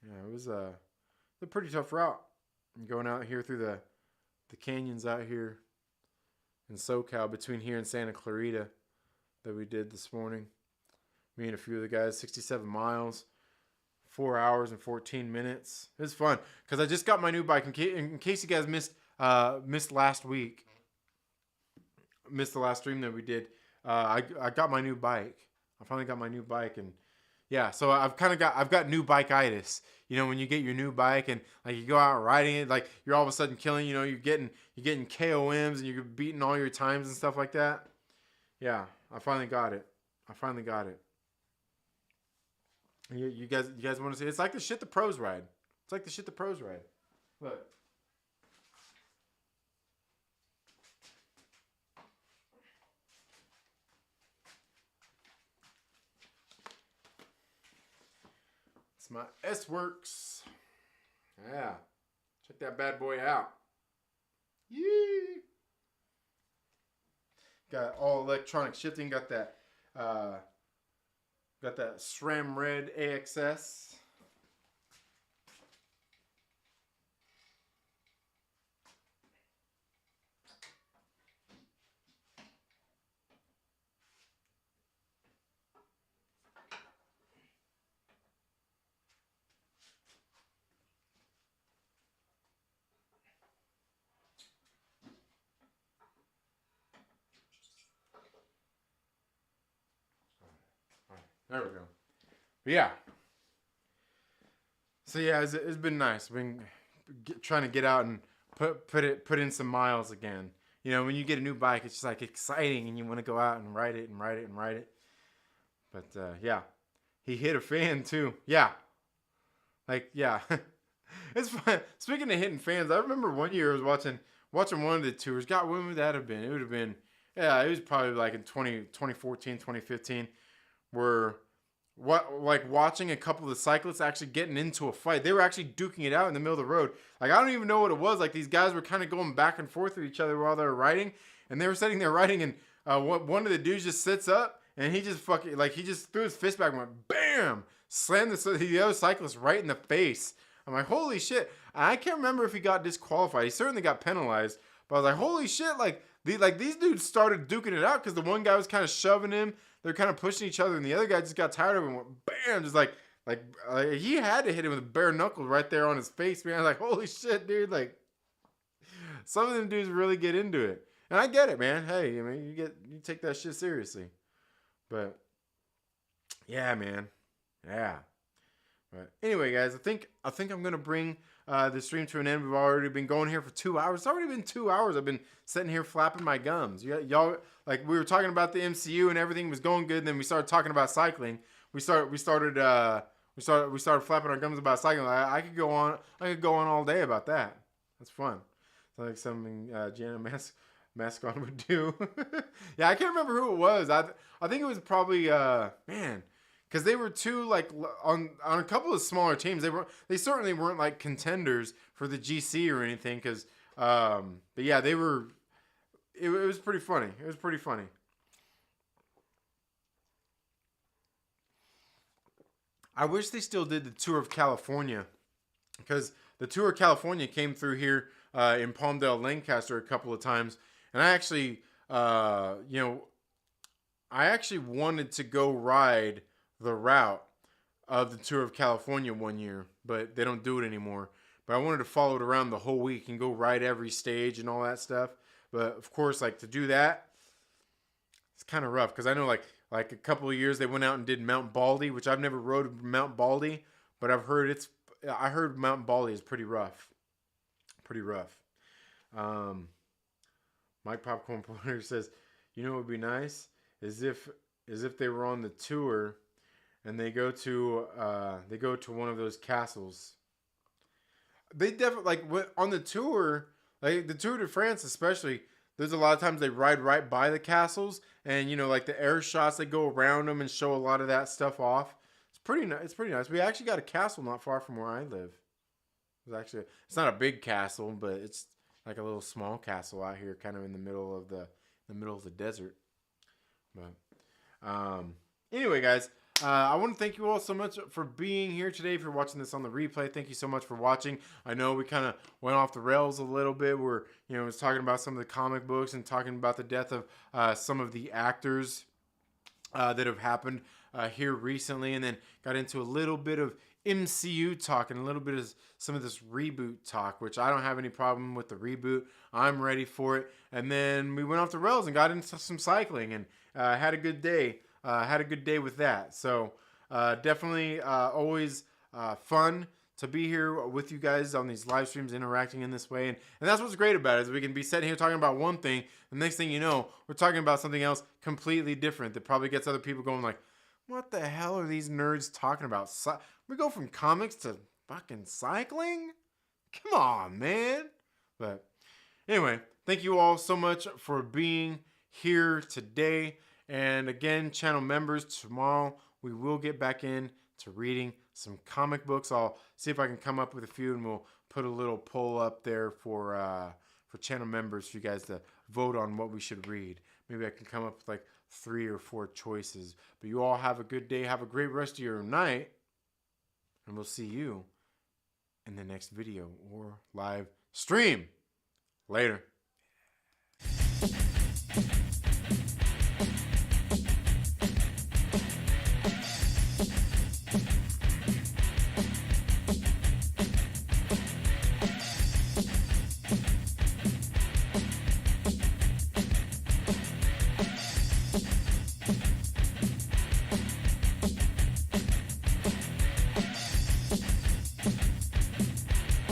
Yeah, it was a pretty tough route. I'm going out here through the canyons out here in SoCal between here and Santa Clarita that we did this morning. Me and a few of the guys, 67 miles, 4 hours and 14 minutes. It was fun because I just got my new bike. In case you guys missed last week, missed the last stream that we did. I got my new bike. I finally got my new bike, and yeah, so I've got new bike-itis. When you get your new bike and like you go out riding it, like you're all of a sudden killing. You're getting KOMs and you're beating all your times and stuff like that. Yeah, I finally got it. You guys want to see? It's like the shit the pros ride. Look. It's my S-Works. Yeah. Check that bad boy out. Yee. Got all electronic shifting. Got that SRAM Red AXS. There we go. But yeah. So yeah, it's been nice. I've been trying to get out and put in some miles again. You know, when you get a new bike, it's just like exciting, and you want to go out and ride it and ride it and ride it. But yeah, he hit a fan too. Yeah, like yeah, it's fun. Speaking of hitting fans, I remember one year I was watching one of the tours. God, when would that have been? It would have been, yeah, it was probably like in 2014, 2015, where watching a couple of the cyclists actually getting into a fight. They were actually duking it out in the middle of the road. Like, I don't even know what it was. Like, these guys were kind of going back and forth with each other while they were riding, and they were sitting there riding, and one of the dudes just sits up, and he just he just threw his fist back and went BAM! Slammed the other cyclist right in the face. I'm like, holy shit. I can't remember if he got disqualified. He certainly got penalized, but I was like, holy shit, these dudes started duking it out because the one guy was kind of shoving him. They're kind of pushing each other, and the other guy just got tired of him and went BAM! Just like he had to hit him with a bare knuckle right there on his face, man. I was like, holy shit, dude. Like, some of them dudes really get into it. And I get it, man. Hey, I mean, you take that shit seriously. But yeah, man. Yeah. But anyway, guys, I think I'm gonna bring the stream to an end. We've already been going here for 2 hours. It's already been 2 hours. I've been sitting here flapping my gums. Y'all, like, we were talking about the MCU and everything was going good. And then we started talking about cycling. We started flapping our gums about cycling. I could go on all day about that. That's fun. It's like something Jana Mascon would do. Yeah, I can't remember who it was. I think it was probably man. Because they were two, like, on a couple of smaller teams. They certainly weren't like contenders for the GC or anything. But yeah, they were. It was pretty funny. It was pretty funny. I wish they still did the Tour of California, because the Tour of California came through here in Palmdale, Lancaster a couple of times, and I actually, I actually wanted to go ride the route of the Tour of California one year, but they don't do it anymore. But I wanted to follow it around the whole week and go ride every stage and all that stuff. But of course, like, to do that, it's kind of rough, because I know like a couple of years they went out and did Mount Baldy, which I've never rode Mount Baldy, but I heard Mount Baldy is pretty rough. Pretty rough. Mike Popcorn Porter says, you know what would be nice is if they were on the tour and they go to one of those castles. They definitely, like, on the tour, like the Tour de France especially, there's a lot of times they ride right by the castles, and like the air shots, they go around them and show a lot of that stuff off. It's pretty nice. We actually got a castle not far from where I live. It's not a big castle, but it's like a little small castle out here, kind of in the middle of the desert. But anyway, guys, I want to thank you all so much for being here today. If you're watching this on the replay, thank you so much for watching. I know we kind of went off the rails a little bit. We're was talking about some of the comic books and talking about the death of some of the actors that have happened here recently, and then got into a little bit of MCU talk and a little bit of some of this reboot talk, which I don't have any problem with the reboot. I'm ready for it. And then we went off the rails and got into some cycling, and had a good day. Had a good day with that. So definitely always fun to be here with you guys on these live streams, interacting in this way. And that's what's great about it, is we can be sitting here talking about one thing, the next thing you know, we're talking about something else completely different that probably gets other people going like, what the hell are these nerds talking about? We go from comics to fucking cycling? Come on, man. But anyway, thank you all so much for being here today. And again, channel members, tomorrow we will get back in to reading some comic books. I'll see if I can come up with a few, and we'll put a little poll up there for channel members for you guys to vote on what we should read. Maybe I can come up with like 3 or 4 choices. But you all have a good day. Have a great rest of your night. And we'll see you in the next video or live stream. Later.